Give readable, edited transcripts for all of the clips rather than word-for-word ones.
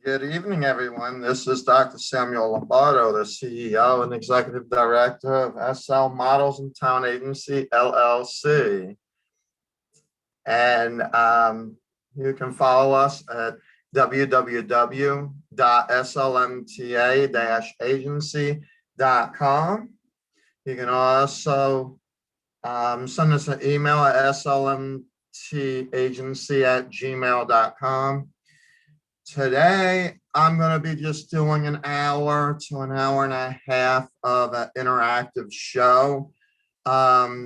Good evening, everyone. This is Dr. Samuel Lombardo, the CEO and Executive Director of SL Models and Talent Agency, LLC. And you can follow us at www.slmta-agency.com. You can also send us an email at slmtagency@gmail.com. Today, I'm going to be just doing an hour to an hour and a half of an interactive show.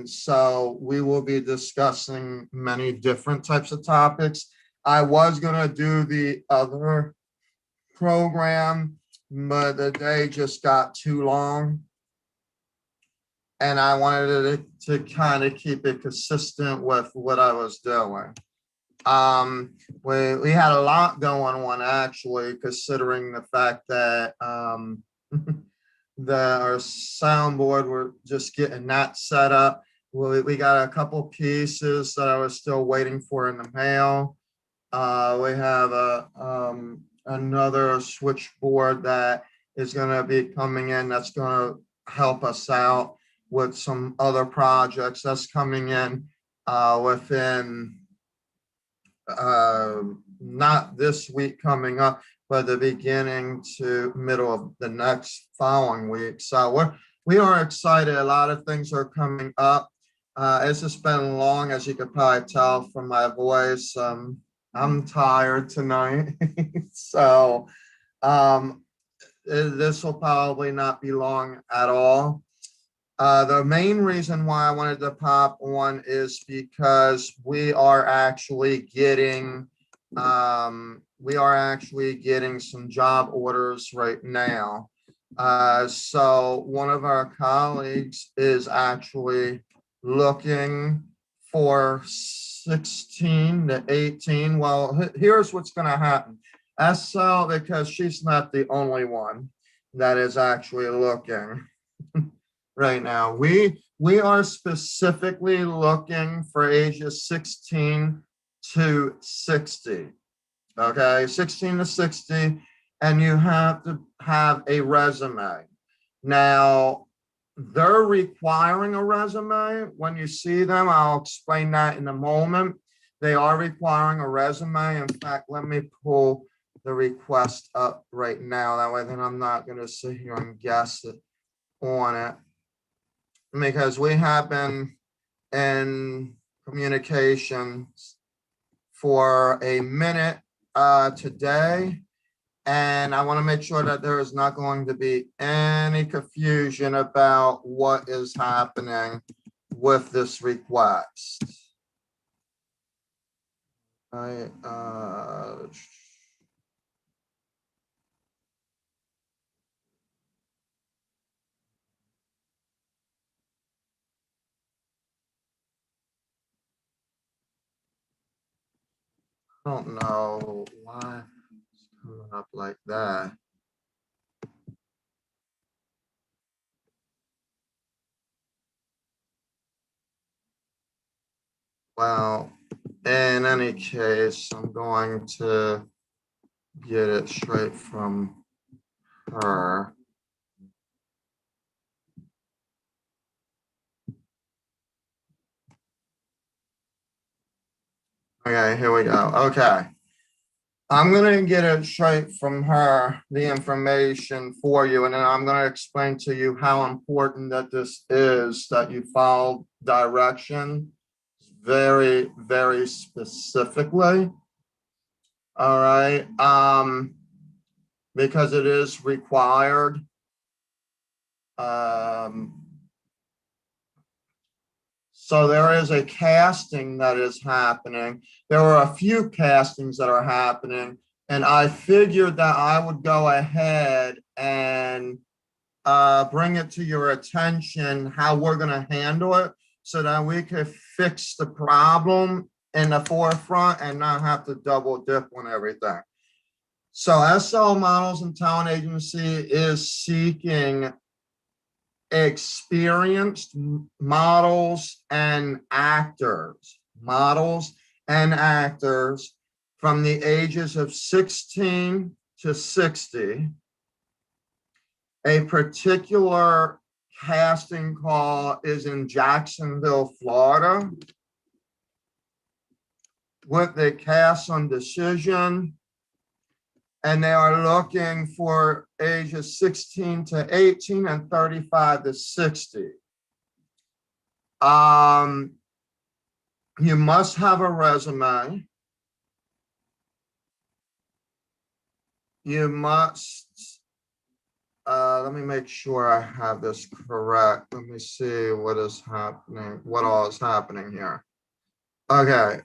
So we will be discussing many different types of topics. I was going to do the other program, but the day just got too long. And I wanted to kind of keep it consistent with what I was doing. We had a lot going on, actually, considering the fact that our soundboard, we're just getting that set up. We got a couple pieces that I was still waiting for in the mail. We have another switchboard that is going to be coming in that's going to help us out with some other projects that's coming in within not this week coming up, but the beginning to middle of the next following week. So we are excited. A lot of things are coming up. It's just been long, as you could probably tell from my voice. I'm tired tonight. So this will probably not be long at all. The main reason why I wanted to pop on is because we are actually getting some job orders right now. So one of our colleagues is actually looking for 16 to 18. Well, here's what's going to happen. SL, because she's not the only one that is actually looking. Right now, we are specifically looking for ages 16 to 60. Okay, 16 to 60, and you have to have a resume. Now, they're requiring a resume. When you see them, I'll explain that in a moment. They are requiring a resume. In fact, let me pull the request up right now. That way, then I'm not going to sit here and guess it on it. Because we have been in communications for a minute today, and I want to make sure that there is not going to be any confusion about what is happening with this request. I don't know why it's coming up like that. Well, in any case, I'm going to get it straight from her. Okay, here we go. Okay. I'm going to get it straight from her, the information for you, and then I'm going to explain to you how important that this is, that you follow direction very, very specifically. All right. Because it is required. So there is a casting that is happening. There are a few castings that are happening, and I figured that I would go ahead and bring it to your attention how we're going to handle it so that we can fix the problem in the forefront and not have to double dip on everything. So SL Models and Talent Agency is seeking experienced models and actors from the ages of 16 to 60. A particular casting call is in Jacksonville, Florida, with the cast on decision, and they are looking for ages 16 to 18 and 35 to 60. You must have a resume. You must, let me make sure I have this correct. Let me see what is happening, what all is happening here. Okay.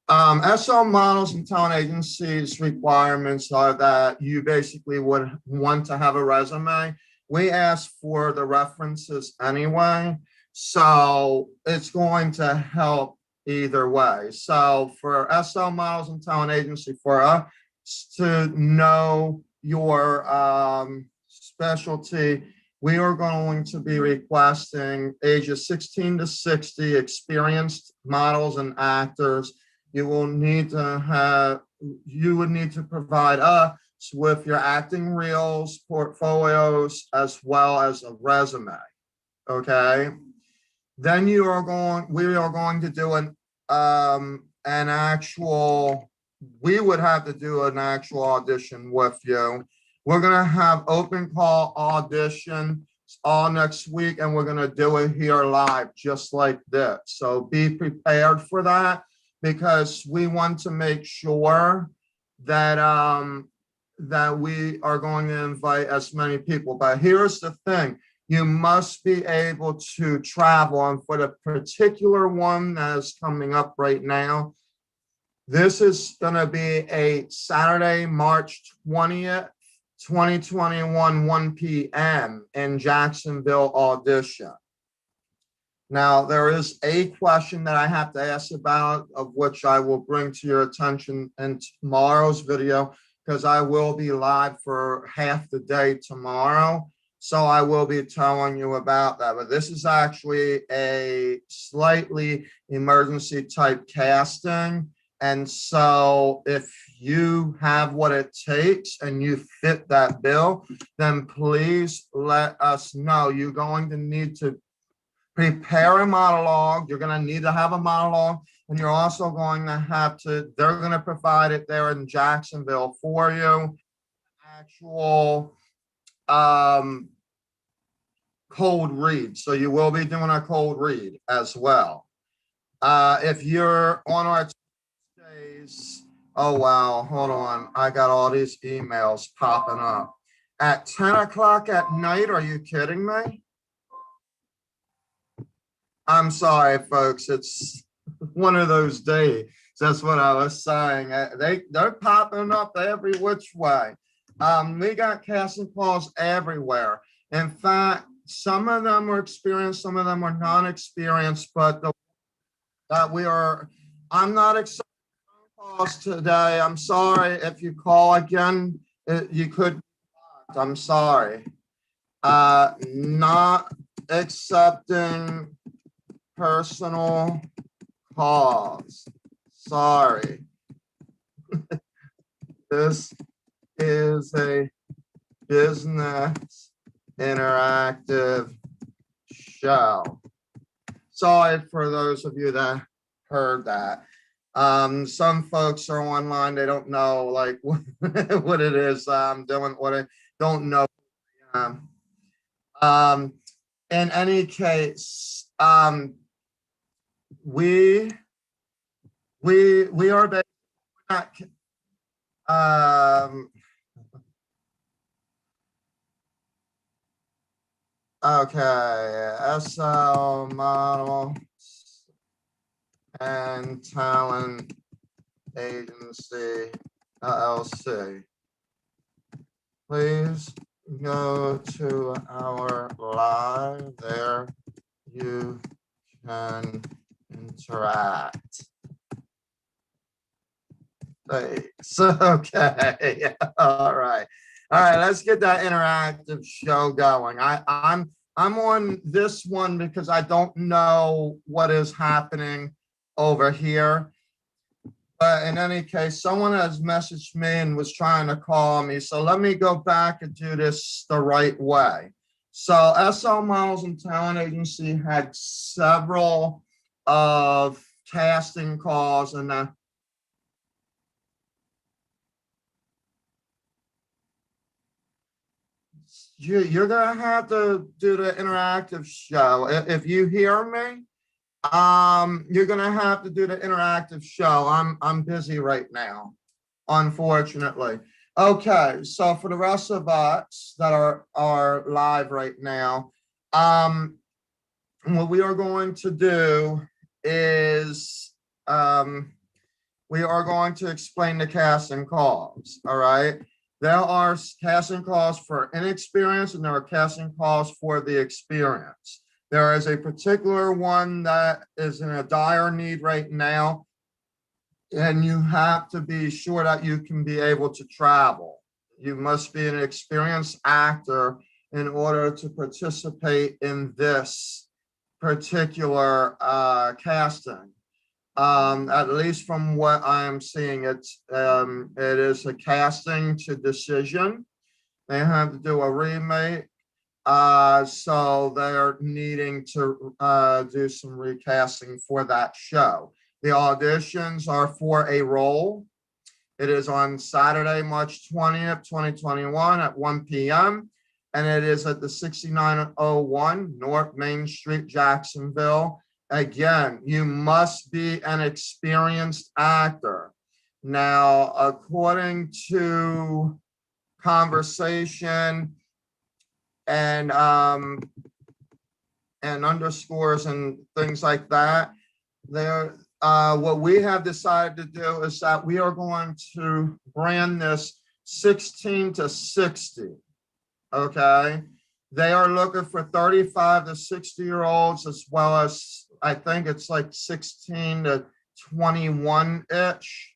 SL models and talent agencies requirements are that you basically would want to have a resume. We ask for the references anyway, so it's going to help either way. So for SL models and talent agency, for us to know your specialty, we are going to be requesting ages 16 to 60 experienced models and actors. You will need to have, you would need to provide us with your acting reels, portfolios, as well as a resume, okay? Then we are going to do an actual, we would have to do an actual audition with you. We're gonna have open call audition all next week, and we're gonna do it here live, just like this. So be prepared for that, because we want to make sure that that we are going to invite as many people. But here's the thing, you must be able to travel. And for the particular one that is coming up right now, this is gonna be a Saturday, March 20th, 2021, 1 p.m. in Jacksonville Audition. Now, there is a question that I have to ask about, of which I will bring to your attention in tomorrow's video, because I will be live for half the day tomorrow. So I will be telling you about that. But this is actually a slightly emergency type casting. And so if you have what it takes and you fit that bill, then please let us know. You're going to need to prepare a monologue. You're going to need to have a monologue, and you're also going to have to, they're going to provide it there in Jacksonville for you. Actual cold read. So you will be doing a cold read as well. If you're on our days, oh wow, hold on. I got all these emails popping up. At 10 o'clock at night, are you kidding me? I'm sorry, folks. It's one of those days. That's what I was saying. They're popping up every which way. We got casting calls everywhere. In fact, some of them are experienced, some of them are non-experienced, but I'm not accepting calls today. I'm sorry. If you call again, you could. I'm sorry. Not accepting personal calls. Sorry. This is a business interactive show. Sorry for those of you that heard that. Some folks are online, they don't know like what it is I'm doing, what I don't know. In any case, we are basically not, okay, SL model and talent agency LLC. Please go to our live. There you can interact. Thanks. Okay. All right. All right. Let's get that interactive show going. I'm on this one because I don't know what is happening over here. But in any case, someone has messaged me and was trying to call me. So let me go back and do this the right way. So SL Models and Talent Agency had several of casting calls, and you're gonna have to do the interactive show. If you hear me, you're gonna have to do the interactive show. I'm busy right now, unfortunately. Okay, so for the rest of us that are live right now, what we are going to do is we are going to explain the casting calls. All right. There are casting calls for inexperience and there are casting calls for the experience. There is a particular one that is in a dire need right now, and you have to be sure that you can be able to travel. You must be an experienced actor in order to participate in this particular casting. At least from what I'm seeing, it is a casting to decision. They have to do a remake. So they're needing to do some recasting for that show. The auditions are for a role. It is on Saturday, March 20th, 2021 at 1 p.m. And it is at the 6901 North Main Street, Jacksonville. Again, you must be an experienced actor. Now, according to conversation and underscores and things like that, what we have decided to do is that we are going to brand this 16 to 60. Okay. They are looking for 35 to 60-year-olds, as well as I think it's like 16 to 21-ish.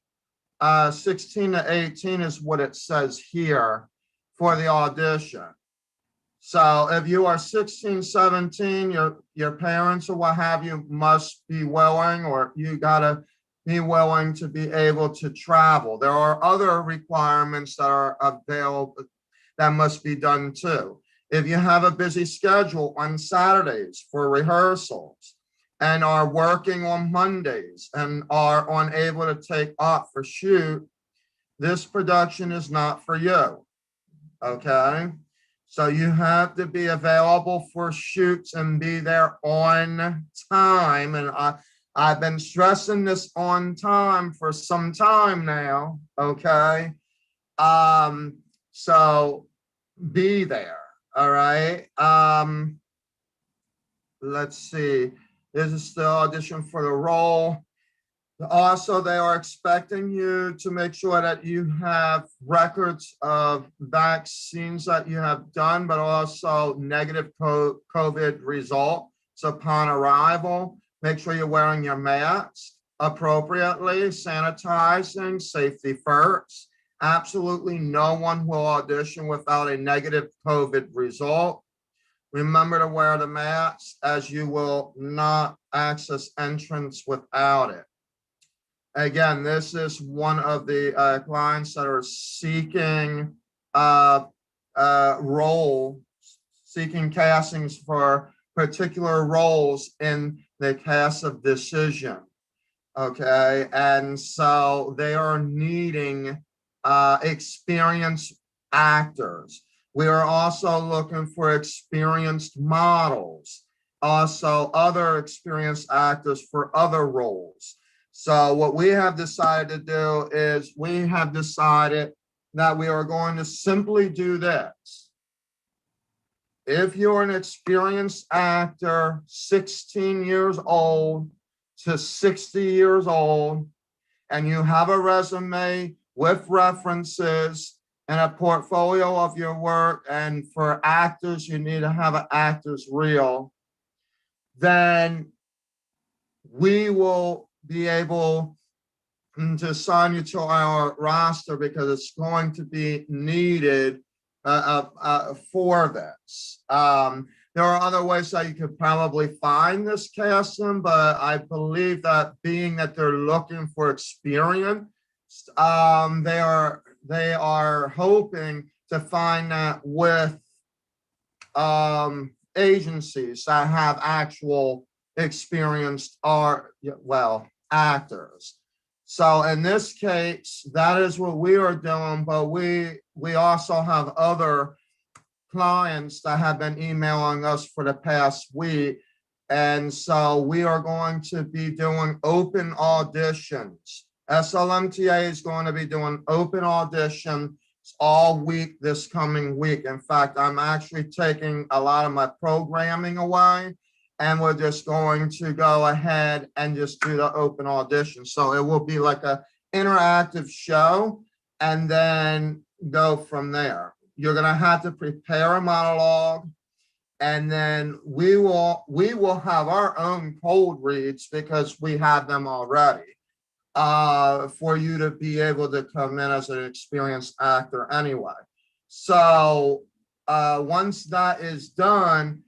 16 to 18 is what it says here for the audition. So if you are 16, 17, your parents or what have you must be willing, or you gotta be willing to be able to travel. There are other requirements that are available that must be done too. If you have a busy schedule on Saturdays for rehearsals and are working on Mondays and are unable to take off for shoot, this production is not for you, okay? So you have to be available for shoots and be there on time. And I've been stressing this on time for some time now, okay? So be there. All right. Let's see. This is the audition for the role. Also, they are expecting you to make sure that you have records of vaccines that you have done, but also negative COVID results upon arrival. Make sure you're wearing your mask appropriately, sanitizing, safety first. Absolutely no one will audition without a negative COVID result. Remember to wear the mask, as you will not access entrance without it. Again, this is one of the clients that are seeking seeking castings for particular roles in the cast of decision. Okay, and so they are needing experienced actors. We are also looking for experienced models, also other experienced actors for other roles. So what we have decided to do is we have decided that we are going to simply do this. If you're an experienced actor, 16 years old to 60 years old, and you have a resume with references and a portfolio of your work, and for actors, you need to have an actor's reel, then we will be able to sign you to our roster, because it's going to be needed for this. There are other ways that you could probably find this casting, but I believe that being that they're looking for experience, they are hoping to find that with agencies that have actual experienced actors. So in this case, that is what we are doing, but we also have other clients that have been emailing us for the past week. And so we are going to be doing open auditions. SLMTA is going to be doing open audition all week this coming week. In fact, I'm actually taking a lot of my programming away, and we're just going to go ahead and just do the open audition. So it will be like a interactive show and then go from there. You're going to have to prepare a monologue, and then we will have our own cold reads because we have them already, for you to be able to come in as an experienced actor anyway. So once that is done,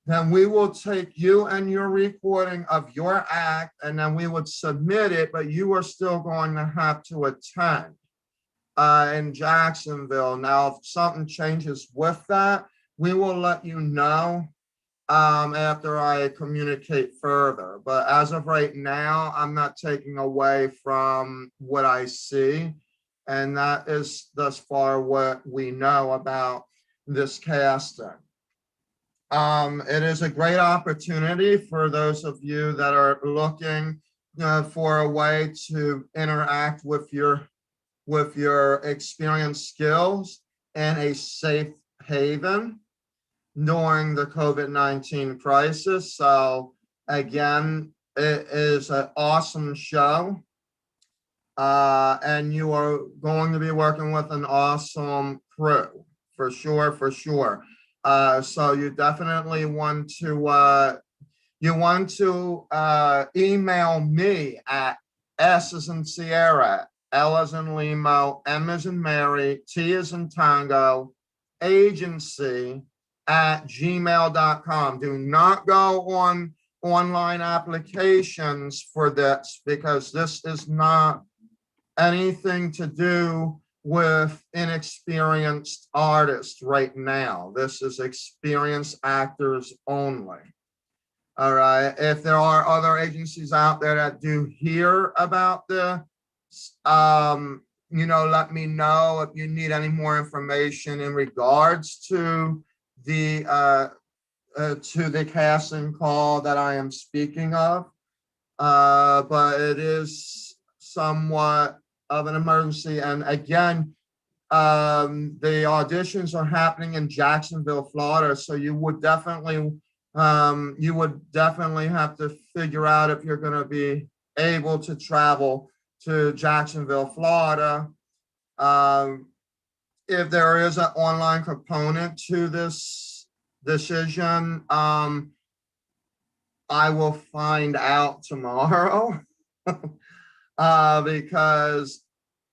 then we will take you and your recording of your act, and then we would submit it, but you are still going to have to attend in Jacksonville. Now, if something changes with that, we will let you know after I communicate further. But as of right now, I'm not taking away from what I see. And that is thus far what we know about this casting. It is a great opportunity for those of you that are looking for a way to interact with your experience skills in a safe haven during the COVID-19 crisis. So again, it is an awesome show. And you are going to be working with an awesome crew, for sure, for sure. So you definitely want to email me at S as in Sierra, L as in Limo, M as in Mary, T as in Tango, agency @gmail.com. Do not go on online applications for this, because this is not anything to do with inexperienced artists right now. This is experienced actors only. All right. If there are other agencies out there that do hear about this, let me know if you need any more information in regards to the casting call that I am speaking of. But it is somewhat of an emergency. And again, the auditions are happening in Jacksonville, Florida. So you would definitely have to figure out if you're going to be able to travel to Jacksonville, Florida. If there is an online component to this decision, I will find out tomorrow. Because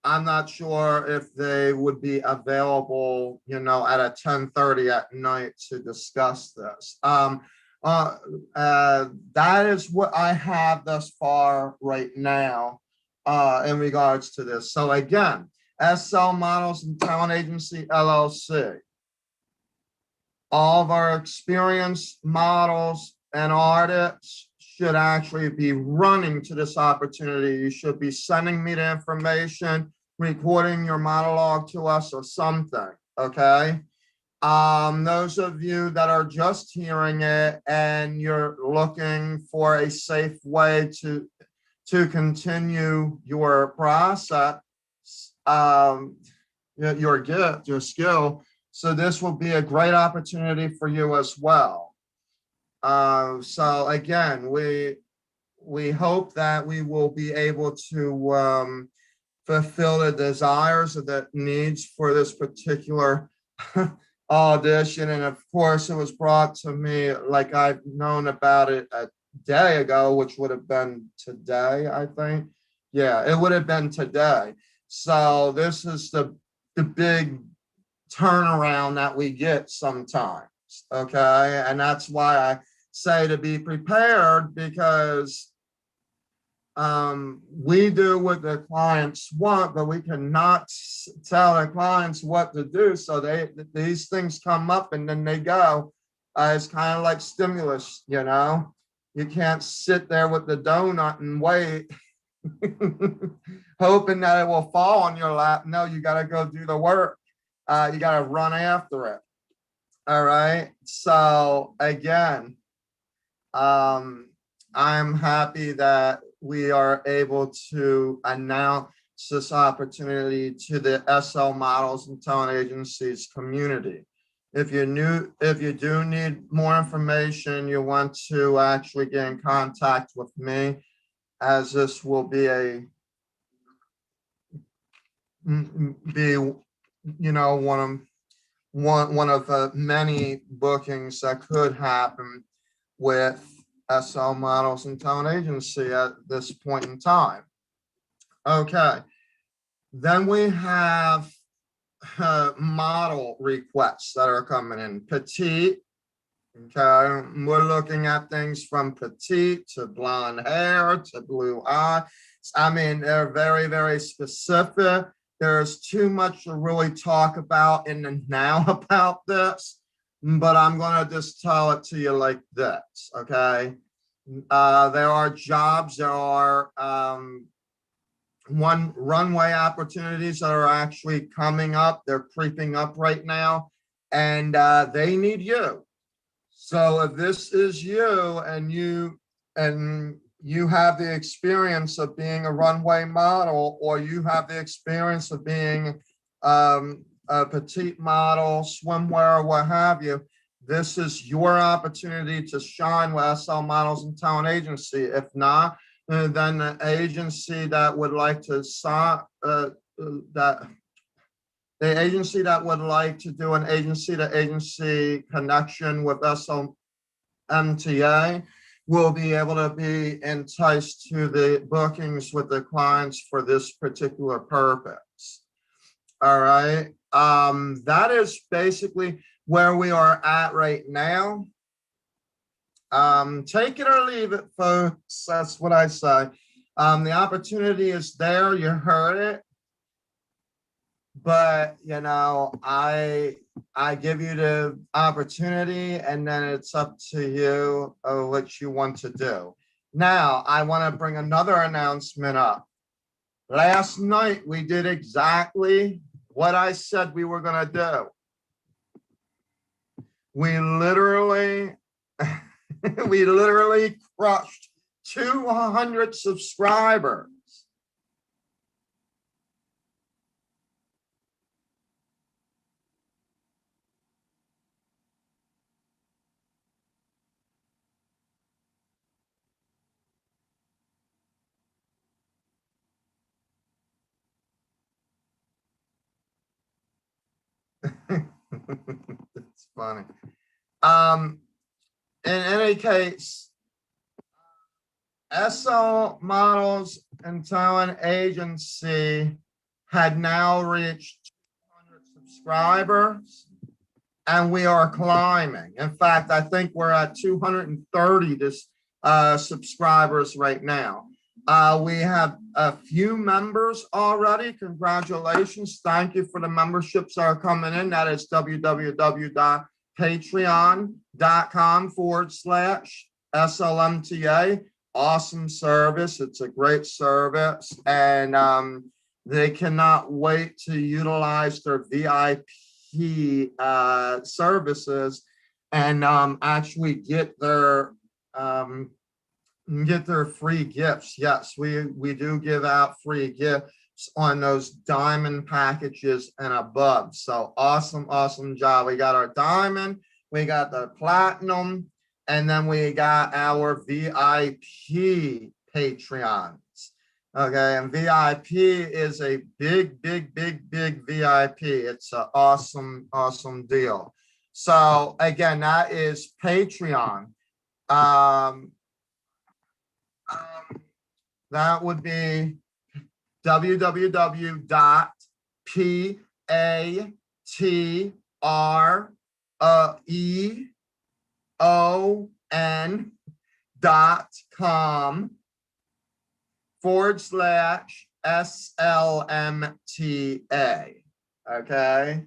I'm not sure if they would be available, at a 10:30 at night to discuss this. That is what I have thus far right now in regards to this. So again, SL Models and Talent Agency, LLC. All of our experienced models and artists should actually be running to this opportunity. You should be sending me the information, recording your monologue to us or something, okay? Those of you that are just hearing it and you're looking for a safe way to continue your process, your gift, your skill, so this will be a great opportunity for you as well. So again, we hope that we will be able to fulfill the desires or the needs for this particular audition. And of course, it was brought to me like I've known about it a day ago, which would have been today, I think. Yeah, it would have been today. So this is the big turnaround that we get sometimes. bookings, okay? And that's why I say to be prepared, because we do what the clients want, but we cannot tell the clients what to do. So these things come up and then they go. It's kind of like stimulus, you know? You can't sit there with the donut and wait, hoping that it will fall on your lap. No, you got to go do the work. You got to run after it. All right. So again, I'm happy that we are able to announce this opportunity to the SL models and talent agencies community. If you do need more information, you want to actually get in contact with me, as this will be one of many bookings that could happen with SL models and talent agency at this point in time. Okay, then we have model requests that are coming in. Petite, okay, we're looking at things from petite to blonde hair to blue eyes. I mean, they're very, very specific. There's too much to really talk about in the now about this, but I'm going to just tell it to you like this, okay? There are jobs, there are runway opportunities that are actually coming up. They're creeping up right now, and they need you. So if this is you and you have the experience of being a runway model, or you have the experience of being a petite model, swimwear, what have you, this is your opportunity to shine with SL Models and Talent Agency. If not, then the agency that would like to do an agency-to-agency connection with SLMTA will be able to be enticed to the bookings with the clients for this particular purpose. All right. That is basically where we are at right now. Take it or leave it, folks. That's what I say. The opportunity is there. You heard it. But, you know, I give you the opportunity, and then it's up to you what you want to do. Now, I want to bring another announcement up. Last night, we did exactly what I said we were going to do. We literally crushed 200 subscribers. It's funny. In any case, SL Models and Talent Agency had now reached 200 subscribers, and we are climbing. In fact, I think we're at 230 subscribers right now. We have a few members already. Congratulations. Thank you for the memberships that are coming in. That is www.patreon.com/SLMTA. Awesome service. It's a great service. And they cannot wait to utilize their VIP services and actually get their free gifts. Yes, we do give out free gifts on those diamond packages and above. So awesome job. We got our diamond, we got the platinum, and then we got our VIP Patreons. Okay, and VIP is a big VIP. It's an awesome deal. So again, that is Patreon. That would be www.patreon.com EON.com/SLMTA. Okay.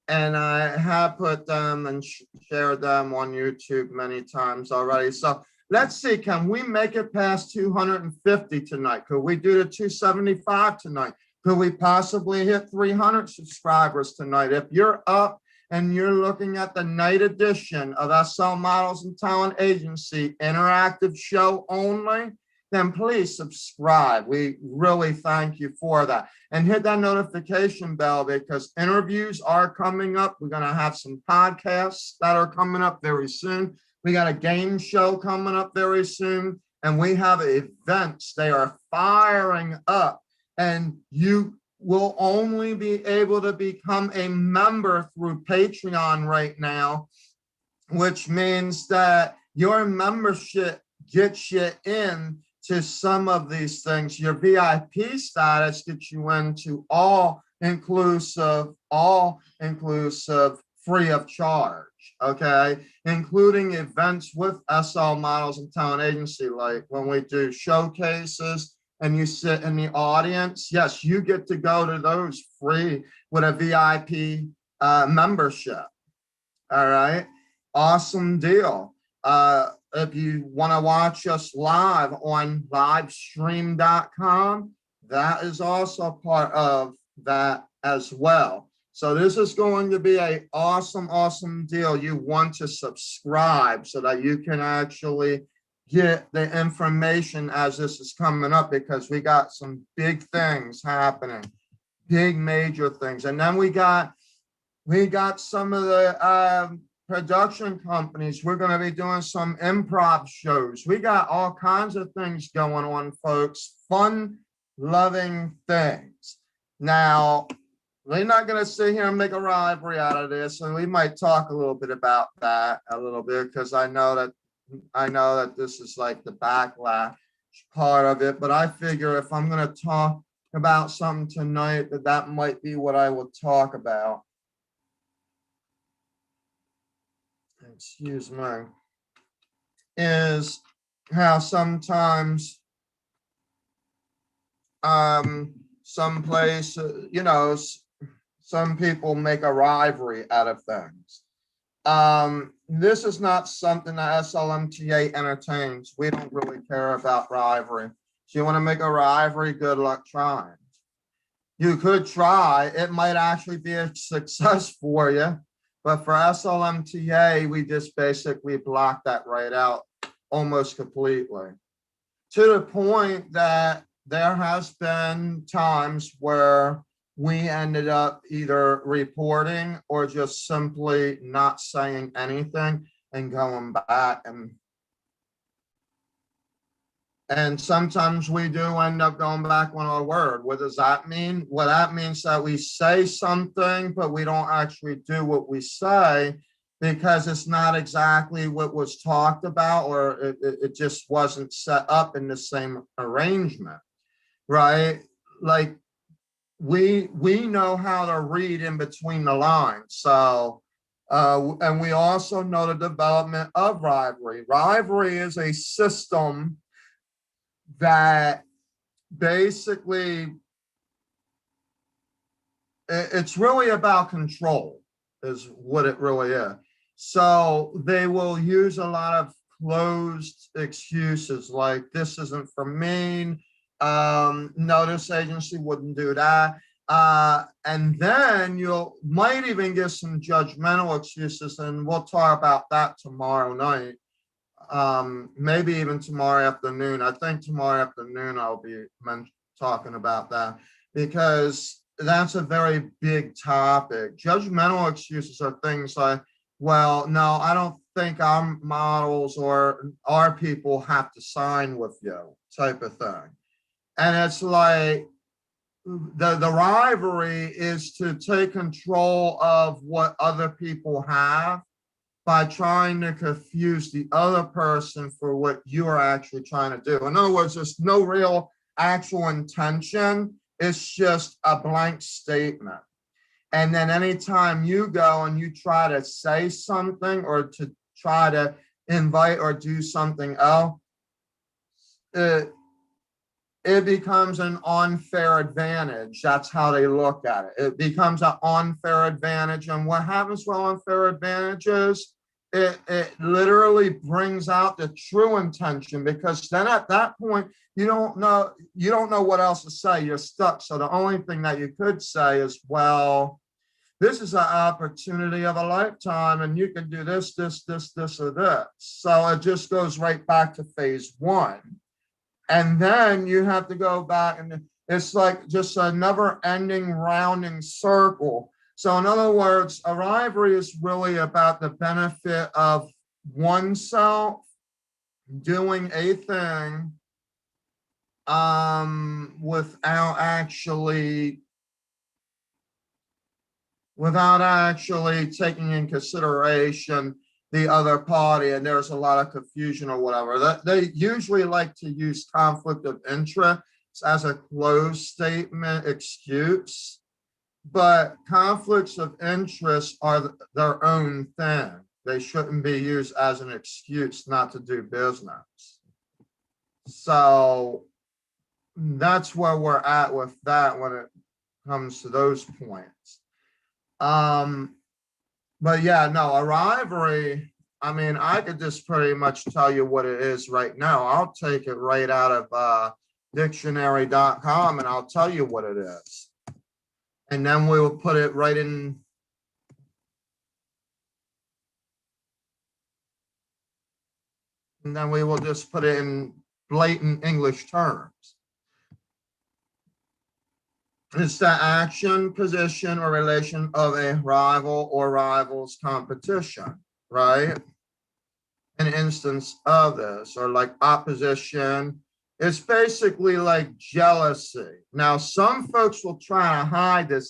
And I have put them and shared them on YouTube many times already. So let's see, can we make it past 250 tonight? Could we do the 275 tonight? Could we possibly hit 300 subscribers tonight? If you're up and you're looking at the night edition of SL Models and Talent Agency interactive show only, then please subscribe. We really thank you for that. And hit that notification bell because interviews are coming up. We're going to have some podcasts that are coming up very soon. We got a game show coming up very soon. And we have events. They are firing up. And you will only be able to become a member through Patreon right now, which means that your membership gets you in to some of these things. Your VIP status gets you into all inclusive, free of charge, okay? Including events with SL Models and Talent Agency, like when we do showcases and you sit in the audience, yes, you get to go to those free with a VIP membership, all right? Awesome deal. If you want to watch us live on livestream.com, that is also part of that as well. So this is going to be an awesome deal. You want to subscribe so that you can actually get the information as this is coming up, because we got some big things happening, big major things. And then we got some of the production companies. We're going to be doing some improv shows. We got all kinds of things going on, folks. Fun loving things. Now, we're not going to sit here and make a rivalry out of this, and we might talk a little bit about that a little bit, because I know that this is like the backlash part of it, but I figure if I'm going to talk about something tonight, that might be what I will talk about. Excuse me, is how sometimes some places, some people make a rivalry out of things. This is not something that SLMTA entertains. We don't really care about rivalry. So you want to make a rivalry, good luck trying. You could try. It might actually be a success for you. But for SLMTA, we just basically block that right out almost completely. To the point that there has been times where we ended up either reporting or just simply not saying anything and going back. And sometimes we do end up going back on our word. What does that mean? Well, that means that we say something, but we don't actually do what we say because it's not exactly what was talked about, or it just wasn't set up in the same arrangement, right? Like we know how to read in between the lines. So, and we also know the development of rivalry. Rivalry is a system that basically it's really about control is what it really is. So they will use a lot of closed excuses like this isn't for me. No, this agency wouldn't do that. And then you might even get some judgmental excuses, and we'll talk about that tomorrow night. Maybe even tomorrow afternoon. I think tomorrow afternoon I'll be talking about that because that's a very big topic. Judgmental excuses are things like, well, no, I don't think our models or our people have to sign with you type of thing. And it's like the rivalry is to take control of what other people have by trying to confuse the other person for what you are actually trying to do. In other words, there's no real actual intention. It's just a blank statement. And then anytime you go and you try to say something or to try to invite or do something else, it becomes an unfair advantage. That's how they look at it. It becomes an unfair advantage. And what happens with unfair advantages, it literally brings out the true intention, because then at that point, you don't know what else to say. You're stuck. So the only thing that you could say is, well, this is an opportunity of a lifetime, and you can do this, this, this, this, or this. So it just goes right back to phase one. And then you have to go back, and it's like just a never-ending rounding circle. So in other words, a rivalry is really about the benefit of oneself doing a thing without actually taking in consideration the other party. And there's a lot of confusion or whatever. They usually like to use conflict of interest as a closed statement excuse, but conflicts of interest are their own thing. They shouldn't be used as an excuse not to do business. So that's where we're at with that when it comes to those points. But yeah, no, a rivalry, I mean, I could just pretty much tell you what it is right now. I'll take it right out of dictionary.com and I'll tell you what it is. And then we will put it right in. And then we will just put it in blatant English terms. It's the action, position, or relation of a rival or rivals competition, right? An instance of this, or like opposition, it's basically like jealousy. Now, some folks will try to hide this.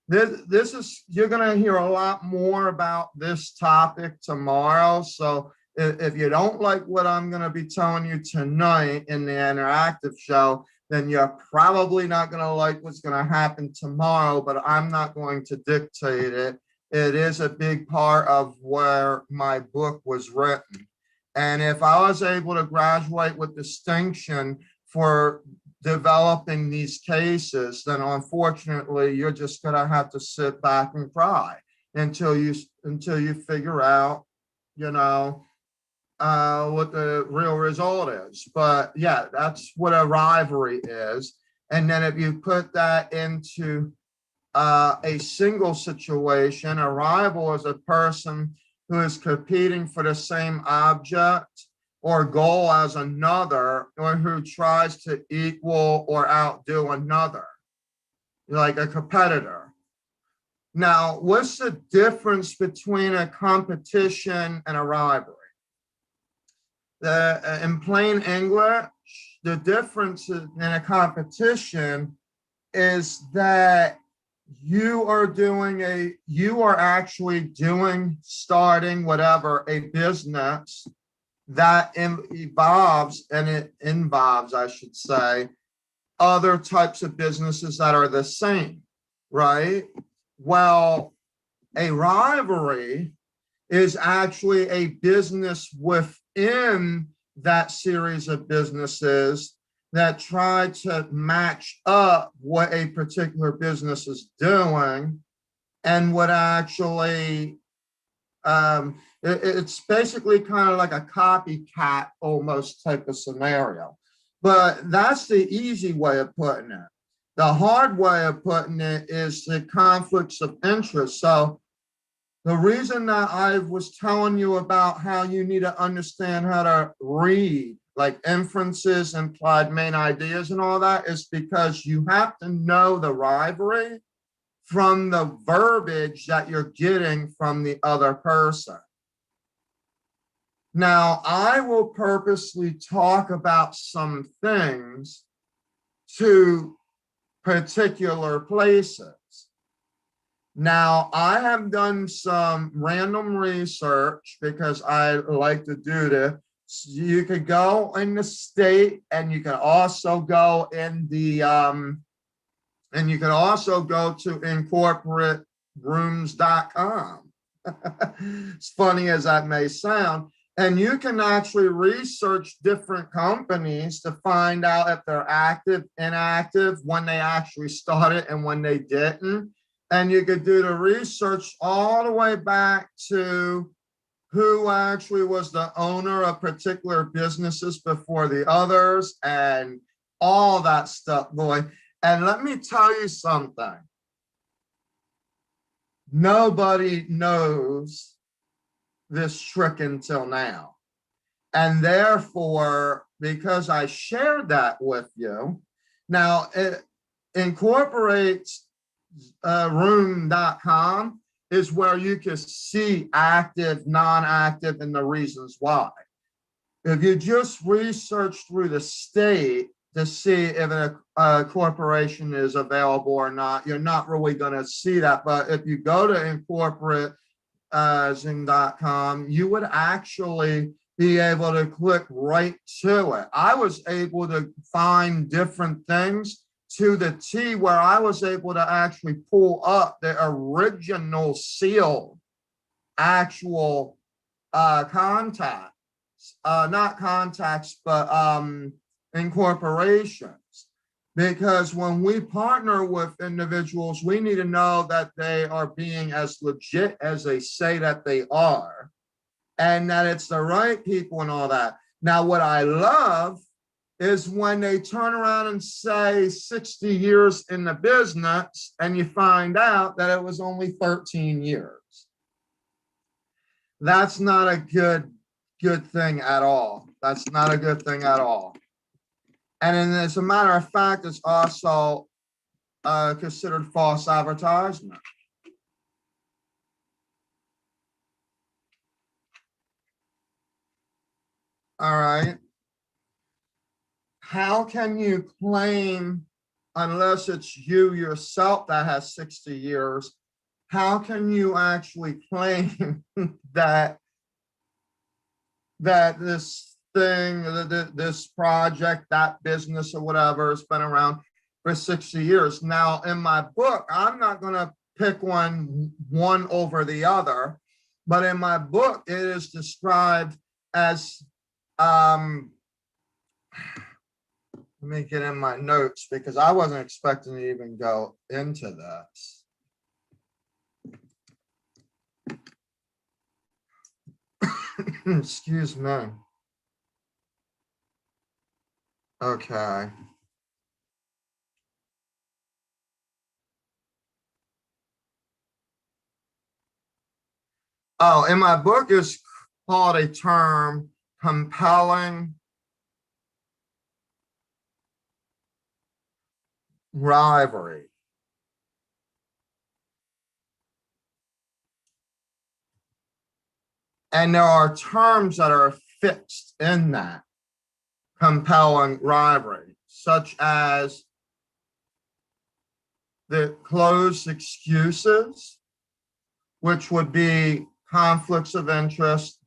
This is, you're going to hear a lot more about this topic tomorrow. So if you don't like what I'm going to be telling you tonight in the interactive show, then you're probably not going to like what's going to happen tomorrow, but I'm not going to dictate it. It is a big part of where my book was written. And if I was able to graduate with distinction for developing these cases, then unfortunately, you're just going to have to sit back and cry until you figure out, you know, what the real result is. But yeah, that's what a rivalry is. And then if you put that into a single situation, a rival is a person who is competing for the same object or goal as another, or who tries to equal or outdo another, like a competitor. Now, what's the difference between a competition and a rivalry? In plain English, the difference in a competition is that you are actually starting whatever, a business that evolves, and it involves, I should say, other types of businesses that are the same, right? Well, a rivalry is actually a business within that series of businesses that try to match up what a particular business is doing and what actually, it's basically kind of like a copycat almost type of scenario. But that's the easy way of putting it. The hard way of putting it is the conflicts of interest. So the reason that I was telling you about how you need to understand how to read, like inferences, implied main ideas and all that, is because you have to know the rivalry from the verbiage that you're getting from the other person. Now, I will purposely talk about some things to particular places. Now, I have done some random research because I like to do this. You could go in the state, and you can also go in the And you can also go to incorporaterooms.com. As funny as that may sound. And you can actually research different companies to find out if they're active, inactive, when they actually started and when they didn't. And you could do the research all the way back to who actually was the owner of particular businesses before the others and all that stuff, boy. And let me tell you something. Nobody knows this trick until now. And therefore, because I shared that with you, now it incorporates room.com is where you can see active, non-active, and the reasons why. If you just research through the state to see if a corporation is available or not, you're not really going to see that. But if you go to incorporating.com, you would actually be able to click right to it. I was able to find different things to the T where I was able to actually pull up the original sealed actual contacts, not contacts, but incorporations. Because when we partner with individuals, we need to know that they are being as legit as they say that they are, and that it's the right people and all that. Now, what I love is when they turn around and say 60 years in the business, and you find out that it was only 13 years. That's not a good thing at all. That's not a good thing at all. And as a matter of fact, it's also considered false advertisement. All right. How can you claim, unless it's you yourself that has 60 years, how can you actually claim that this thing, this project, that business or whatever has been around for 60 years? Now, in my book, I'm not going to pick one over the other, but in my book, it is described as, let me get in my notes because I wasn't expecting to even go into this. Excuse me. Okay. Oh, in my book is called a term, compelling rivalry. And there are terms that are fixed in that compelling rivalry, such as the closed excuses, which would be conflicts of interest.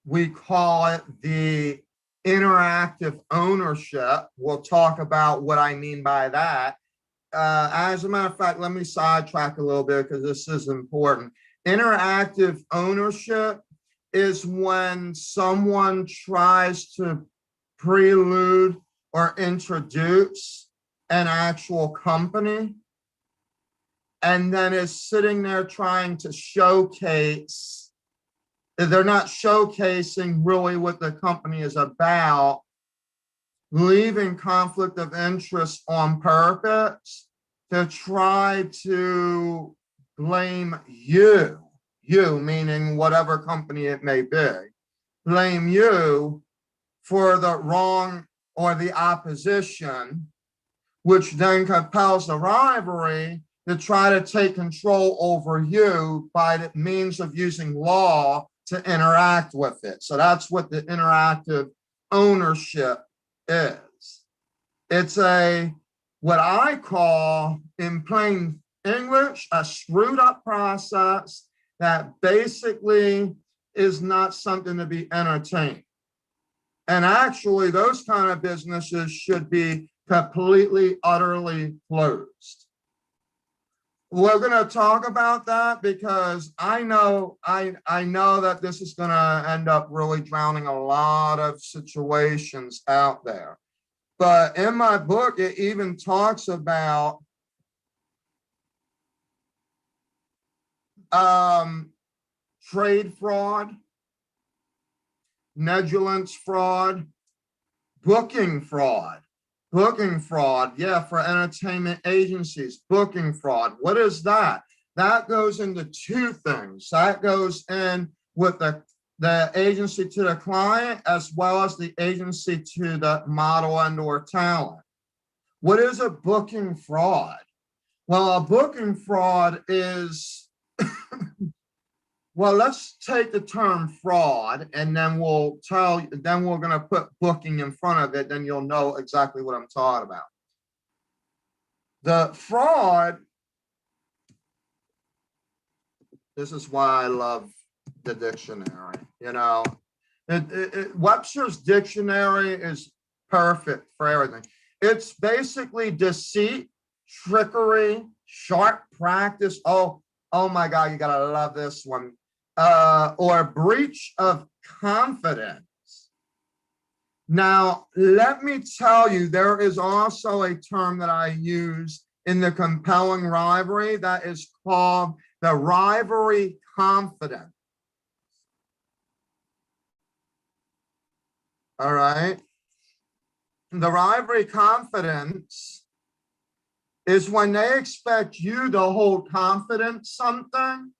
We call it the interactive ownership. We'll talk about what I mean by that. As a matter of fact, let me sidetrack a little bit because this is important. Interactive ownership is when someone tries to prelude or introduce an actual company and then is sitting there trying to showcase. They're not showcasing really what the company is about, leaving conflict of interest on purpose to try to blame you meaning whatever company it may be, blame you for the wrong or the opposition, which then compels the rivalry to try to take control over you by the means of using law to interact with it. So that's what the interactive ownership is. It's what I call, in plain English, a screwed up process that basically is not something to be entertained. And actually, those kind of businesses should be completely, utterly closed. We're going to talk about that because I know that this is going to end up really drowning a lot of situations out there. But in my book, it even talks about trade fraud, negligence fraud, booking fraud. Booking fraud, yeah, for entertainment agencies, booking fraud. What is that? That goes into two things. That goes in with the agency to the client as well as the agency to the model and or talent. What is a booking fraud? Well, a booking fraud is, well, let's take the term fraud and then we'll tell you, then we're going to put booking in front of it, then you'll know exactly what I'm talking about. The fraud, this is why I love the dictionary, you know. Webster's dictionary is perfect for everything. It's basically deceit, trickery, sharp practice. Oh my God, you gotta love this one. Or breach of confidence. Now, let me tell you, there is also a term that I use in the compelling rivalry that is called the Rivalry Confident. All right. The Rivalry Confidence is when they expect you to hold confident something,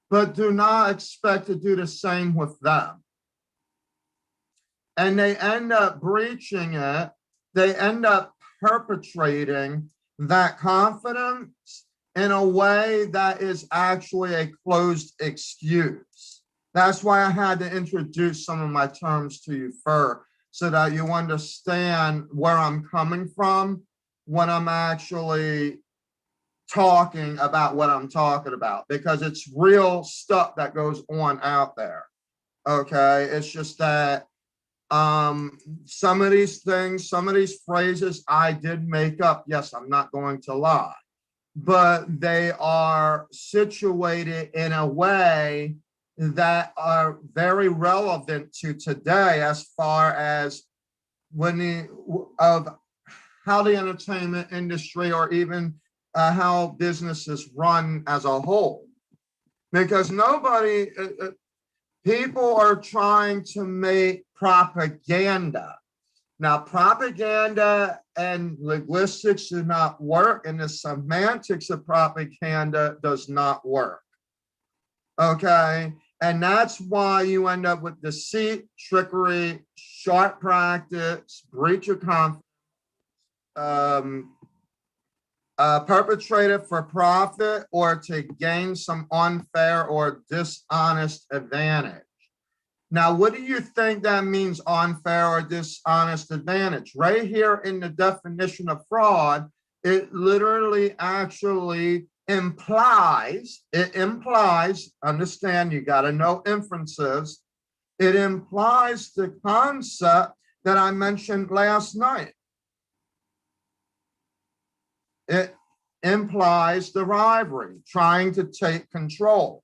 but do not expect to do the same with them. And they end up breaching it. They end up perpetrating that confidence in a way that is actually a closed excuse. That's why I had to introduce some of my terms to you first, so that you understand where I'm coming from when I'm actually talking about what I'm talking about, because it's real stuff that goes on out there. Okay, it's just that some of these things, some of these phrases I did make up. Yes, I'm not going to lie, but they are situated in a way that are very relevant to today, as far as of how the entertainment industry, or even how businesses run as a whole. Because people are trying to make propaganda. Now, propaganda and linguistics do not work, and the semantics of propaganda does not work. Okay, and that's why you end up with deceit, trickery, sharp practice, breach of confidence, perpetrated for profit or to gain some unfair or dishonest advantage. Now, what do you think that means, unfair or dishonest advantage? Right here in the definition of fraud, it literally actually implies, understand, you got to know inferences. It implies the concept that I mentioned last night. It implies the rivalry, trying to take control.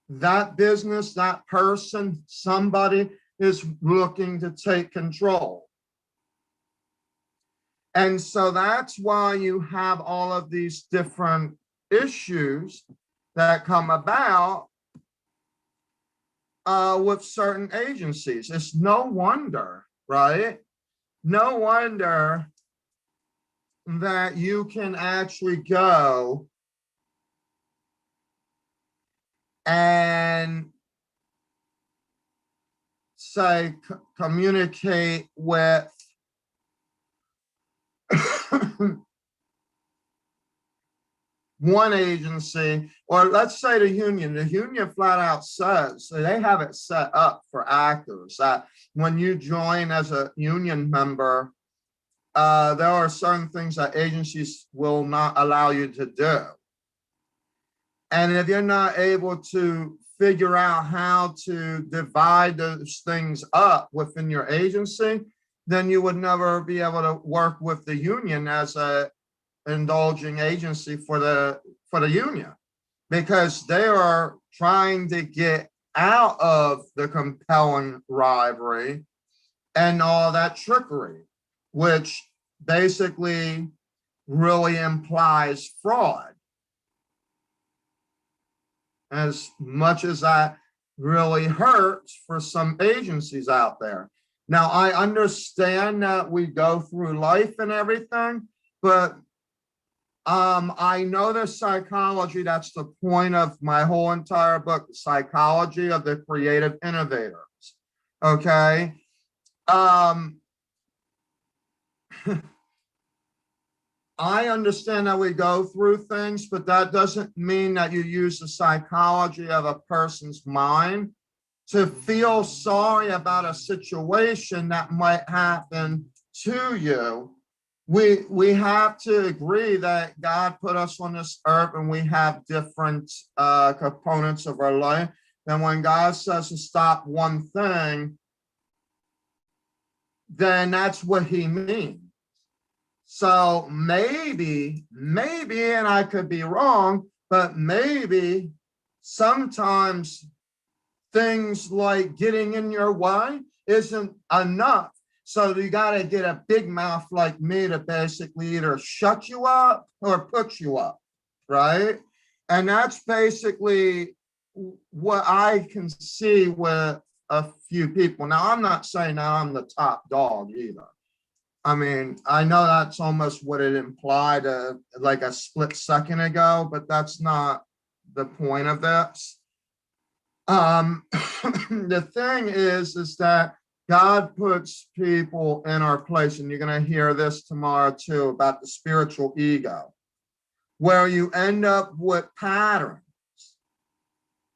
That business, that person, somebody is looking to take control. And so that's why you have all of these different issues that come about with certain agencies. It's no wonder, right? No wonder that you can actually go and say communicate with one agency, or let's say the union flat out says, so they have it set up for actors that when you join as a union member, there are certain things that agencies will not allow you to do. And if you're not able to figure out how to divide those things up within your agency, then you would never be able to work with the union as a indulging agency for the union, because they are trying to get out of the compelling rivalry and all that trickery, which basically really implies fraud. As much as that really hurts for some agencies out there. Now, I understand that we go through life and everything, but I know the psychology. That's the point of my whole entire book, the psychology of the creative innovators. Okay. I understand that we go through things, but that doesn't mean that you use the psychology of a person's mind to feel sorry about a situation that might happen to you. We have to agree that God put us on this earth and we have different components of our life. And when God says to stop one thing, then that's what he means. So maybe, and I could be wrong, but maybe sometimes things like getting in your way isn't enough. So you got to get a big mouth like me to basically either shut you up or put you up, right? And that's basically what I can see with a few people. Now, I'm not saying that I'm the top dog either. I mean, I know that's almost what it implied like a split second ago, but that's not the point of this. The thing is that God puts people in our place, and you're going to hear this tomorrow too about the spiritual ego, where you end up with patterns.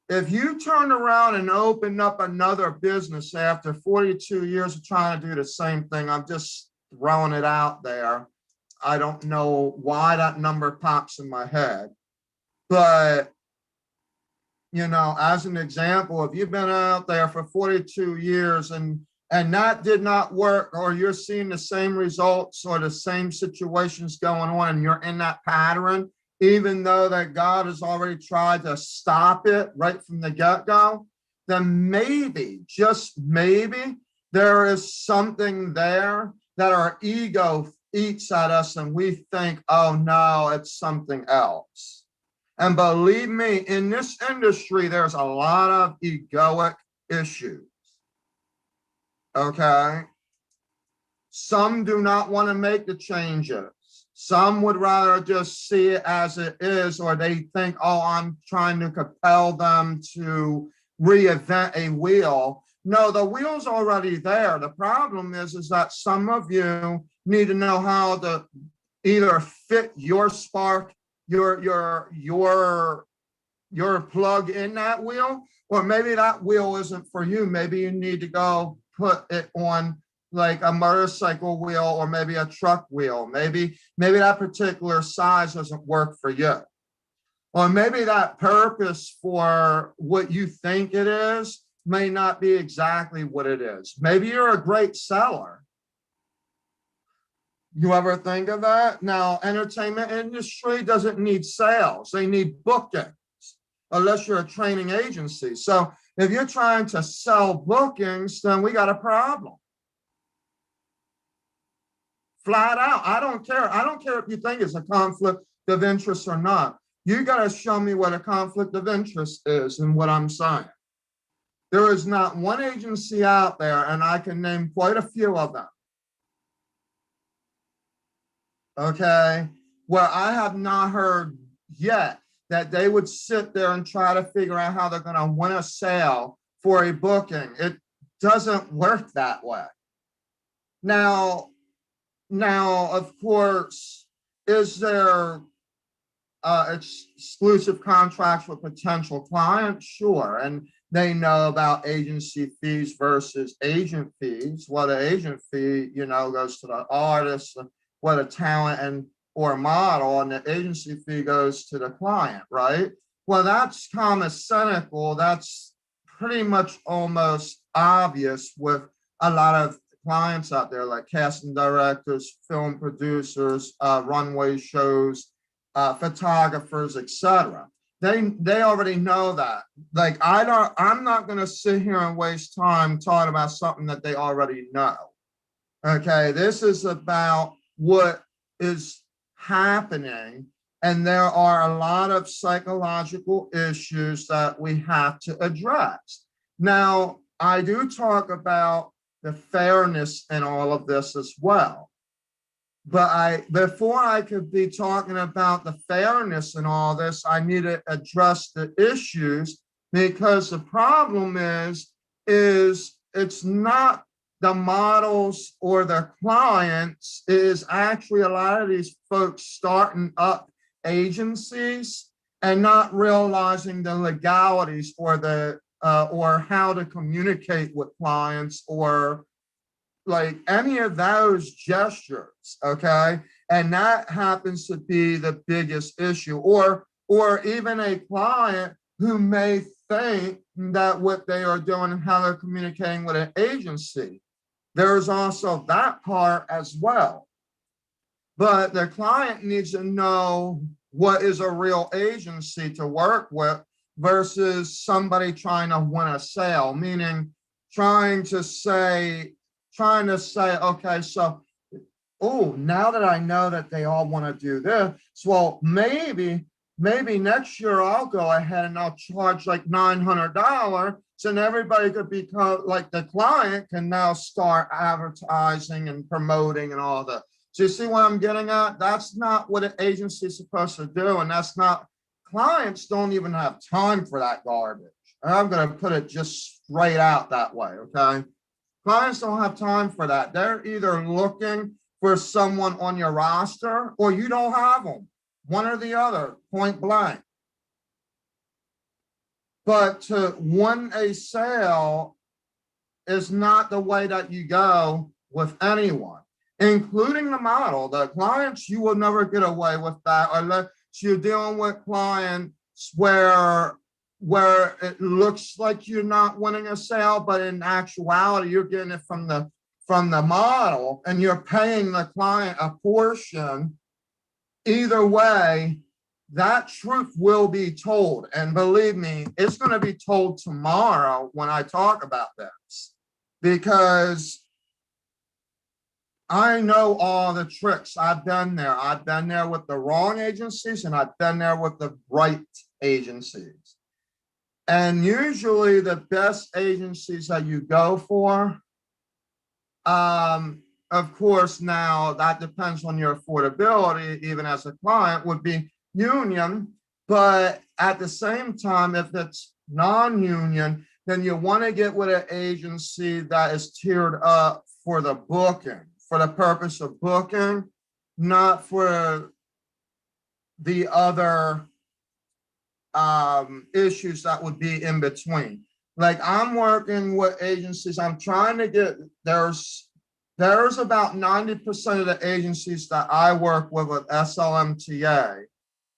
If you turn around and open up another business after 42 years of trying to do the same thing, I'm just throwing it out there. I don't know why that number pops in my head, but you know, as an example, if you've been out there for 42 years and that did not work, or you're seeing the same results or the same situations going on, and you're in that pattern, even though that God has already tried to stop it right from the get-go, then maybe, just maybe, there is something there that our ego eats at us and we think, oh no, it's something else. And believe me, in this industry, there's a lot of egoic issues. Okay. Some do not want to make the changes. Some would rather just see it as it is, or they think, oh, I'm trying to compel them to reinvent a wheel. No, the wheel's already there. The problem is that some of you need to know how to either fit your spark, your plug in that wheel, or maybe that wheel isn't for you. Maybe you need to go put it on like a motorcycle wheel, or maybe a truck wheel. Maybe that particular size doesn't work for you. Or maybe that purpose for what you think it is may not be exactly what it is. Maybe you're a great seller. You ever think of that? Now, entertainment industry doesn't need sales. They need bookings, unless you're a training agency. So if you're trying to sell bookings, then we got a problem. Flat out. I don't care. I don't care if you think it's a conflict of interest or not. You got to show me what a conflict of interest is and what I'm saying. There is not one agency out there, and I can name quite a few of them, okay, where I have not heard yet that they would sit there and try to figure out how they're going to win a sale for a booking. It doesn't work that way. Now, of course, is there exclusive contracts with potential clients? Sure. And they know about agency fees versus agent fees. What an agent fee, you know, goes to the artist, what a talent and or model, and the agency fee goes to the client, right? Well, that's kind of cynical. That's pretty much almost obvious with a lot of clients out there like casting directors, film producers, runway shows, photographers, etc. They already know that. Like I'm not going to sit here and waste time talking about something that they already know. Okay, this is about what is happening, and there are a lot of psychological issues that we have to address. Now, I do talk about the fairness in all of this as well. But before I could be talking about the fairness in all this, I need to address the issues, because the problem is it's not the models or the clients. It is actually a lot of these folks starting up agencies and not realizing the legalities or the or how to communicate with clients, or like any of those gestures. Okay, and that happens to be the biggest issue. Or even a client who may think that what they are doing and how they're communicating with an agency, there's also that part as well. But the client needs to know what is a real agency to work with versus somebody trying to win a sale, meaning trying to say, okay, so, oh, now that I know that they all want to do this, well, maybe next year I'll go ahead and I'll charge like $900, so then everybody could become like, the client can now start advertising and promoting and all that. So you see what I'm getting at? That's not what an agency is supposed to do, and that's not, clients don't even have time for that garbage. And I'm going to put it just straight out that way, okay? Clients don't have time for that. They're either looking for someone on your roster or you don't have them. One or the other, point blank. But to win a sale is not the way that you go with anyone, including the model. The clients, you will never get away with that unless you're dealing with clients where it looks like you're not winning a sale, but in actuality, you're getting it from the model and you're paying the client a portion. Either way, that truth will be told. And believe me, it's going to be told tomorrow when I talk about this, because I know all the tricks. I've been there. I've been there with the wrong agencies, and I've been there with the right agencies. And usually the best agencies that you go for, of course, now that depends on your affordability, even as a client, would be union. But at the same time, if it's non-union, then you want to get with an agency that is tiered up for the booking, for the purpose of booking, not for the other issues that would be in between. Like, I'm working with agencies, I'm trying to get, there's about 90% of the agencies that I work with SLMTA,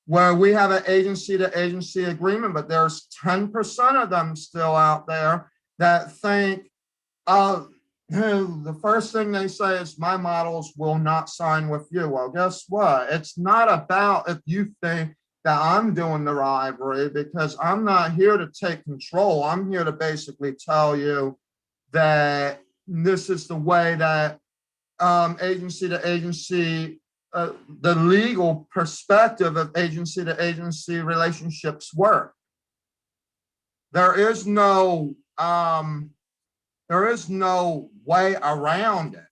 where we have an agency-to-agency agreement, but there's 10% of them still out there that think, the first thing they say is, my models will not sign with you. Well, guess what? It's not about if you think that I'm doing the rivalry, because I'm not here to take control. I'm here to basically tell you that this is the way that agency to agency, the legal perspective of agency to agency relationships work. There is no way around it.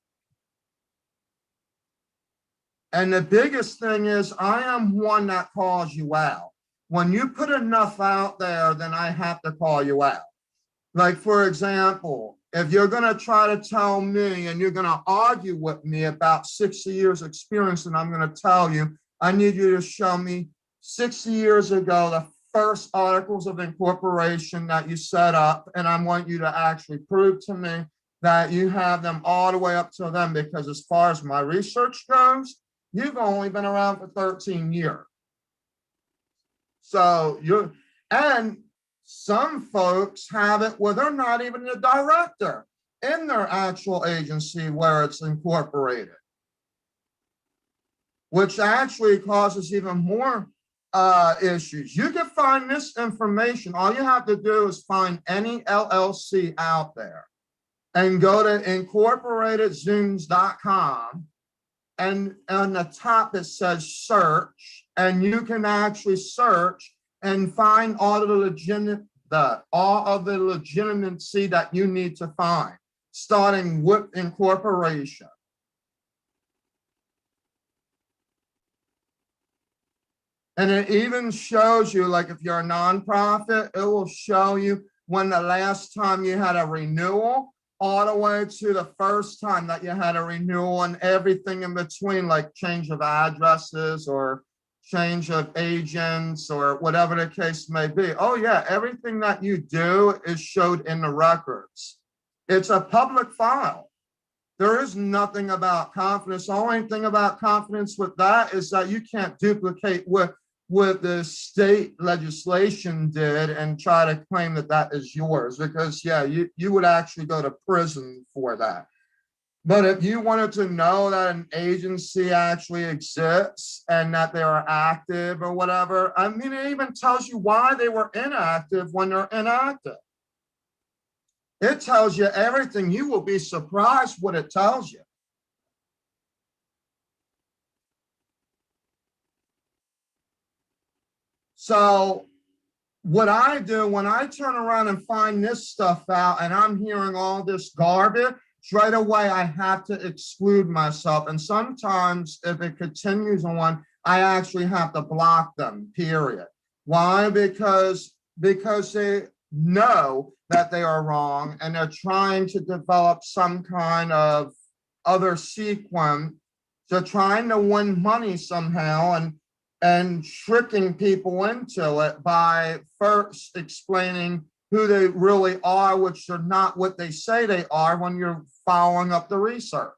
And the biggest thing is, I am one that calls you out. When you put enough out there, then I have to call you out. Like, for example, if you're going to try to tell me and you're going to argue with me about 60 years experience, and I'm going to tell you, I need you to show me 60 years ago, the first articles of incorporation that you set up, and I want you to actually prove to me that you have them all the way up to them, because as far as my research goes, you've only been around for 13 years. So and some folks have it where they're not even the director. in their actual agency where it's incorporated, which actually causes even more issues. You can find this information. All you have to do is find any LLC out there and go to incorporatedzooms.com, and on the top it says search, and you can actually search and find all of the legitimacy that you need to find, starting with incorporation. And it even shows you, like if you're a nonprofit, it will show you when the last time you had a renewal, all the way to the first time that you had a renewal, and everything in between, like change of addresses or change of agents or whatever the case may be. Oh yeah, everything that you do is showed in the records. It's a public file. There is nothing about confidence. The only thing about confidence with that is that you can't duplicate what the state legislation did and try to claim that that is yours, because yeah, you would actually go to prison for that. But if you wanted to know that an agency actually exists and that they are active or whatever, I mean, it even tells you why they were inactive when they're inactive. It tells you everything. You will be surprised what it tells you. So what I do when I turn around and find this stuff out and I'm hearing all this garbage, right away I have to exclude myself. And sometimes if it continues on, I actually have to block them, period. Why? Because they know that they are wrong and they're trying to develop some kind of other sequence. They're trying to win money somehow and tricking people into it by first explaining who they really are, which are not what they say they are when you're following up the research.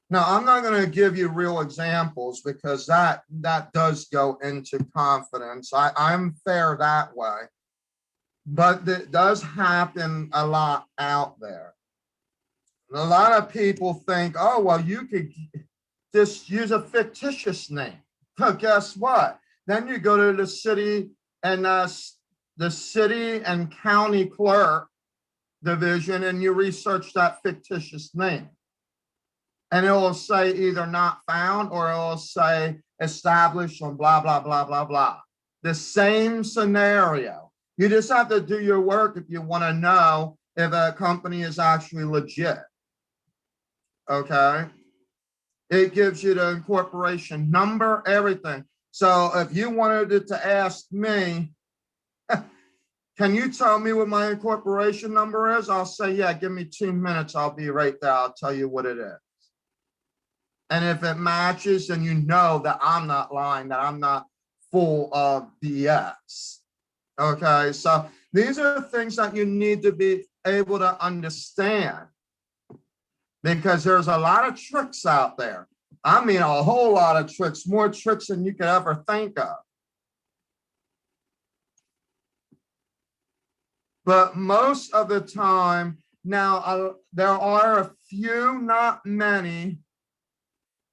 Now, I'm not going to give you real examples because that does go into confidence. I'm fair that way, but it does happen a lot out there. A lot of people think, oh, well, you could just use a fictitious name. But guess what? Then you go to the city and county clerk division and you research that fictitious name. And it will say either not found or it will say established on blah, blah, blah, blah, blah. The same scenario. You just have to do your work if you want to know if a company is actually legit. Okay. It gives you the incorporation number, everything. So if you wanted to ask me, can you tell me what my incorporation number is? I'll say, yeah, give me 2 minutes. I'll be right there. I'll tell you what it is. And if it matches, then you know that I'm not lying, that I'm not full of BS. Okay, so these are things that you need to be able to understand, because there's a lot of tricks out there. I mean, a whole lot of tricks, more tricks than you could ever think of. But most of the time, now there are a few, not many,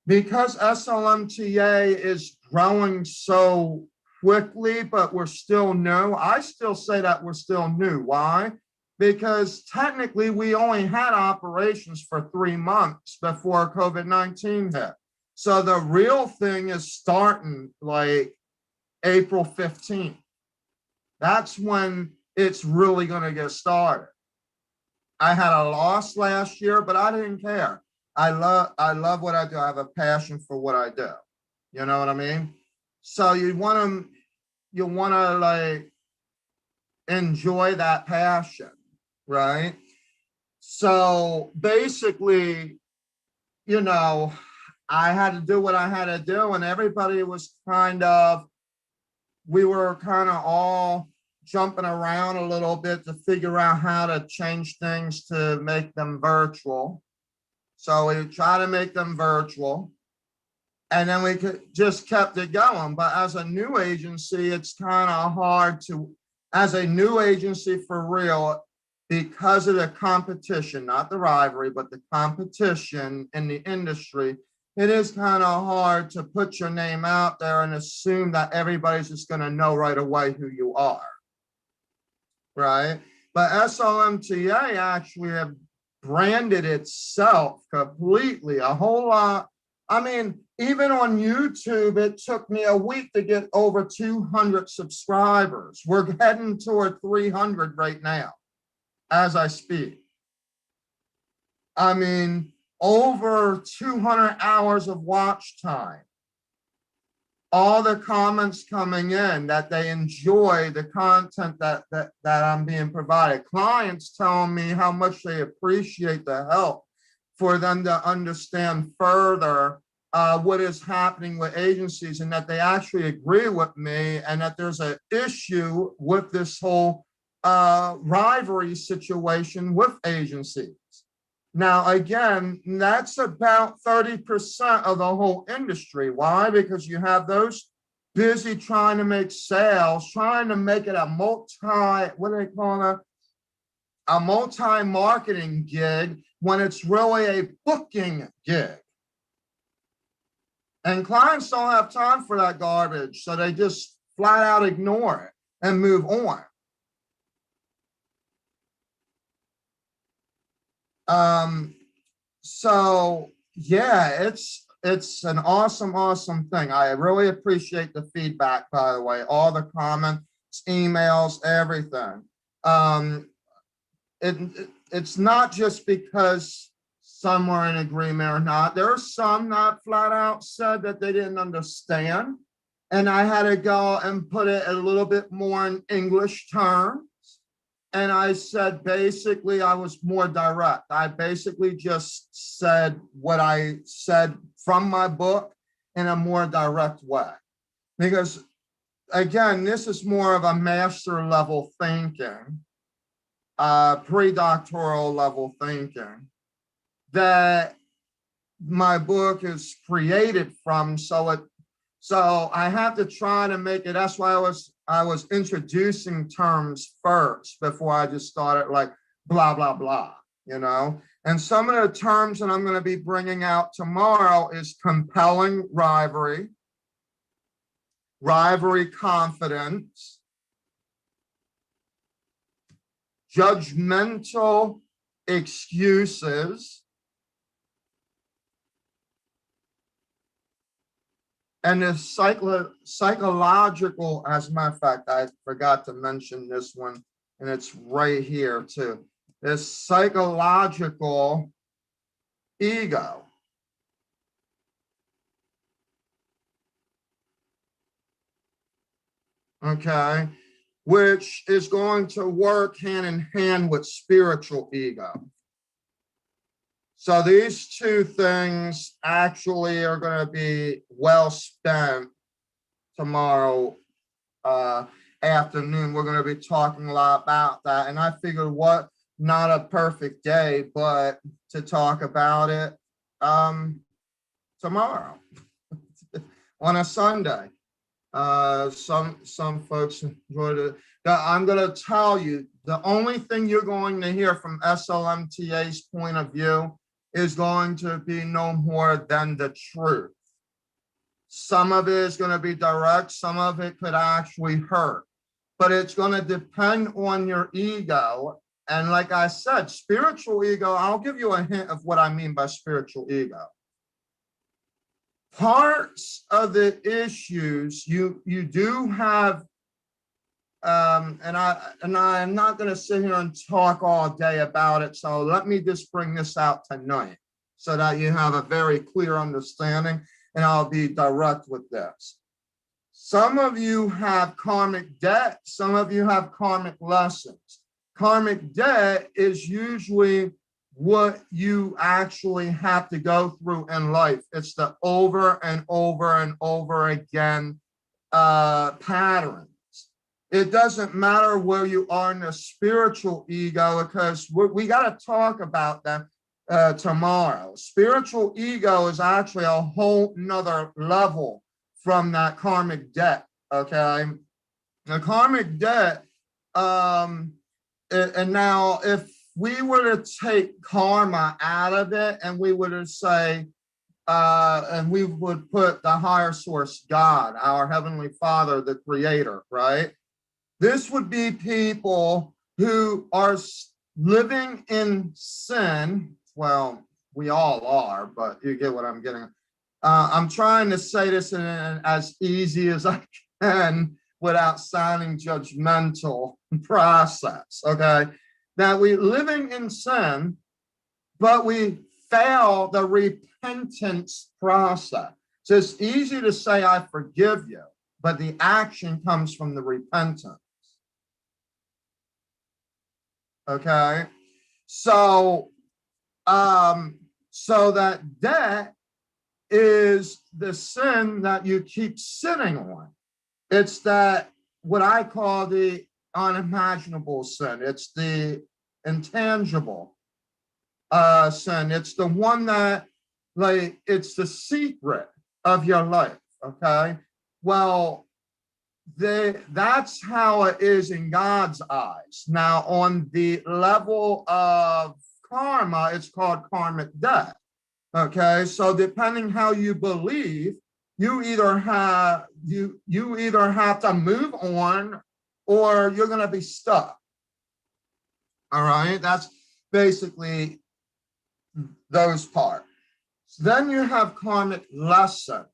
because SLMTA is growing so quickly, but we're still new. I still say that we're still new. Why? Because technically we only had operations for 3 months before COVID-19 hit. So the real thing is starting like April 15th. That's when it's really going to get started. I had a loss last year, but I didn't care. I love what I do. I have a passion for what I do. You know what I mean? So you want to like enjoy that passion, right? So basically, you know, I had to do what I had to do, and everybody was we were kind of all jumping around a little bit to figure out how to change things to make them virtual. So we try to make them virtual. And then we just kept it going. But as a new agency, it's kind of hard to, as a new agency for real, because of the competition, not the rivalry, but the competition in the industry, it is kind of hard to put your name out there and assume that everybody's just going to know right away who you are, right? But SLMTA actually have branded itself completely, a whole lot. I mean, even on YouTube, it took me a week to get over 200 subscribers. We're heading toward 300 right now as I speak. I mean, over 200 hours of watch time. All the comments coming in that they enjoy the content that I'm being provided. Clients telling me how much they appreciate the help for them to understand further what is happening with agencies, and that they actually agree with me, and that there's an issue with this whole rivalry situation with agencies. Now, again, that's about 30% of the whole industry. Why? Because you have those busy trying to make sales, trying to make it a what do they call it? A multi-marketing gig when it's really a booking gig. And clients don't have time for that garbage, so they just flat out ignore it and move on. So yeah, it's an awesome thing. I really appreciate the feedback, by the way, all the comments, emails, everything. It's not just because some were in agreement or not. There are some that flat out said that they didn't understand, and I had to go and put it a little bit more in English terms. And I said, basically, I was more direct. I basically just said what I said from my book in a more direct way. Because, again, this is more of a master level thinking, pre-doctoral level thinking that my book is created from. So I have to try to make it. That's why I was introducing terms first before I just started like blah, blah, blah, you know? And some of the terms that I'm going to be bringing out tomorrow is compelling rivalry, rivalry confidence, judgmental excuses, and the psychological, as a matter of fact, I forgot to mention this one, and it's right here too. This psychological ego. Okay, which is going to work hand in hand with spiritual ego. So these two things actually are going to be well spent tomorrow afternoon. We're going to be talking a lot about that. And I figured what, not a perfect day, but to talk about it tomorrow on a Sunday. Some folks enjoyed it. I'm going to tell you, the only thing you're going to hear from SLMTA's point of view is going to be no more than the truth. Some of it is going to be direct, some of it could actually hurt, but it's going to depend on your ego. And like I said, spiritual ego, I'll give you a hint of what I mean by spiritual ego. Parts of the issues you do have, and I'm not going to sit here and talk all day about it. So let me just bring this out tonight so that you have a very clear understanding, and I'll be direct with this. Some of you have karmic debt. Some of you have karmic lessons. Karmic debt is usually what you actually have to go through in life. It's the over and over and over again patterns. It doesn't matter where you are in the spiritual ego, because we got to talk about them. tomorrow. Spiritual ego is actually a whole nother level from that karmic debt, okay? The karmic debt, and now if we were to take karma out of it and we were to say, and we would put the higher source, God, our Heavenly Father, the Creator, right? This would be people who are living in sin. Well, we all are, but you get what I'm getting. I'm trying to say this in as easy as I can without sounding judgmental process, okay? That we living in sin, but we fail the repentance process. So it's easy to say, I forgive you, but the action comes from the repentance. Okay, so that debt is the sin that you keep sitting on. It's that what I call the unimaginable sin. It's the intangible sin. It's the one that, like, it's the secret of your life. Okay, well, that's how it is in God's eyes. Now, on the level of karma, it's called karmic debt. Okay, so depending how you believe, you either have to move on, or you're going to be stuck. All right, that's basically those parts. Then you have karmic lessons.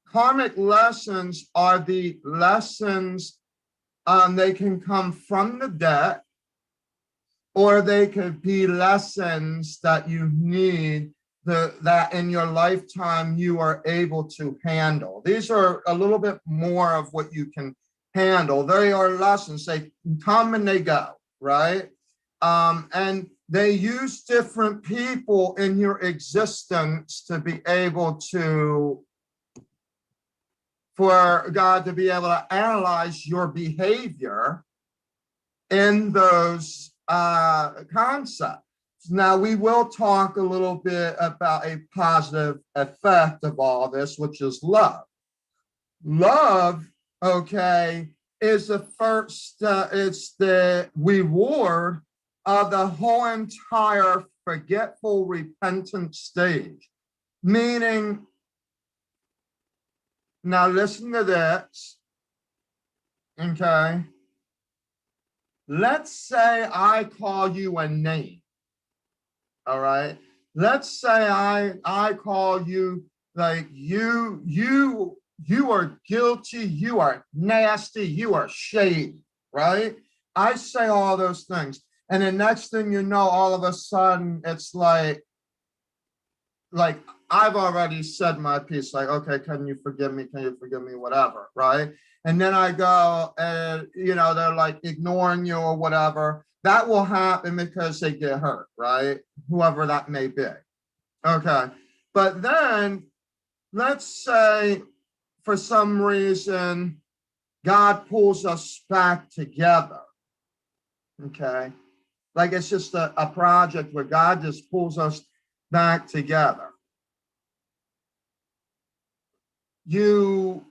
Karmic lessons are the lessons, they can come from the debt, or they could be lessons that you need that in your lifetime you are able to handle. These are a little bit more of what you can handle. They are lessons. They come and they go, right? And they use different people in your existence to be able to, for God to be able to analyze your behavior in those concepts. Now, we will talk a little bit about a positive effect of all this, which is love. Love, okay, is the first, it's the reward of the whole entire forgetful repentant stage. Meaning, now listen to this, okay? Let's say I call you a name, all right? Let's say I call you, like, you are guilty, you are nasty, you are shady, right? I say all those things. And the next thing you know, all of a sudden, it's like I've already said my piece, like, okay, can you forgive me? Can you forgive me? Whatever, right? And then I go and, they're like ignoring you or whatever. That will happen because they get hurt, right? Whoever that may be. Okay. But then let's say for some reason, God pulls us back together. Okay. Like it's just a project where God just pulls us back together. Do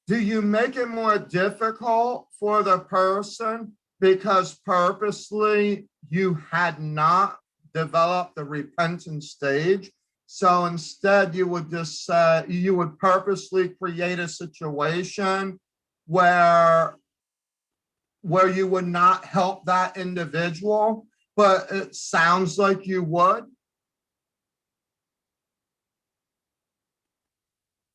you make it more difficult for the person because purposely you had not developed the repentant stage? So instead you would just say, you would purposely create a situation where you would not help that individual, but it sounds like you would.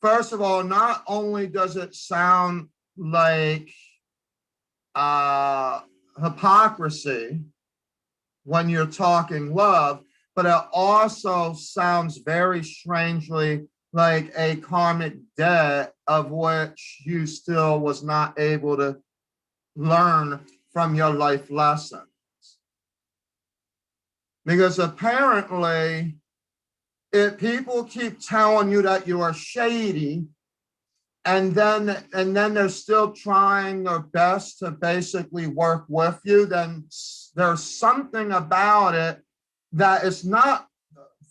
First of all, not only does it sound like hypocrisy when you're talking love, but it also sounds very strangely like a karmic debt of which you still was not able to learn from your life lessons. Because apparently, if people keep telling you that you are shady, and then they're still trying their best to basically work with you, then there's something about it that is not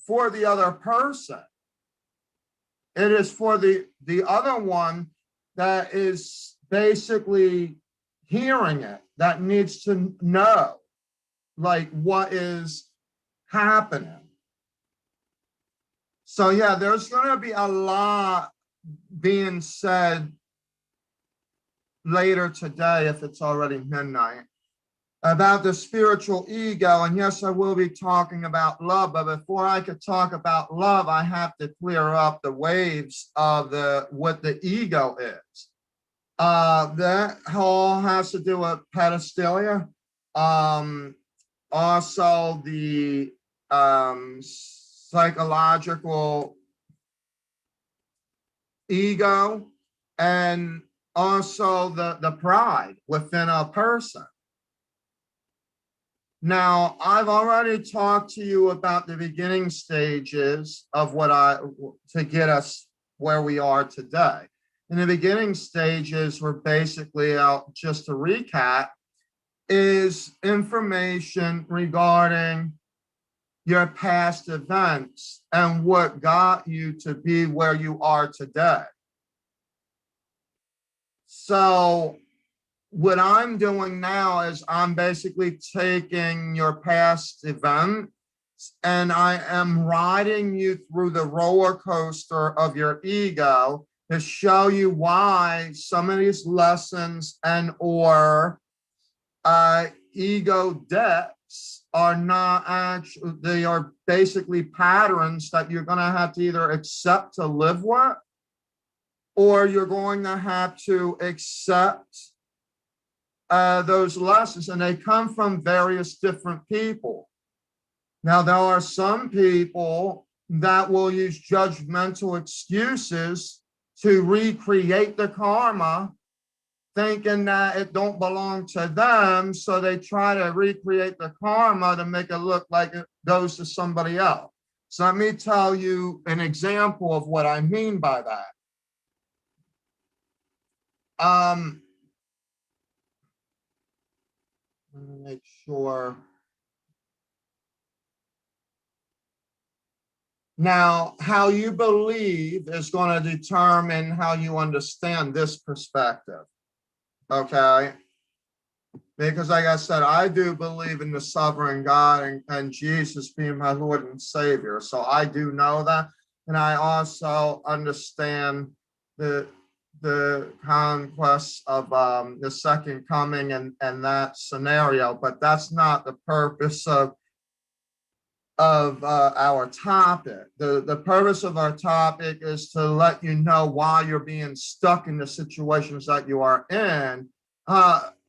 for the other person. It is for the other one that is basically hearing it, that needs to know like what is happening. So yeah, there's going to be a lot being said later today, if it's already midnight, about the spiritual ego. And yes, I will be talking about love, but before I could talk about love, I have to clear up the waves of what the ego is. That all has to do with pedophilia. Also the psychological ego, and also the pride within a person. Now, I've already talked to you about the beginning stages of to get us where we are today. In the beginning stages, we're basically out, just to recap, is information regarding your past events and what got you to be where you are today. So what I'm doing now is I'm basically taking your past events and I am riding you through the roller coaster of your ego to show you why some of these lessons and or ego debts are not actually, they are basically patterns that you're going to have to either accept to live with, or you're going to have to accept those lessons, and they come from various different people. Now, there are some people that will use judgmental excuses to recreate the karma, thinking that it don't belong to them, so they try to recreate the karma to make it look like it goes to somebody else. So let me tell you an example of what I mean by that. Let me make sure. Now, how you believe is going to determine how you understand this perspective, okay? Because like I said, I do believe in the sovereign God and Jesus being my Lord and Savior. So I do know that. And I also understand the conquest of the second coming and that scenario, but that's not the purpose of our topic. The purpose of our topic is to let you know why you're being stuck in the situations that you are in.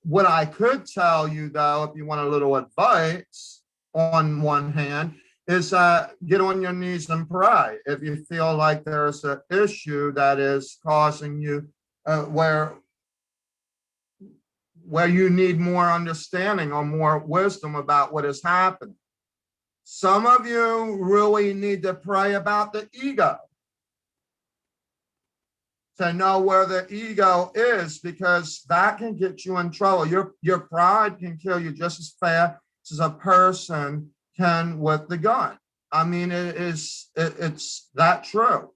What I could tell you, though, if you want a little advice on one hand, is get on your knees and pray. If you feel like there's an issue that is causing you where you need more understanding or more wisdom about what is happening. Some of you really need to pray about the ego, to know where the ego is, because that can get you in trouble. Your pride can kill you just as fast as a person can with the gun. I mean, it's that true.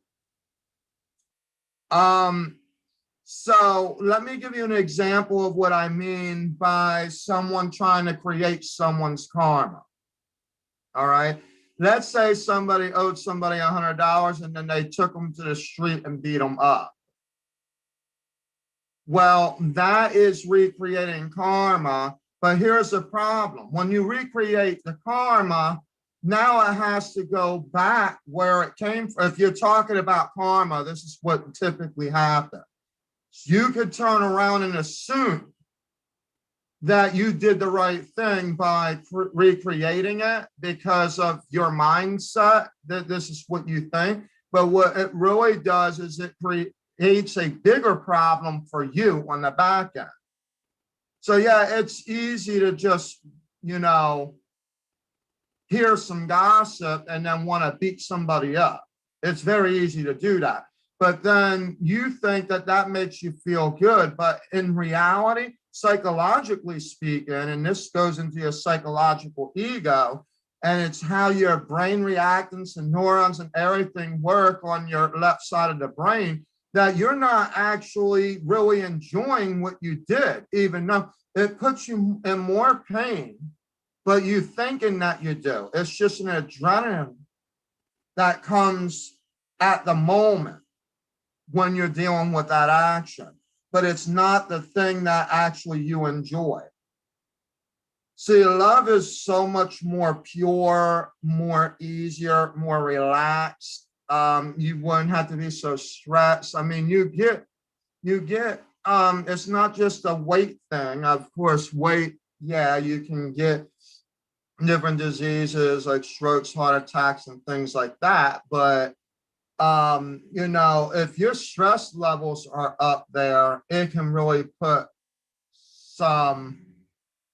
So let me give you an example of what I mean by someone trying to create someone's karma. All right. Let's say somebody owed somebody $100 and then they took them to the street and beat them up. Well, that is recreating karma. But here's the problem. When you recreate the karma, now it has to go back where it came from. If you're talking about karma, this is what typically happens. You could turn around and assume that you did the right thing by recreating it because of your mindset, that this is what you think. But what it really does is it creates a bigger problem for you on the back end. So yeah, it's easy to just, hear some gossip and then want to beat somebody up. It's very easy to do that. But then you think that that makes you feel good. But in reality, psychologically speaking, and this goes into your psychological ego, and it's how your brain reactants and neurons and everything work on your left side of the brain, that you're not actually really enjoying what you did, even though it puts you in more pain, but you thinking that you do. It's just an adrenaline that comes at the moment when you're dealing with that action, but it's not the thing that actually you enjoy. See, love is so much more pure, more easier, more relaxed. You wouldn't have to be so stressed. I mean, you get, it's not just a weight thing. Of course, weight, yeah, you can get different diseases like strokes, heart attacks, and things like that. But, you know, if your stress levels are up there, it can really put some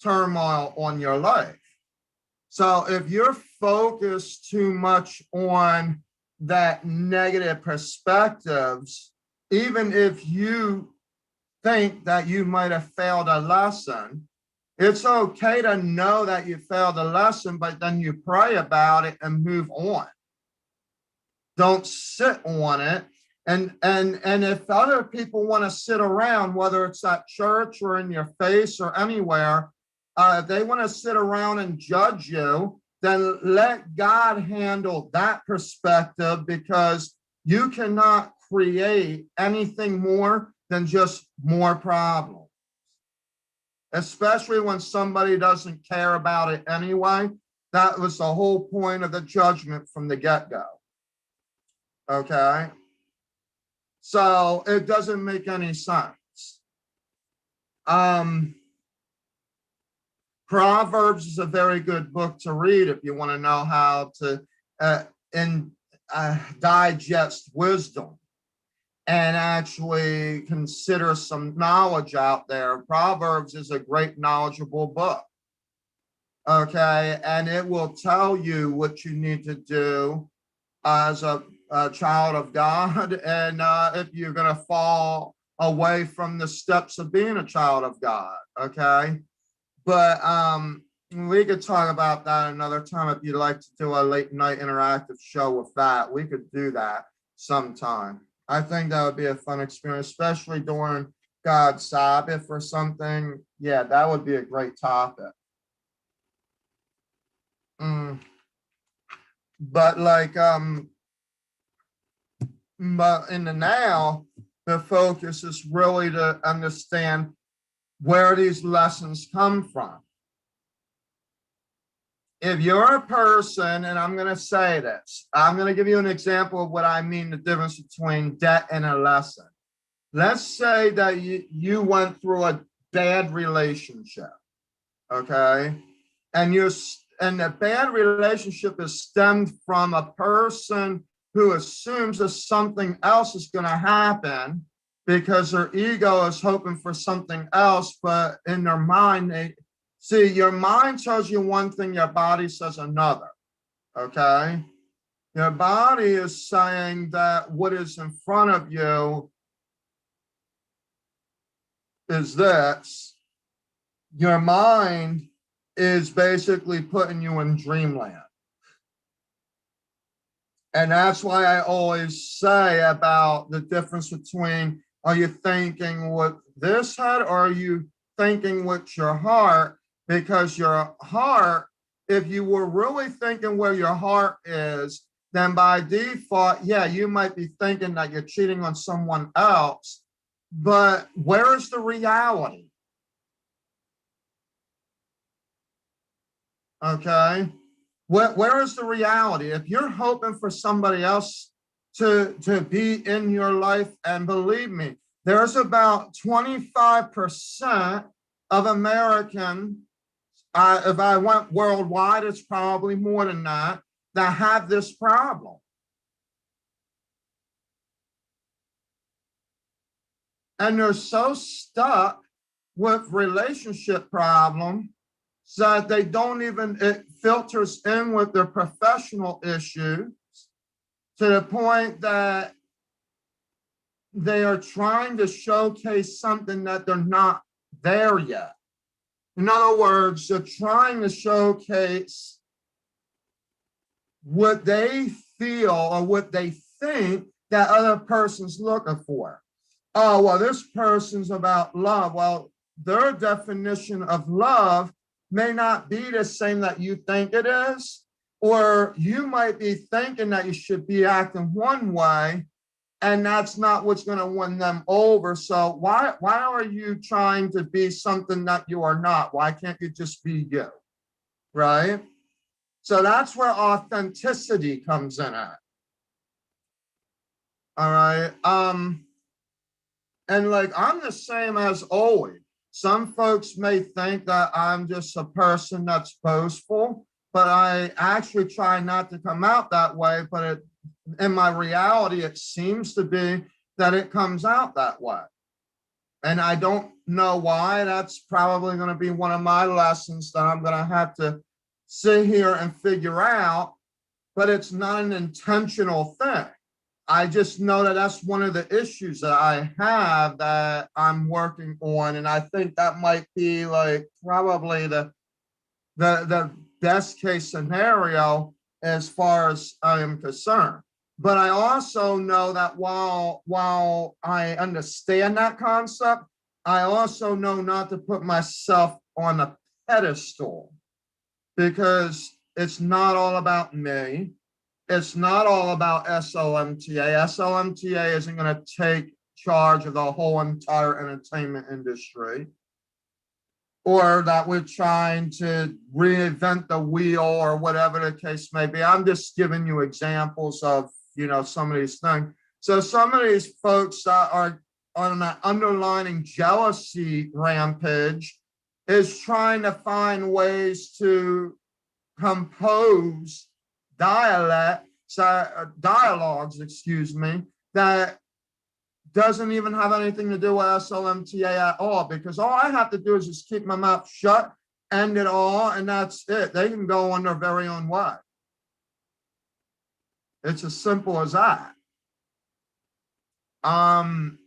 turmoil on your life. So if you're focused too much on that negative perspectives, even if you think that you might have failed a lesson, it's okay to know that you failed a lesson, but then you pray about it and move on. Don't sit on it. And if other people want to sit around, whether it's at church or in your face or anywhere, if they want to sit around and judge you, then let God handle that perspective, because you cannot create anything more than just more problems. Especially when somebody doesn't care about it anyway. That was the whole point of the judgment from the get-go. Okay? So it doesn't make any sense. Proverbs is a very good book to read if you want to know how to digest wisdom and actually consider some knowledge out there. Proverbs is a great knowledgeable book. Okay, and it will tell you what you need to do as a child of God, and if you're going to fall away from the steps of being a child of God. Okay, but we could talk about that another time. If you'd like to do a late night interactive show with that, we could do that sometime. I think that would be a fun experience, especially during God's Sabbath or something. Yeah, that would be a great topic. But like, but in the now, the focus is really to understand where these lessons come from. If you're a person, and I'm going to say this, I'm going to give you an example of what I mean, the difference between debt and a lesson. Let's say that you went through a bad relationship, okay? And the bad relationship is stemmed from a person who assumes that something else is going to happen because their ego is hoping for something else, but in their mind, see, your mind tells you one thing, your body says another, okay? Your body is saying that what is in front of you is this. Your mind is basically putting you in dreamland. And that's why I always say about the difference between, are you thinking with this head or are you thinking with your heart? Because your heart, if you were really thinking where your heart is, then by default, yeah, you might be thinking that you're cheating on someone else, but where is the reality? Okay, where is the reality? If you're hoping for somebody else to be in your life, and believe me, there's about 25% of Americans, if I went worldwide, it's probably more than that have this problem. And they're so stuck with relationship problems that they don't even, it filters in with their professional issues to the point that they are trying to showcase something that they're not there yet. In other words, they're trying to showcase what they feel or what they think that other person's looking for. Oh, well, this person's about love. Well, their definition of love may not be the same that you think it is, or you might be thinking that you should be acting one way, and that's not what's going to win them over. So why are you trying to be something that you are not? Why can't you just be you, right? So that's where authenticity comes in at. All right. And like, I'm the same as always. Some folks may think that I'm just a person that's boastful, but I actually try not to come out that way. But in my reality, it seems to be that it comes out that way. And I don't know why. That's probably going to be one of my lessons that I'm going to have to sit here and figure out, but it's not an intentional thing. I just know that that's one of the issues that I have that I'm working on. And I think that might be like probably the best case scenario as far as I am concerned. But I also know that while I understand that concept, I also know not to put myself on a pedestal, because it's not all about me. It's not all about SLMTA. SLMTA isn't going to take charge of the whole entire entertainment industry, or that we're trying to reinvent the wheel or whatever the case may be. I'm just giving you examples of, some of these things. So some of these folks that are on an underlining jealousy rampage is trying to find ways to compose dialogues, that doesn't even have anything to do with SLMTA at all, because all I have to do is just keep my mouth shut, end it all, and that's it. They can go on their very own way. It's as simple as that. So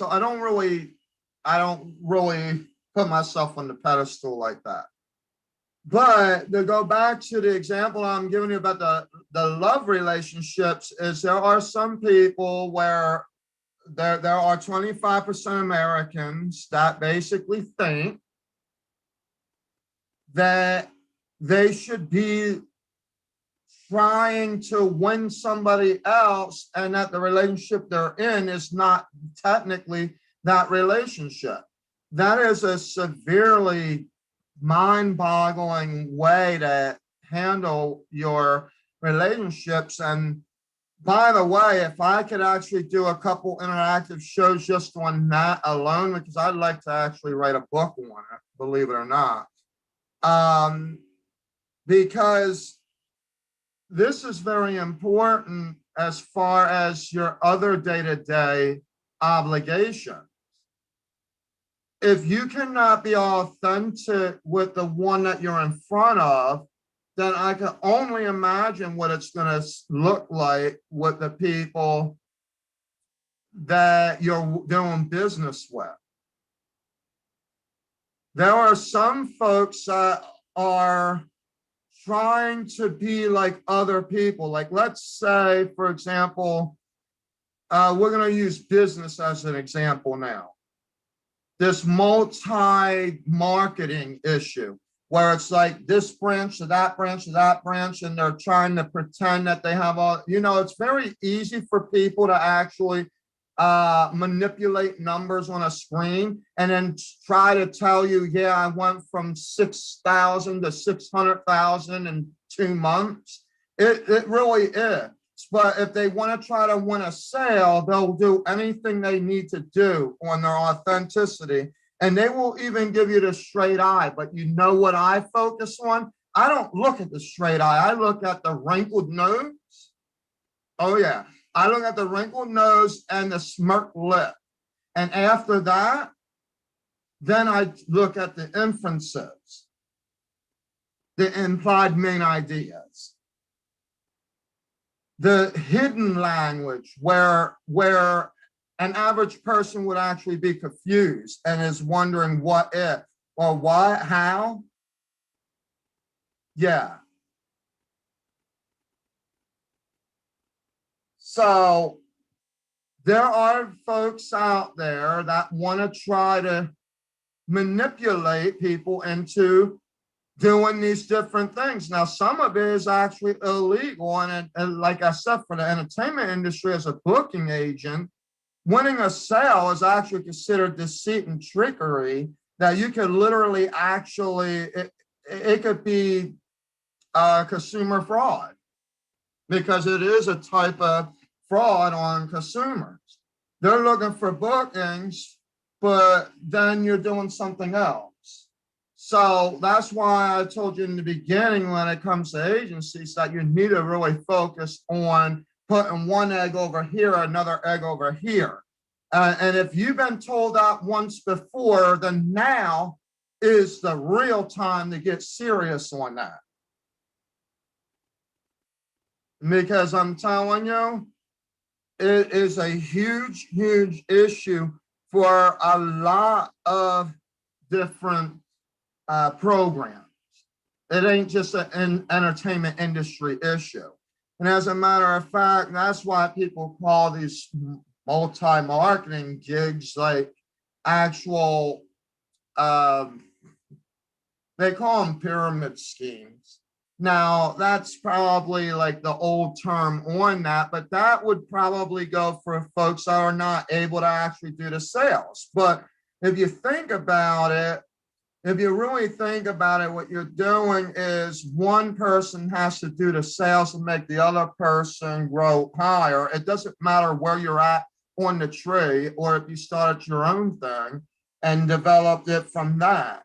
I don't really put myself on the pedestal like that. But to go back to the example I'm giving you about the love relationships, is there are some people where there are 25% Americans that basically think that they should be trying to win somebody else, and that the relationship they're in is not technically that relationship. That is a severely mind-boggling way to handle your relationships. And by the way, if I could actually do a couple interactive shows just on that alone, because I'd like to actually write a book on it, believe it or not, because this is very important as far as your other day-to-day obligations. If you cannot be authentic with the one that you're in front of, then I can only imagine what it's going to look like with the people that you're doing business with. There are some folks that are trying to be like other people. Like, let's say, for example, we're going to use business as an example now. This multi-marketing issue where it's like this branch to that branch to that branch, and they're trying to pretend that they have all, it's very easy for people to actually manipulate numbers on a screen and then try to tell you, yeah, I went from 6,000 to 600,000 in 2 months. It really is. But if they want to try to win a sale, they'll do anything they need to do on their authenticity. And they will even give you the straight eye. But you know what I focus on? I don't look at the straight eye. I look at the wrinkled nose. Oh, yeah. I look at the wrinkled nose and the smirked lip. And after that, then I look at the inferences, the implied main ideas, the hidden language where an average person would actually be confused and is wondering what if, or what, how? Yeah. So there are folks out there that want to try to manipulate people into doing these different things. Now, some of it is actually illegal. And like I said, for the entertainment industry, as a booking agent, winning a sale is actually considered deceit and trickery, that you could literally actually, it could be consumer fraud, because it is a type of fraud on consumers. They're looking for bookings, but then you're doing something else. So that's why I told you in the beginning, when it comes to agencies, that you need to really focus on putting one egg over here, another egg over here. And if you've been told that once before, then now is the real time to get serious on that. Because I'm telling you, it is a huge, huge issue for a lot of different programs. It ain't just an entertainment industry issue. And as a matter of fact, that's why people call these multi-marketing gigs like actual, they call them pyramid schemes. Now, that's probably like the old term on that, but that would probably go for folks that are not able to actually do the sales. But if you think about it, if you really think about it, what you're doing is one person has to do the sales and make the other person grow higher. It doesn't matter where you're at on the tree, or if you started your own thing and developed it from that.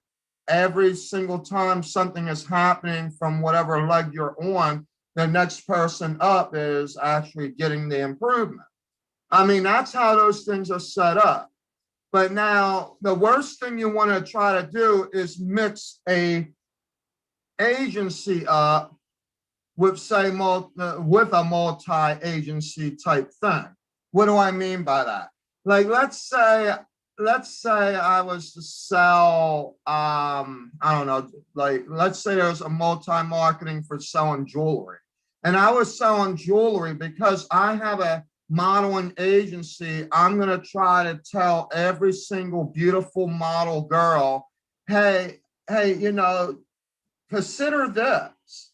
Every single time something is happening from whatever leg you're on, the next person up is actually getting the improvement. I mean, that's how those things are set up. But now the worst thing you want to try to do is mix a agency up with, say, with a multi-agency type thing. What do I mean by that? Like, let's say I was to sell, I don't know, like, let's say there's a multi-marketing for selling jewelry. And I was selling jewelry because I have a modeling agency. I'm going to try to tell every single beautiful model girl, hey, you know, consider this,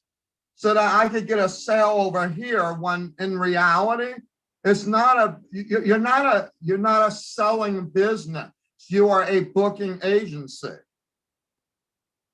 so that I could get a sale over here, when in reality, it's not a, you're not a selling business. You are a booking agency.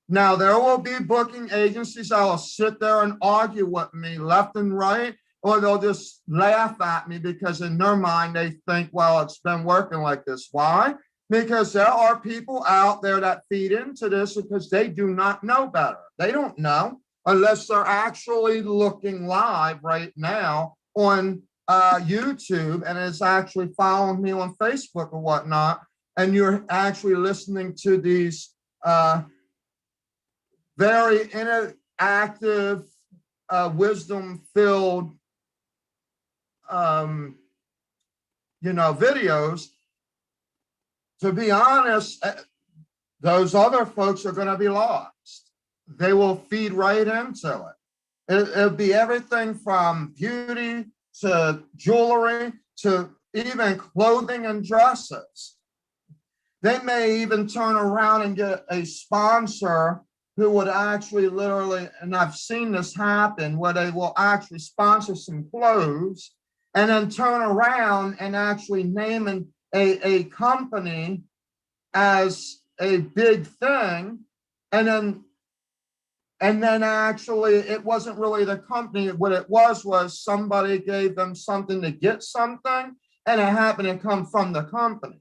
Now, there will be booking agencies that will sit there and argue with me left and right, or they'll just laugh at me because in their mind, they think, well, it's been working like this. Why? Because there are people out there that feed into this because they do not know better. They don't know unless they're actually looking live right now on YouTube, and is actually following me on Facebook or whatnot, and you're actually listening to these very interactive, wisdom-filled, videos. To be honest, those other folks are going to be lost. They will feed right into it. It'll be everything from beauty to jewelry to even clothing and dresses. They may even turn around and get a sponsor who would actually literally, and I've seen this happen, where they will actually sponsor some clothes and then turn around and actually name a company as a big thing, and then actually it wasn't really the company. What it was somebody gave them something to get something, and it happened to come from the company.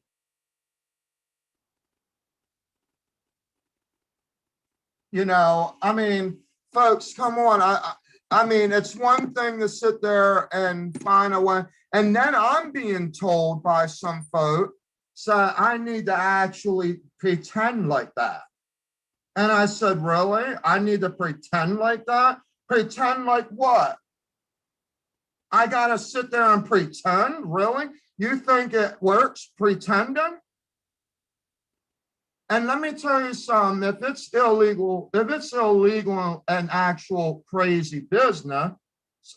You know, I mean, folks, come on. I mean, it's one thing to sit there and find a way, and then I'm being told by some folk, so I need to actually pretend like that. And I said, really? I need to pretend like that? Pretend like what? I got to sit there and pretend? Really? You think it works pretending? And let me tell you something, if it's illegal and actual crazy business,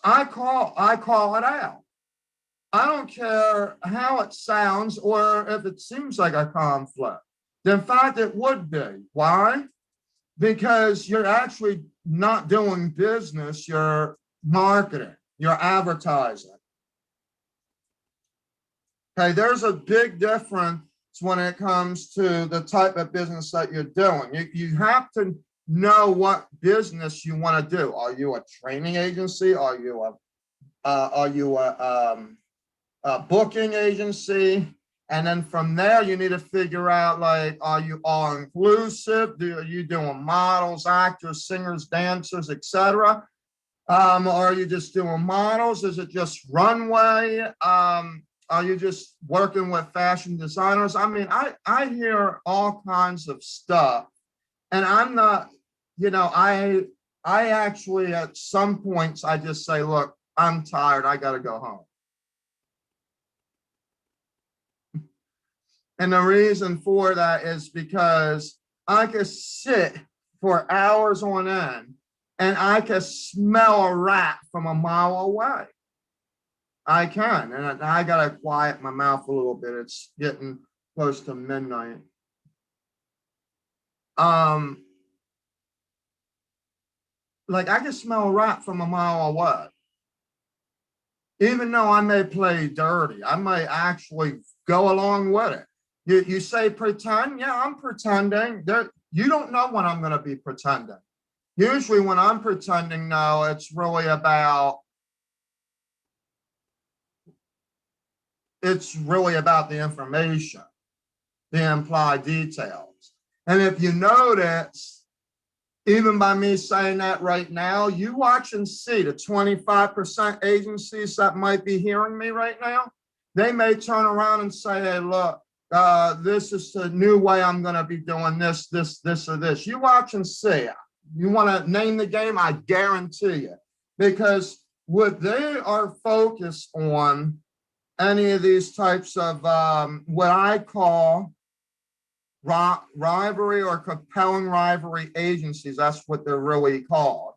I call it out. I don't care how it sounds or if it seems like a conflict. In fact, it would be. Why? Because you're actually not doing business, you're marketing, you're advertising. Okay, there's a big difference when it comes to the type of business that you're doing. You have to know what business you want to do. Are you a training agency? Are you a booking agency? And then from there, you need to figure out, like, are you all inclusive? Are you doing models, actors, singers, dancers, etc.? Are you just doing models? Is it just runway? Are you just working with fashion designers? I mean, I hear all kinds of stuff, and I'm not, I actually at some points I just say, look, I'm tired. I got to go home. And the reason for that is because I could sit for hours on end and I could smell a rat from a mile away. I can, and I gotta quiet my mouth a little bit. It's getting close to midnight. Like I can smell a rat from a mile away. Even though I may play dirty, I may actually go along with it. You say pretend? Yeah, I'm pretending. You don't know when I'm gonna be pretending. Usually when I'm pretending, no, it's really about the information, the implied details. And if you notice, even by me saying that right now, you watch and see the 25% agencies that might be hearing me right now, they may turn around and say, hey, look, this is the new way I'm going to be doing this, or this. You watch and see. You want to name the game? I guarantee you. Because what they are focused on, any of these types of what I call rivalry or compelling rivalry agencies, that's what they're really called.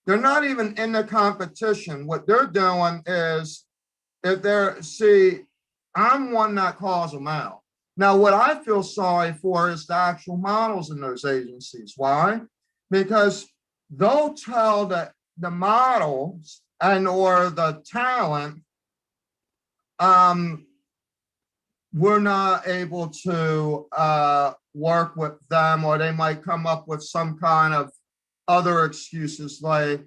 They're not even in the competition. What they're doing is, I'm one that calls them out. Now, what I feel sorry for is the actual models in those agencies. Why? Because they'll tell the models and or the talent, we're not able to work with them, or they might come up with some kind of other excuses like,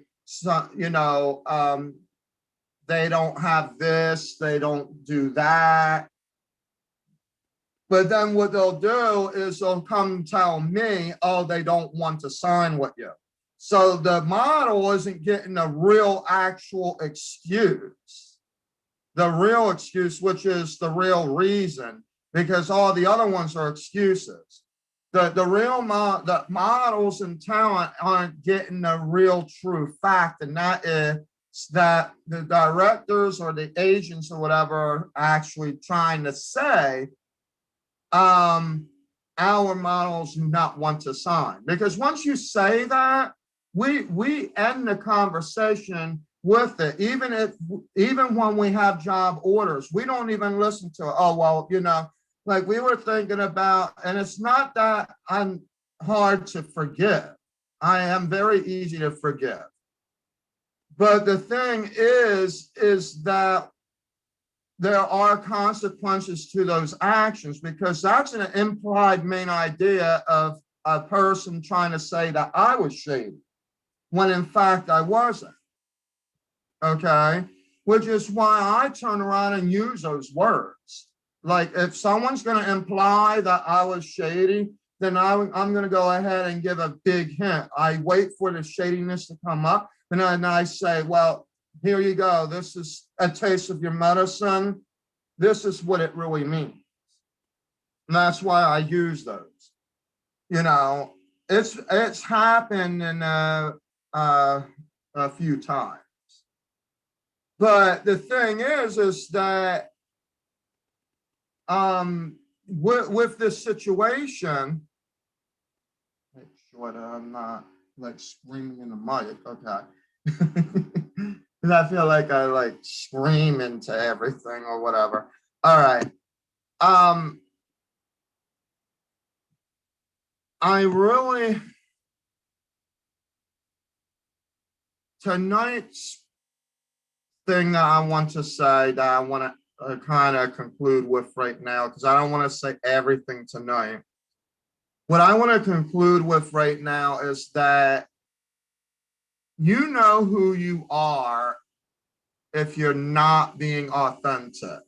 they don't have this, they don't do that. But then what they'll do is they'll come tell me, oh, they don't want to sign with you. So the model isn't getting a real actual excuse. The real excuse, which is the real reason, because all the other ones are excuses. The models and talent aren't getting the real true fact, and that is that the directors or the agents or whatever are actually trying to say, our models do not want to sign. Because once you say that, we end the conversation with it. Even when we have job orders, we don't even listen to it. Oh, well, like we were thinking about, and it's not that I'm hard to forgive. I am very easy to forgive. But the thing is that there are consequences to those actions, because that's an implied main idea of a person trying to say that I was shady, when in fact I wasn't. Okay, which is why I turn around and use those words. Like if someone's going to imply that I was shady, then I'm going to go ahead and give a big hint. I wait for the shadiness to come up, and then I say, well, here you go. This is a taste of your medicine. This is what it really means. And that's why I use those. It's happened in a few times. But the thing is that with this situation, make sure that I'm not like screaming in the mic. Okay. Because I feel like I like scream into everything or whatever. All right. I really, tonight's thing that I want to say that I want to kind of conclude with right now, because I don't want to say everything tonight. What I want to conclude with right now is that you know who you are if you're not being authentic.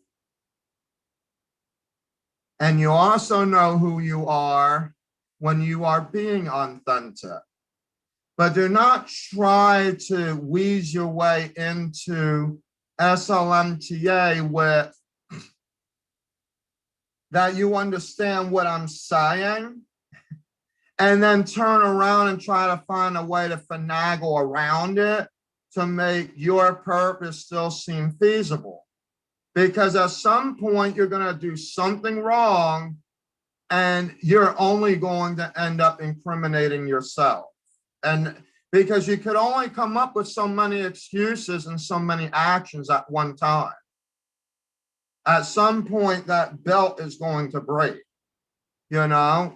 And you also know who you are when you are being authentic. But do not try to wheeze your way into SLMTA with that you understand what I'm saying, and then turn around and try to find a way to finagle around it to make your purpose still seem feasible. Because at some point you're going to do something wrong and you're only going to end up incriminating yourself. And because you could only come up with so many excuses and so many actions at one time. At some point that belt is going to break, you know?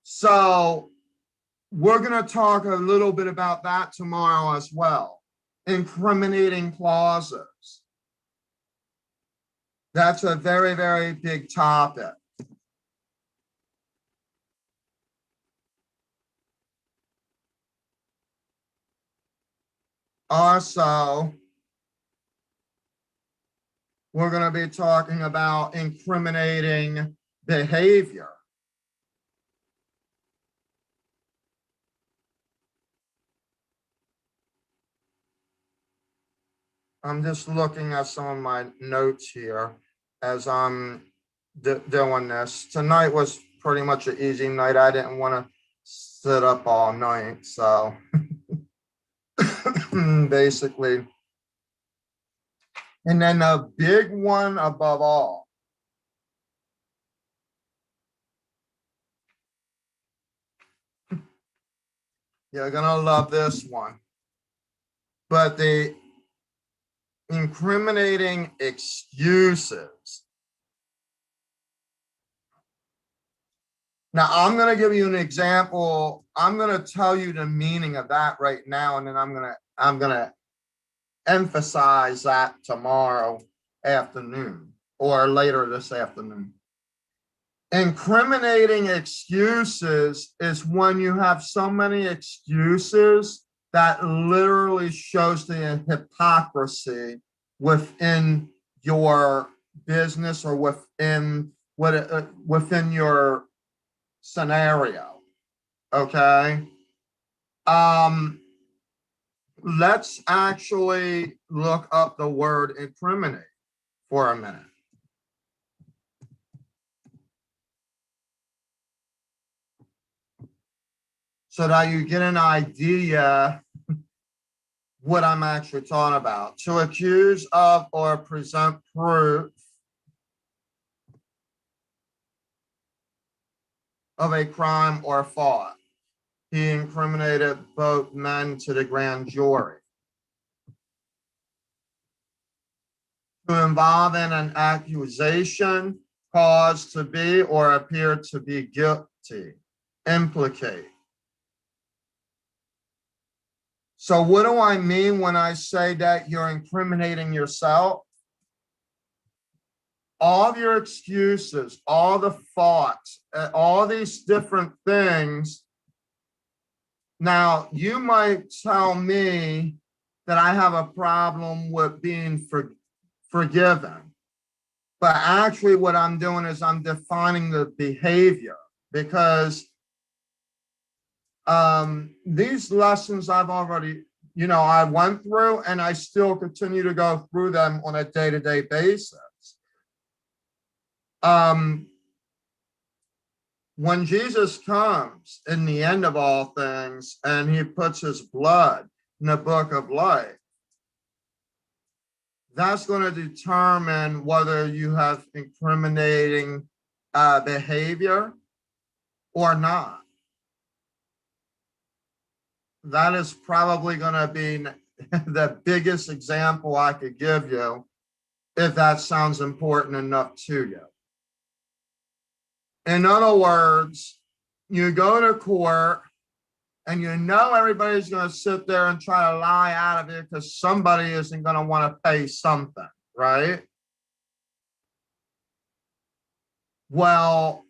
So we're going to talk a little bit about that tomorrow as well. Incriminating clauses. That's a very, very big topic. Also, we're going to be talking about incriminating behavior. I'm just looking at some of my notes here as I'm doing this. Tonight was pretty much an easy night. I didn't want to sit up all night, so basically. And then the big one above all, you're gonna love this one, but the incriminating excuses. Now, I'm going to give you an example. I'm going to tell you the meaning of that right now, and then I'm going to emphasize that tomorrow afternoon or later this afternoon. Incriminating excuses is when you have so many excuses that literally shows the hypocrisy within your business or within within your scenario. Okay. Let's actually look up the word incriminate for a minute. So that you get an idea what I'm actually talking about. To accuse of or present proof of a crime or fault. He incriminated both men to the grand jury. To involve in an accusation, cause to be or appear to be guilty, implicate. So what do I mean when I say that you're incriminating yourself? All of your excuses, all the thoughts, all these different things. Now, you might tell me that I have a problem with being forgiven. But actually what I'm doing is I'm defining the behavior, because these lessons I've already, I went through, and I still continue to go through them on a day-to-day basis. When Jesus comes in the end of all things and he puts his blood in the book of life, that's going to determine whether you have incriminating behavior or not. That is probably going to be the biggest example I could give you, if that sounds important enough to you. In other words, you go to court and you know everybody's going to sit there and try to lie out of it because somebody isn't going to want to pay something, right? Well,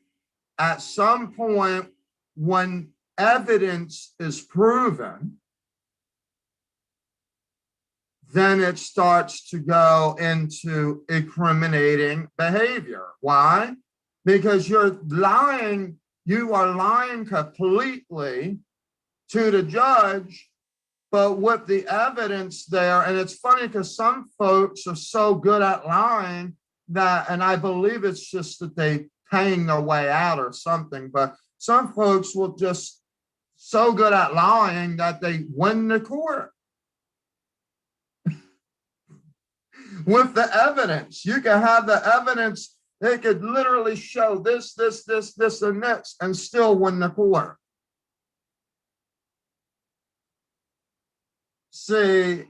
at some point, when evidence is proven, then it starts to go into incriminating behavior. Why? Because you're lying, you are lying completely to the judge, but with the evidence there. And it's funny because some folks are so good at lying that, and I believe it's just that they paying their way out or something, but some folks will just so good at lying that they win the court with the evidence. You can have the evidence. They could literally show this, and this, and still win the court. See,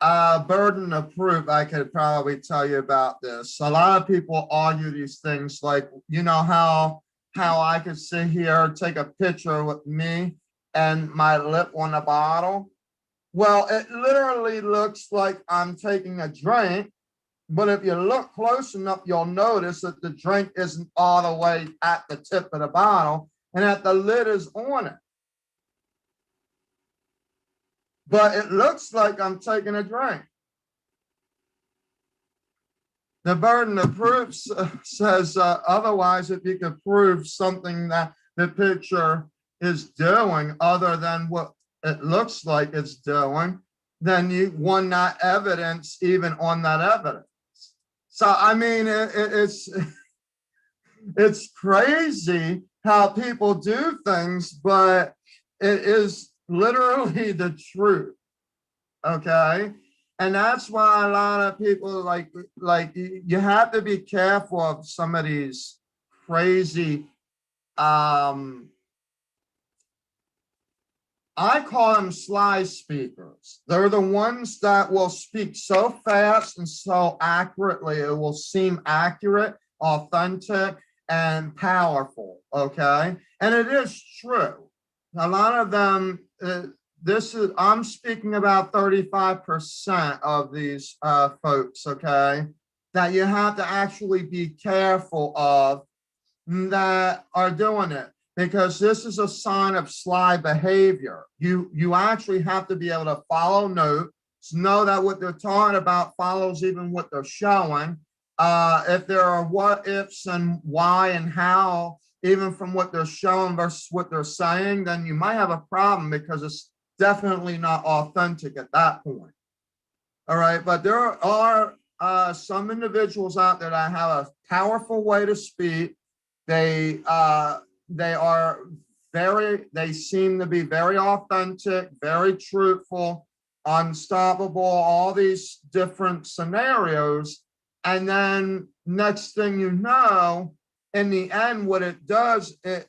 burden of proof, I could probably tell you about this. A lot of people argue these things like, you know, how I could sit here, take a picture with me and my lip on a bottle. Well, it literally looks like I'm taking a drink, but if you look close enough, you'll notice that the drink isn't all the way at the tip of the bottle and that the lid is on it. But it looks like I'm taking a drink. The burden of proof says otherwise, if you could prove something that the picture is doing other than what it looks like it's doing, then you won that evidence even on that evidence. So, I mean, it's crazy how people do things, but it is literally the truth, okay? And that's why a lot of people like you have to be careful of some of these crazy, I call them sly speakers. They're the ones that will speak so fast and so accurately, it will seem accurate, authentic, and powerful, okay? And it is true. A lot of them, I'm speaking about 35% of these folks, okay, that you have to actually be careful of that are doing it, because this is a sign of sly behavior. You actually have to be able to follow notes, know that what they're talking about follows even what they're showing. If there are what ifs and why and how, even from what they're showing versus what they're saying, then you might have a problem because it's definitely not authentic at that point. All right, but there are some individuals out there that have a powerful way to speak. They seem to be very authentic, very truthful, unstoppable, all these different scenarios. And then next thing you know, in the end, what it does, it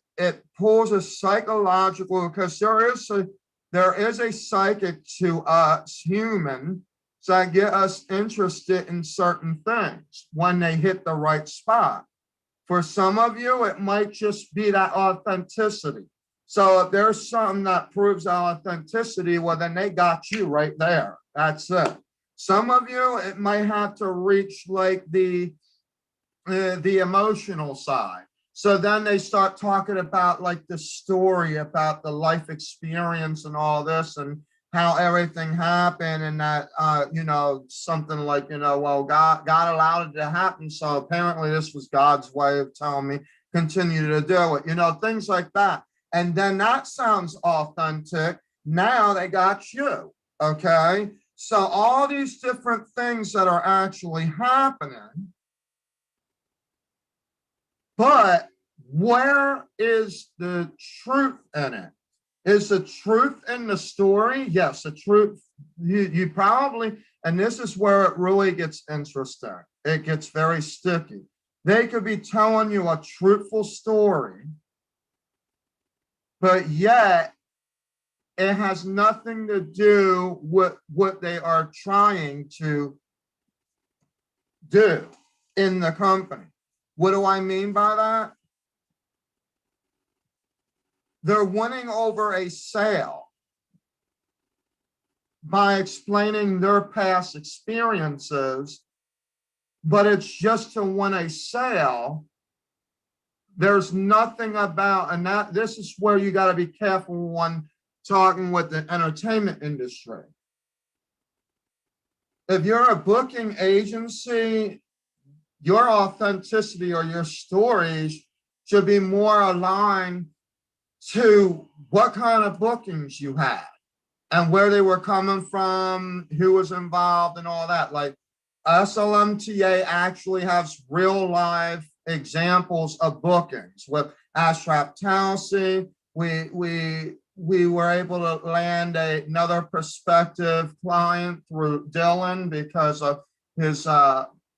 pulls a psychological, because there is a psychic to us humans that get us interested in certain things when they hit the right spot. For some of you, it might just be that authenticity. So if there's something that proves authenticity, well, then they got you right there. That's it. Some of you, it might have to reach like the emotional side. So then they start talking about like the story about the life experience and all this and how everything happened, and that, something like, well, God allowed it to happen. So apparently this was God's way of telling me, continue to do it, things like that. And then that sounds authentic. Now they got you. Okay. So all these different things that are actually happening, but where is the truth in it? Is the truth in the story? Yes, the truth. You probably, and this is where it really gets interesting. It gets very sticky. They could be telling you a truthful story, but yet it has nothing to do with what they are trying to do in the company. What do I mean by that? They're winning over a sale by explaining their past experiences, but it's just to win a sale. There's nothing about, and that this is where you got to be careful when talking with the entertainment industry. If you're a booking agency, your authenticity or your stories should be more aligned to what kind of bookings you had and where they were coming from, who was involved and all that. Like SLMTA actually has real live examples of bookings with Astrap Townsend. We were able to land another prospective client through Dylan because of his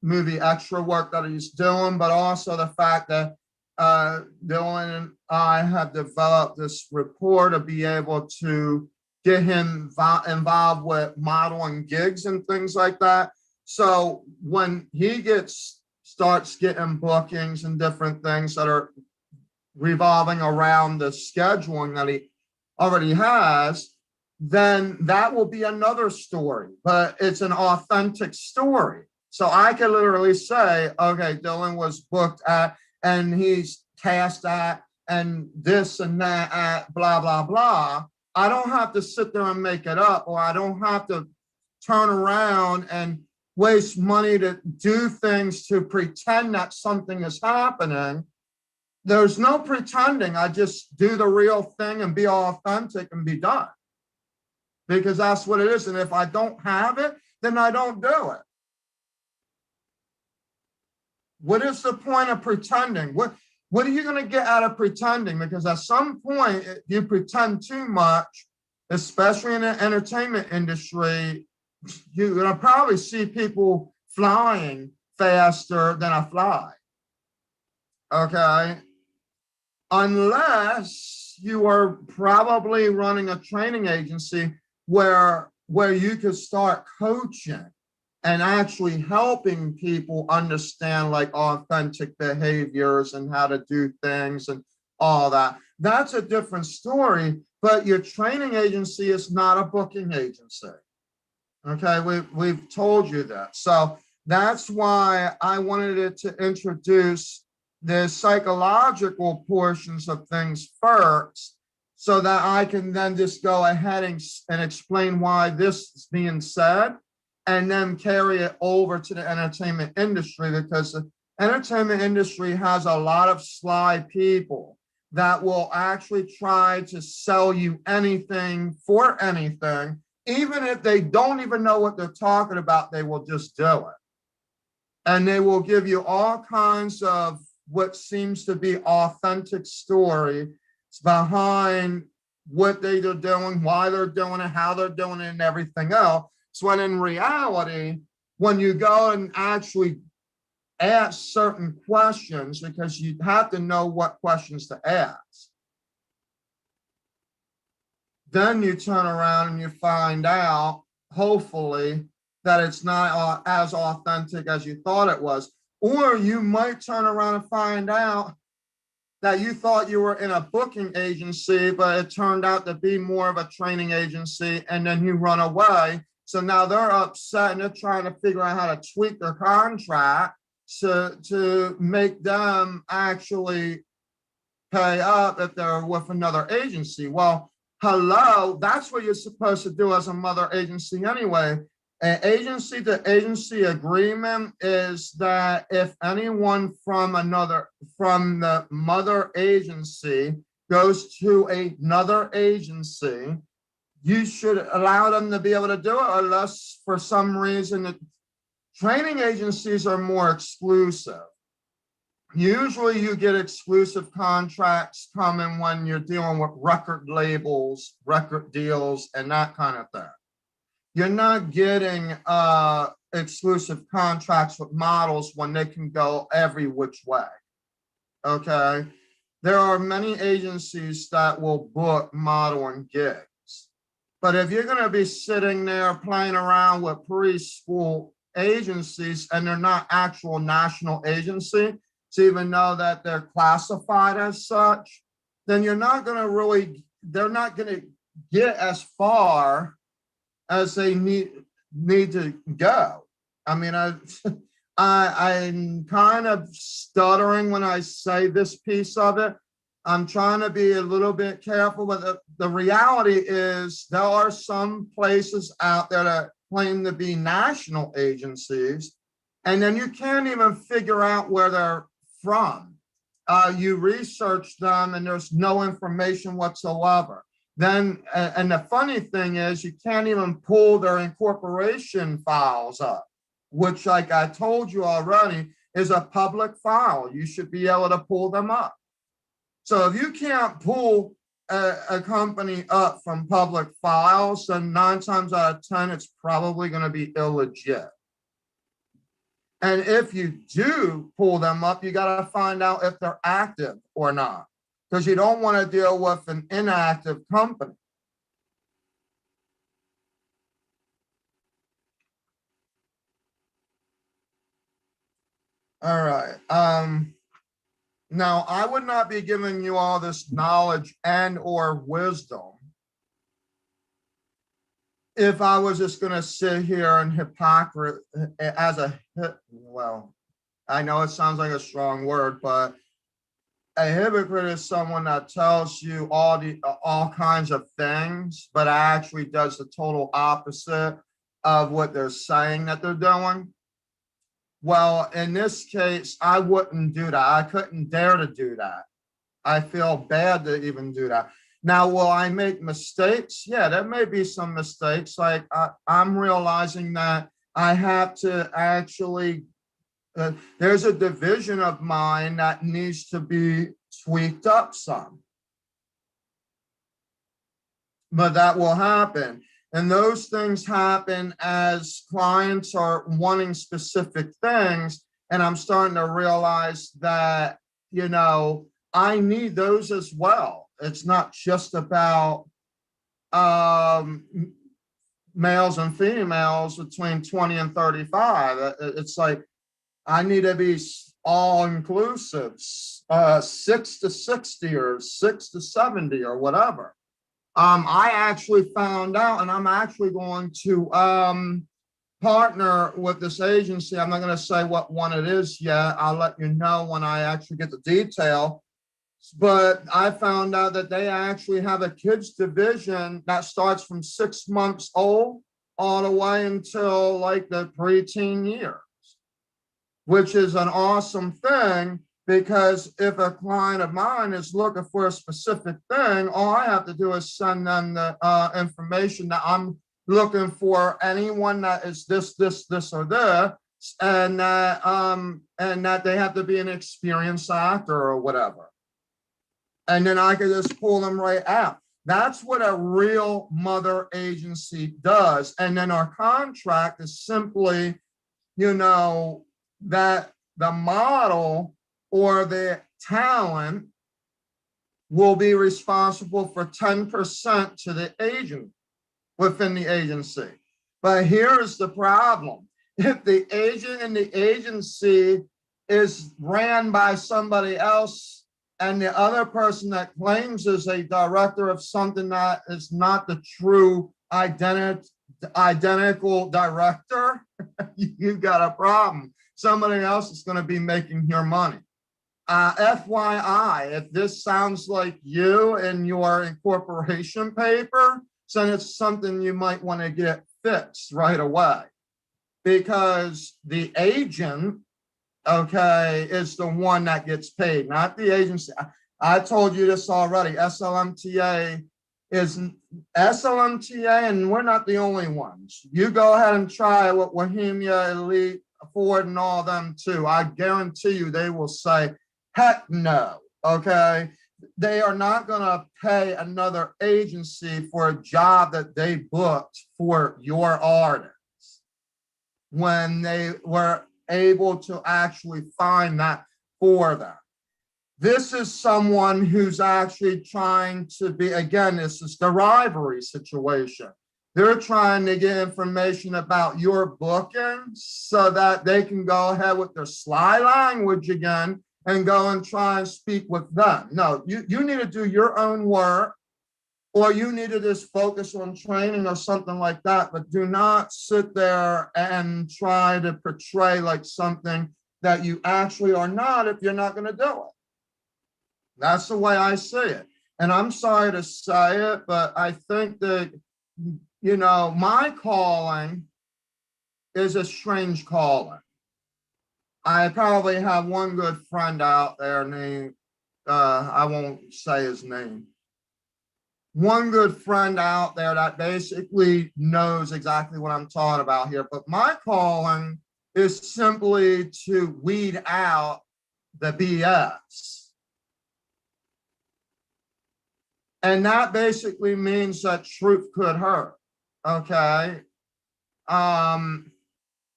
movie extra work that he's doing, but also the fact that Dylan and I have developed this rapport to be able to get him involved with modeling gigs and things like that. So when he starts getting bookings and different things that are revolving around the scheduling that he already has, then that will be another story, but it's an authentic story. So I can literally say, okay, Dylan was booked at, and he's cast at, and this and that at, blah, blah, blah. I don't have to sit there and make it up, or I don't have to turn around and waste money to do things to pretend that something is happening. There's no pretending. I just do the real thing and be authentic and be done. Because that's what it is. And if I don't have it, then I don't do it. What is the point of pretending? What are you going to get out of pretending? Because at some point, if you pretend too much, especially in the entertainment industry, you're going to probably see people flying faster than a fly. Okay? Unless you are probably running a training agency where you could start coaching and actually helping people understand like authentic behaviors and how to do things and all that. That's a different story, but your training agency is not a booking agency. Okay, we've told you that. So that's why I wanted it to introduce the psychological portions of things first, so that I can then just go ahead and explain why this is being said, and then carry it over to the entertainment industry, because the entertainment industry has a lot of sly people that will actually try to sell you anything for anything. Even if they don't even know what they're talking about, they will just do it. And they will give you all kinds of what seems to be authentic story behind what they are doing, why they're doing it, how they're doing it, and everything else. So when in reality, when you go and actually ask certain questions, because you have to know what questions to ask, then you turn around and you find out, hopefully, that it's not as authentic as you thought it was. Or you might turn around and find out that you thought you were in a booking agency, but it turned out to be more of a training agency, and then you run away. So now they're upset and they're trying to figure out how to tweak their contract to make them actually pay up if they're with another agency. Well, hello, that's what you're supposed to do as a mother agency anyway. An agency to agency agreement is that if anyone from the mother agency goes to another agency, you should allow them to be able to do it, unless for some reason the training agencies are more exclusive. Usually you get exclusive contracts coming when you're dealing with record labels, record deals, and that kind of thing. you're not getting exclusive contracts with models when they can go every which way. Okay. There are many agencies that will book modeling gigs. But if you're going to be sitting there playing around with preschool agencies and they're not actual national agency, to even know that they're classified as such, then you're not going to really, they're not going to get as far as they need to go. I mean, I'm kind of stuttering when I say this piece of it. I'm trying to be a little bit careful, but the reality is there are some places out there that claim to be national agencies, and then you can't even figure out where they're from. You research them and there's no information whatsoever. Then, and the funny thing is you can't even pull their incorporation files up, which, like I told you already, is a public file. You should be able to pull them up. So if you can't pull a company up from public files, then 9 times out of 10, it's probably going to be illegit. And if you do pull them up, you got to find out if they're active or not, because you don't want to deal with an inactive company. All right. Now, I would not be giving you all this knowledge and or wisdom if I was just going to sit here and hypocrite as a, well, I know it sounds like a strong word, but a hypocrite is someone that tells you all kinds of things, but actually does the total opposite of what they're saying that they're doing. Well, in this case, I wouldn't do that. I couldn't dare to do that. I feel bad to even do that. Now, will I make mistakes? Yeah, there may be some mistakes. Like I'm realizing that I have to actually, there's a division of mine that needs to be tweaked up some. But that will happen. And those things happen as clients are wanting specific things. And I'm starting to realize that, you know, I need those as well. It's not just about males and females between 20 and 35. It's like, I need to be all inclusive, 6 to 60 or 6 to 70 or whatever. I actually found out, and I'm actually going to partner with this agency. I'm not going to say what one it is yet. I'll let you know when I actually get the detail. But I found out that they actually have a kids division that starts from 6 months old all the way until like the preteen years, which is an awesome thing. Because if a client of mine is looking for a specific thing, all I have to do is send them the information that I'm looking for anyone that is this, or this, and that they have to be an experienced actor or whatever. And then I can just pull them right out. That's what a real mother agency does. And then our contract is simply, you know, that the model or the talent will be responsible for 10% to the agent within the agency. But here's the problem. If the agent and the agency is ran by somebody else and the other person that claims is a director of something that is not the true identical director, you've got a problem. Somebody else is going to be making your money. FYI, if this sounds like you in your incorporation paper, then it's something you might want to get fixed right away, because the agent, okay, is the one that gets paid, not the agency. I told you this already. SLMTA, and we're not the only ones. You go ahead and try with Wahimia, Elite, Ford, and all them too. I guarantee you they will say, heck no, okay? they are not going to pay another agency for a job that they booked for your artist when they were able to actually find that for them. This is someone who's actually trying to be, again, this is the rivalry situation. They're trying to get information about your booking so that they can go ahead with their sly language again and go and try and speak with them. No, you need to do your own work, or you need to just focus on training or something like that, but do not sit there and try to portray like something that you actually are not if you're not going to do it. That's the way I see it. And I'm sorry to say it, but I think that, you know, my calling is a strange calling. I probably have one good friend out there named, I won't say his name. One good friend out there that basically knows exactly what I'm talking about here. But my calling is simply to weed out the BS. And that basically means that truth could hurt, okay?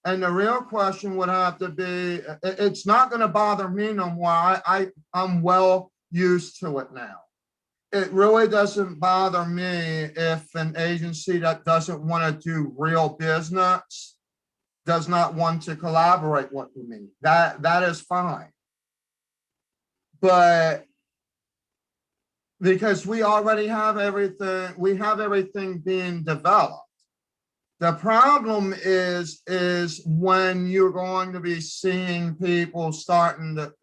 And the real question would have to be, it's not going to bother me no more. I'm well used to it now. It really doesn't bother me if an agency that doesn't want to do real business does not want to collaborate with me. That is fine. But because we already have everything being developed. The problem is when you're going to be seeing people starting to,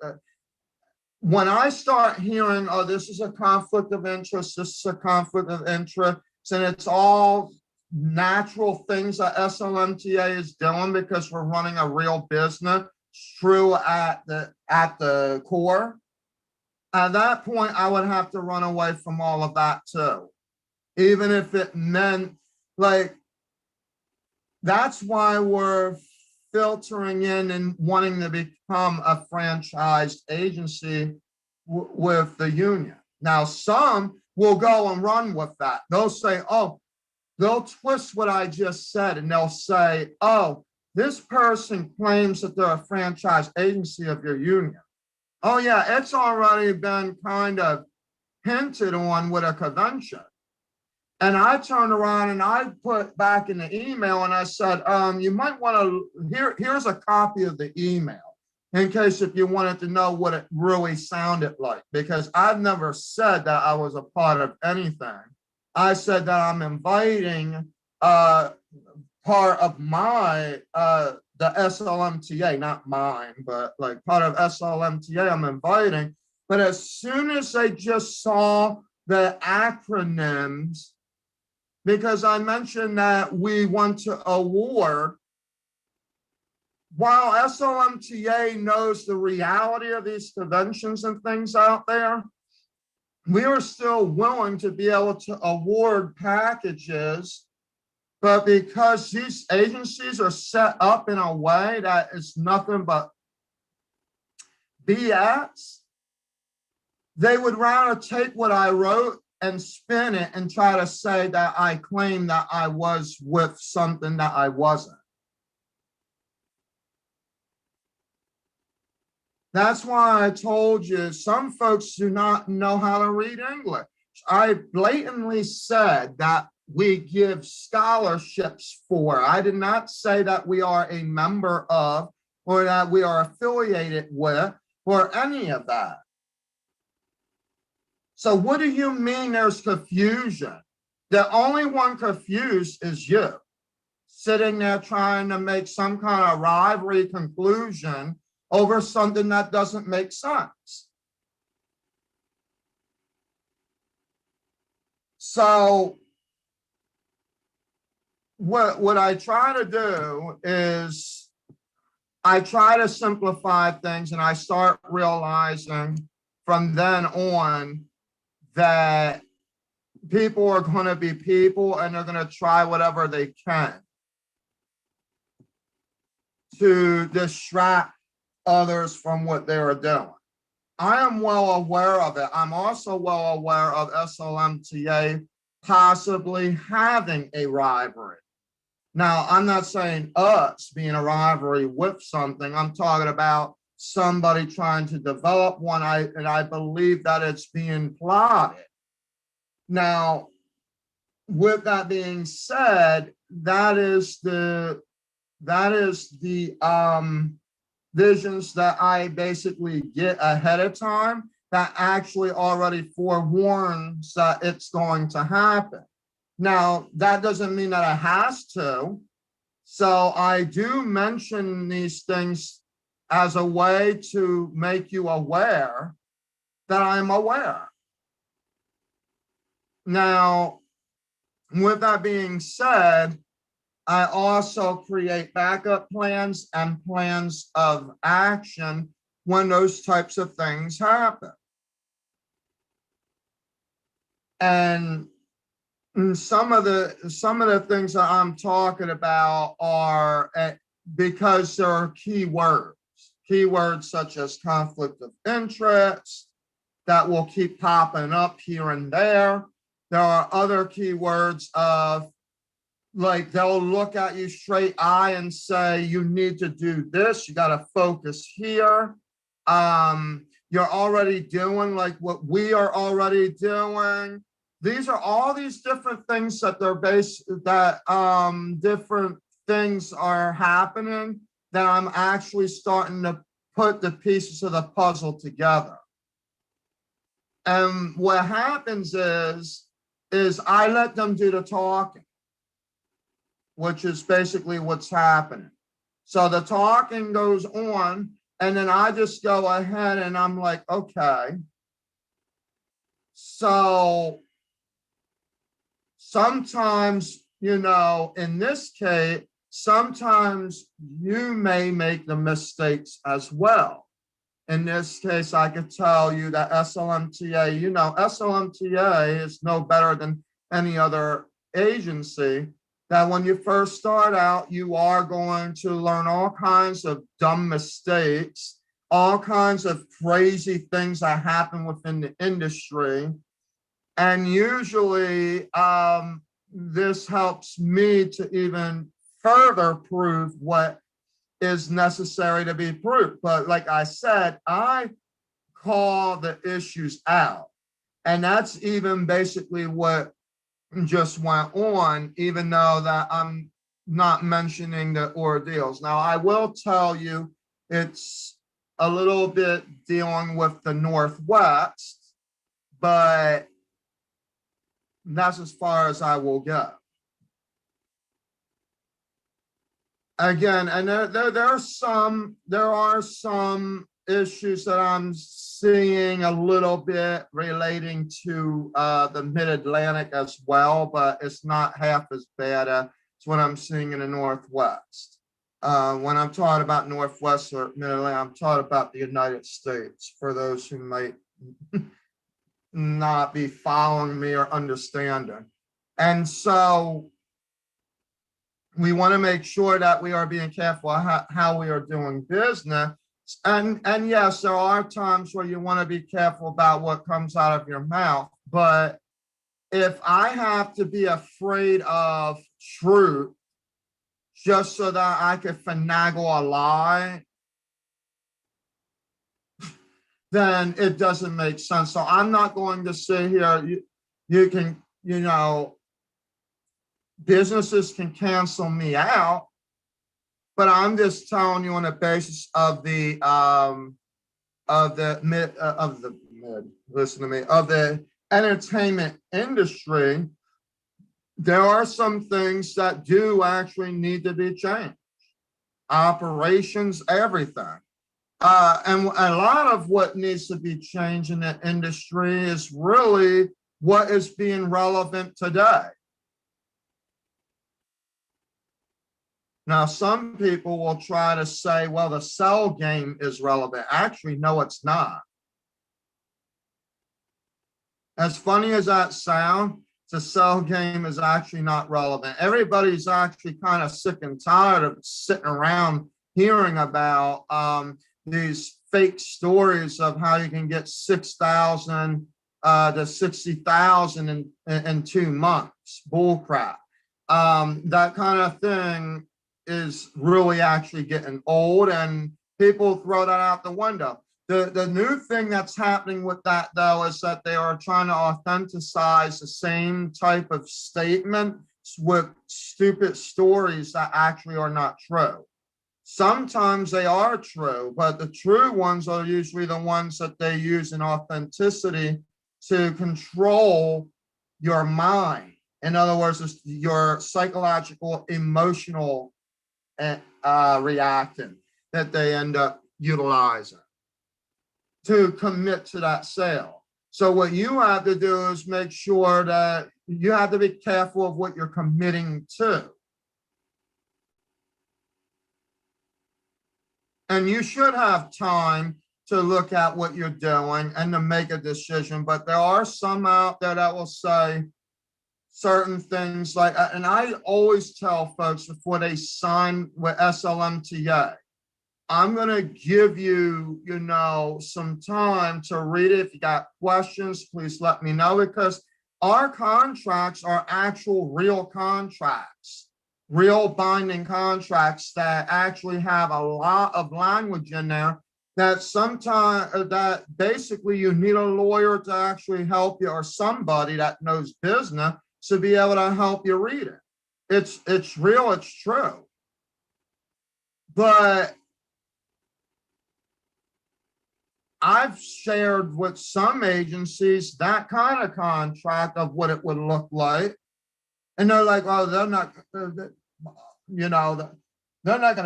when I start hearing, oh, this is a conflict of interest, this is a conflict of interest, and it's all natural things that SLMTA is doing because we're running a real business, true at the core. At that point, I would have to run away from all of that too. Even if it meant, like, that's why we're filtering in and wanting to become a franchised agency with the union. Now, some will go and run with that. They'll say, oh, they'll twist what I just said and they'll say, oh, this person claims that they're a franchise agency of your union. Oh, yeah, it's already been kind of hinted on with a convention. And I turned around and I put back in the email and I said, you might want to, here's a copy of the email in case if you wanted to know what it really sounded like, because I've never said that I was a part of anything. I said that I'm inviting part of my, the SLMTA, not mine, but like part of SLMTA I'm inviting. But as soon as they just saw the acronyms, because I mentioned that we want to award, while SLMTA knows the reality of these conventions and things out there, we are still willing to be able to award packages. But because these agencies are set up in a way that is nothing but BS, they would rather take what I wrote and spin it and try to say that I claim that I was with something that I wasn't. That's why I told you some folks do not know how to read English. I blatantly said that we give scholarships for. I did not say that we are a member of or that we are affiliated with or any of that. So what do you mean there's confusion? The only one confused is you, sitting there trying to make some kind of rivalry conclusion over something that doesn't make sense. So what I try to do is I try to simplify things, and I start realizing from then on that people are going to be people and they're going to try whatever they can to distract others from what they are doing. I am well aware of it. I'm also well aware of SLMTA possibly having a rivalry. Now, I'm not saying us being a rivalry with something. I'm talking about somebody trying to develop one, and I believe that it's being plotted. Now, with that being said, that is the visions that I basically get ahead of time that actually already forewarns that it's going to happen. Now, that doesn't mean that it has to. So I do mention these things as a way to make you aware that I'm aware. Now, with that being said, I also create backup plans and plans of action when those types of things happen. And some of the things that I'm talking about are because there are keywords such as conflict of interest that will keep popping up here and there. There are other keywords of, like, they'll look at you straight eye and say, you need to do this, you got to focus here. You're already doing like what we are already doing. These are all these different things that different things are happening that I'm actually starting to put the pieces of the puzzle together. And what happens is I let them do the talking, which is basically what's happening. So the talking goes on, and then I just go ahead and I'm like, okay, so sometimes, in this case, sometimes you may make the mistakes as well. In this case, I could tell you that SLMTA, SLMTA is no better than any other agency, that when you first start out, you are going to learn all kinds of dumb mistakes, all kinds of crazy things that happen within the industry. And usually this helps me to even further prove what is necessary to be proved. But like I said, I call the issues out. And that's even basically what just went on, even though that I'm not mentioning the ordeals. Now, I will tell you, it's a little bit dealing with the Northwest, but that's as far as I will go. Again, and there are some issues that I'm seeing a little bit relating to the Mid-Atlantic as well, but it's not half as bad as what I'm seeing in the Northwest. When I'm talking about Northwest or Mid-Atlantic, I'm talking about the United States, for those who might not be following me or understanding. And so we want to make sure that we are being careful how we are doing business. And yes, there are times where you want to be careful about what comes out of your mouth. But if I have to be afraid of truth just so that I could finagle a lie, then it doesn't make sense. So I'm not going to sit here. You can, businesses can cancel me out, but I'm just telling you on the basis of the entertainment industry, there are some things that do actually need to be changed. Operations, everything. And a lot of what needs to be changed in the industry is really what is being relevant today. Now, some people will try to say, well, the cell game is relevant. Actually, no, it's not. As funny as that sounds, the cell game is actually not relevant. Everybody's actually kind of sick and tired of sitting around hearing about these fake stories of how you can get 6,000 to 60,000 in 2 months. Bull crap. That kind of thing is really actually getting old, and people throw that out the window. The new thing that's happening with that, though, is that they are trying to authenticize the same type of statement with stupid stories that actually are not true. Sometimes they are true, but the true ones are usually the ones that they use in authenticity to control your mind. In other words, it's your psychological, emotional reacting that they end up utilizing to commit to that sale. So what you have to do is make sure that you have to be careful of what you're committing to. And you should have time to look at what you're doing and to make a decision. But there are some out there that will say certain things like, and I always tell folks before they sign with SLMTA, I'm going to give you, some time to read it. If you got questions, please let me know, because our contracts are actual real contracts, real binding contracts that actually have a lot of language in there that sometimes that basically you need a lawyer to actually help you, or somebody that knows business to be able to help you read it. It's real, it's true. But I've shared with some agencies that kind of contract of what it would look like. And they're like, oh, they're not going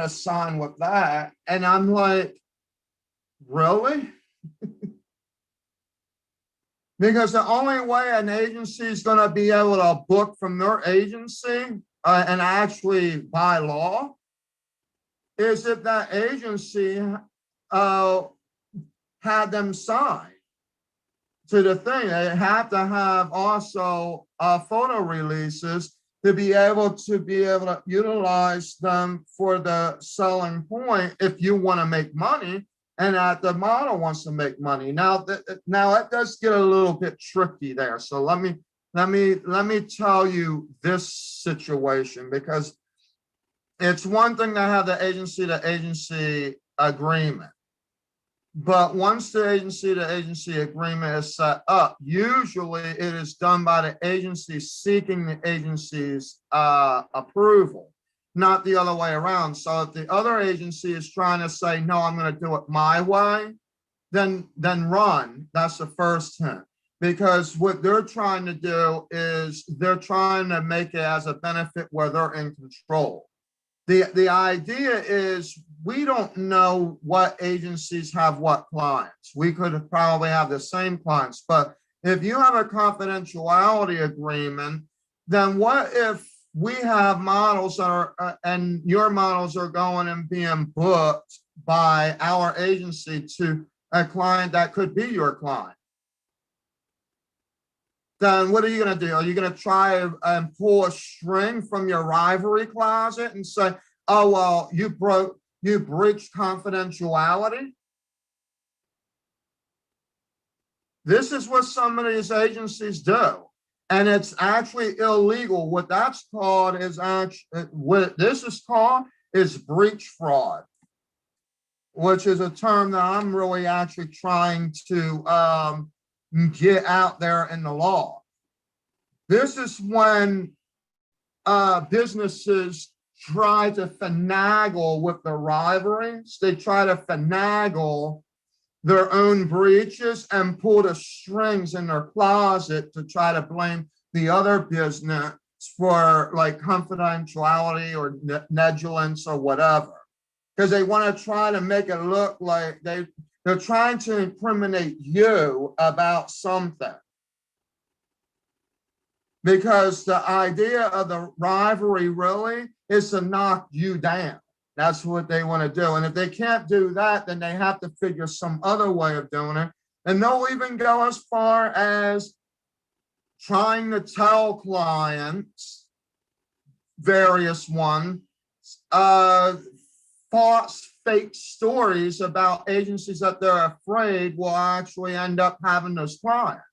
to sign with that. And I'm like, really? Because the only way an agency is going to be able to book from their agency and actually by law is if that agency had them sign to the thing. They have to have also photo releases to be able to utilize them for the selling point if you want to make money and that the model wants to make money. Now it does get a little bit tricky there. So let me tell you this situation, because it's one thing to have the agency agreement. But once the agency agreement is set up, usually it is done by the agency seeking the agency's approval, not the other way around. So if the other agency is trying to say, no, I'm going to do it my way, then run. That's the first hint. Because what they're trying to do is they're trying to make it as a benefit where they're in control. The idea is we don't know what agencies have what clients. We could probably have the same clients, but if you have a confidentiality agreement, then what if we have models that are, and your models are going and being booked by our agency to a client that could be your client? Then what are you going to do? Are you going to try and pull a string from your Rivalry closet and say, oh, well, you breached confidentiality? This is what some of these agencies do. And it's actually illegal. What that's called is what this is called is breach fraud, which is a term that I'm really actually trying to get out there in the law. This is when businesses try to finagle with the rivalries. They try to finagle their own breaches and pull the strings in their closet to try to blame the other business for like confidentiality or negligence or whatever. Because they want to try to make it look like they're trying to incriminate you about something. Because the idea of the rivalry really is to knock you down. That's what they want to do. And if they can't do that, then they have to figure some other way of doing it. And they'll even go as far as trying to tell clients, various ones, false fake stories about agencies that they're afraid will actually end up having those clients.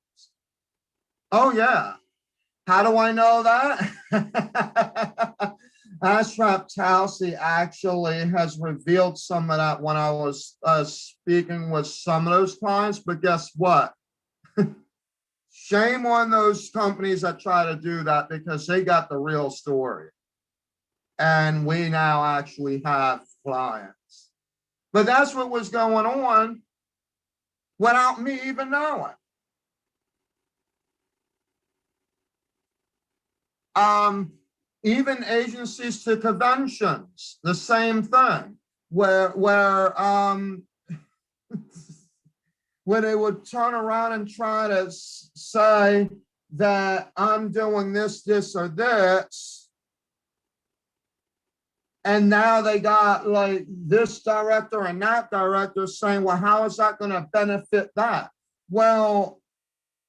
Oh yeah. How do I know that? Ashraf Tausi actually has revealed some of that when I was speaking with some of those clients, but guess what? Shame on those companies that try to do that, because they got the real story. And we now actually have clients. But that's what was going on without me even knowing. Even agencies to conventions, the same thing, where they would turn around and try to say that I'm doing this, this, or this. And now they got like this director and that director saying, well, how is that going to benefit that? Well,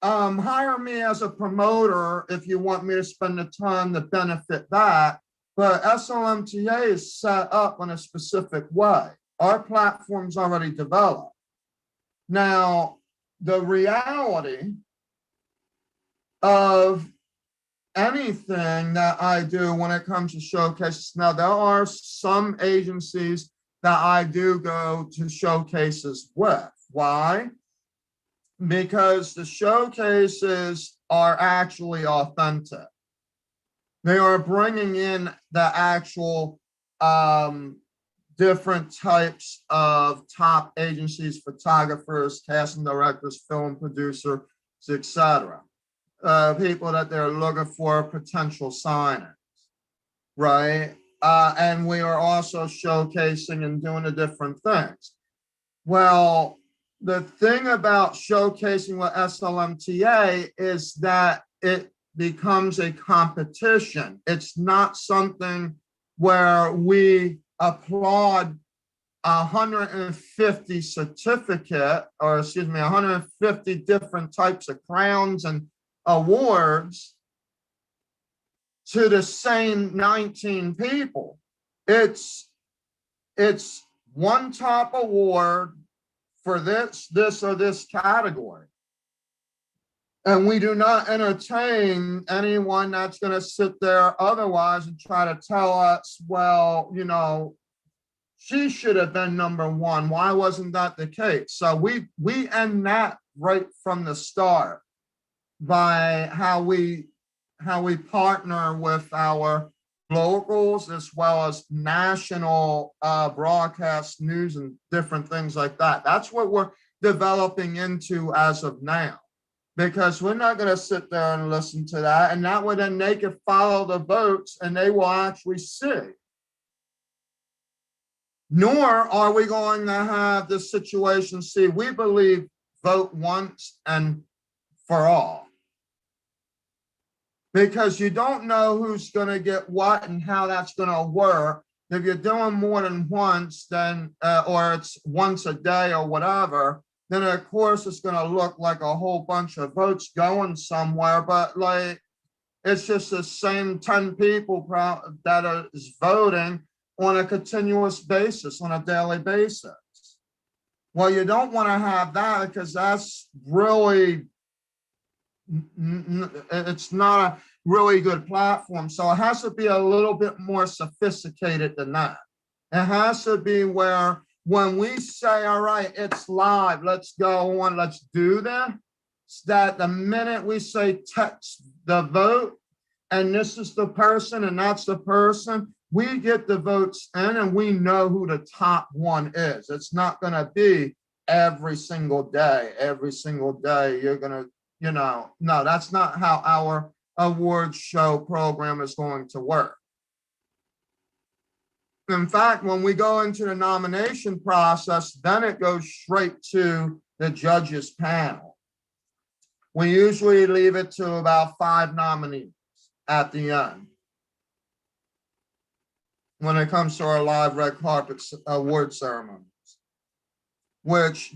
hire me as a promoter if you want me to spend the time to benefit that. But SLMTA is set up in a specific way. Our platform's already developed. Now, the reality of anything that I do when it comes to showcases, now there are some agencies that I do go to showcases with. Why? Because the showcases are actually authentic. They are bringing in the actual different types of top agencies, photographers, casting directors, film producers, etc. People that they're looking for potential signings, right? And we are also showcasing and doing the different things. Well, the thing about showcasing with SLMTA is that it becomes a competition. It's not something where we applaud 150 certificate, or excuse me, 150 different types of crowns and awards to the same 19 people. It's one top award for this, or this category. And we do not entertain anyone that's going to sit there otherwise and try to tell us, well, you know, she should have been number one. Why wasn't that the case? So we end that right from the start by how we partner with our locals as well as national broadcast news and different things like that. That's what we're developing into as of now, because we're not going to sit there and listen to that. And that way then they can follow the votes and they will actually see. Nor are we going to have this situation, see, we believe vote once and for all. Because you don't know who's going to get what and how that's going to work. If you're doing more than once, then or it's once a day or whatever, then of course it's going to look like a whole bunch of votes going somewhere. But like, it's just the same 10 people that is voting on a continuous basis, on a daily basis. Well, you don't want to have that, because that's really, it's not a really good platform. So it has to be a little bit more sophisticated than that. It has to be where when we say, all right, it's live, let's go on, let's do that, that the minute we say text the vote, and this is the person and that's the person, we get the votes in and we know who the top one is. It's not going to be every single day. Every single day you're going to, you know, no, that's not how our awards show program is going to work. In fact, when we go into the nomination process, then it goes straight to the judges panel. We usually leave it to about 5 nominees at the end when it comes to our live red carpet award ceremonies, which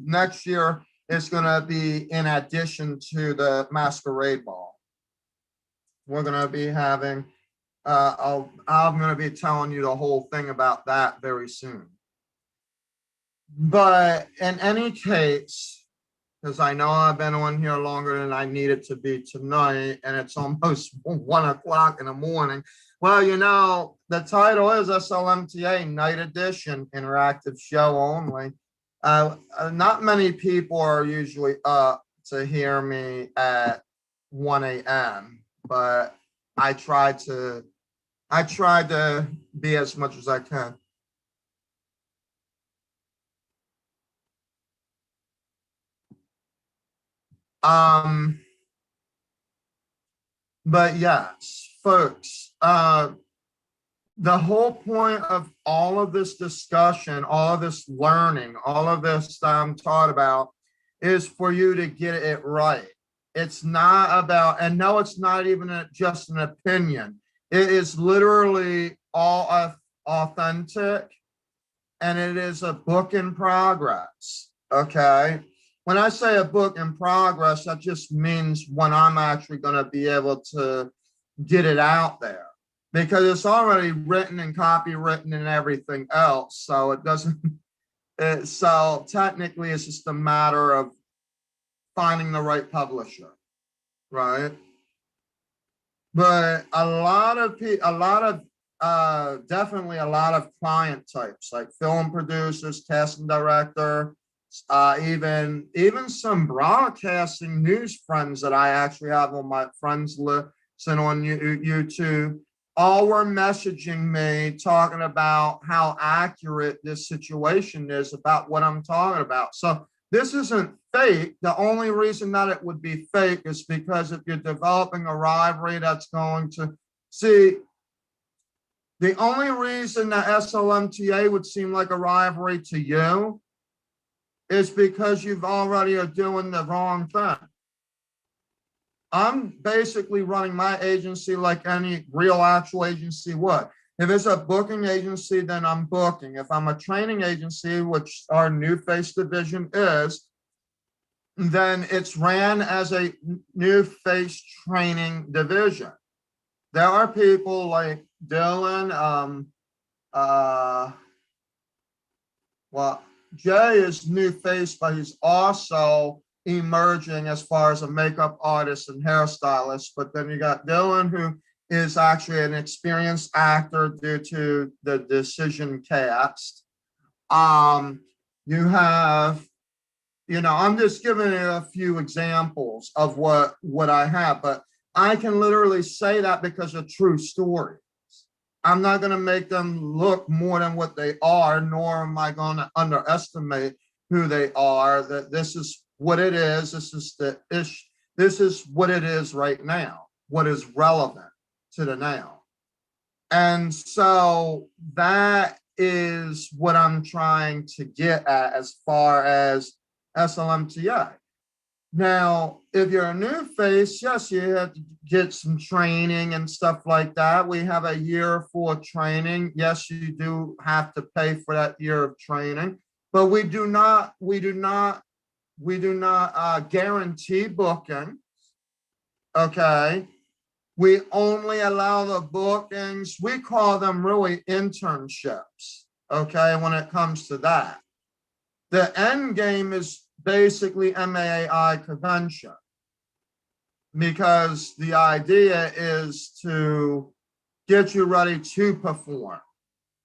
next year is going to be in addition to the masquerade ball. We're going to be having, I'm going to be telling you the whole thing about that very soon. But in any case, because I know I've been on here longer than I needed to be tonight, and it's almost 1 o'clock in the morning. Well, the title is SLMTA Night Edition, interactive show only. Not many people are usually up to hear me at 1 a.m., but I try to be as much as I can. Um, but yes, folks, the whole point of all of this discussion, all of this learning, all of this that I'm taught about is for you to get it right. It's not about, and no, it's not even just an opinion. It is literally all authentic, and it is a book in progress. Okay. When I say a book in progress, that just means when I'm actually going to be able to get it out there, because it's already written and copywritten and everything else. So it doesn't, so technically it's just a matter of finding the right publisher, right? But a lot of people, definitely a lot of client types like film producers, casting director, even some broadcasting news friends that I actually have on my friends list and on YouTube, all were messaging me talking about how accurate this situation is about what I'm talking about. So this isn't fake. The only reason that it would be fake is because if you're developing a rivalry that's going to see, the only reason that SLMTA would seem like a rivalry to you is because you've already are doing the wrong thing. I'm basically running my agency like any real actual agency would. If it's a booking agency, then I'm booking. If I'm a training agency, which our new face division is, then it's ran as a new face training division. There are people like Dylan, well, Jay is new face, but he's also emerging as far as a makeup artist and hairstylist. But then you got Dylan, who is actually an experienced actor due to the Decision cast. You have, I'm just giving you a few examples of what I have, but I can literally say that because of true stories. I'm not going to make them look more than what they are, nor am I going to underestimate who they are. That this is what it is. This is the ish. This is what it is right now. What is relevant to the now, and so that is what I'm trying to get at as far as SLMTA. Now, if you're a new face, yes, you have to get some training and stuff like that. We have a year for training. Yes, you do have to pay for that year of training, but we do not guarantee booking. Okay. We only allow the bookings. We call them really internships. Okay. When it comes to that, the end game is basically MAI convention, because the idea is to get you ready to perform,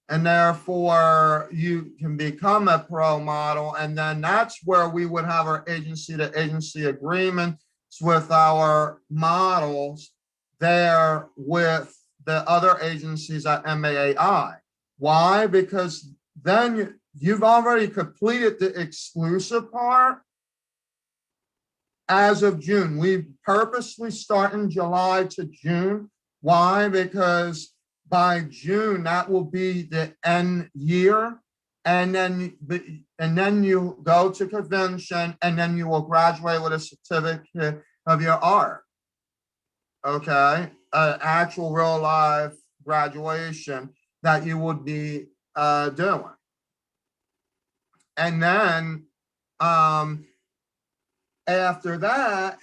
and therefore you can become a pro model, and then that's where we would have our agency to agency agreements with our models there with the other agencies at MAI. Why? Because then you've already completed the exclusive part as of June. We purposely start in July to June. Why? Because by June, that will be the end year. And then you go to convention, and then you will graduate with a certificate of your art. Okay. Actual real life graduation that you would be doing. And then after that,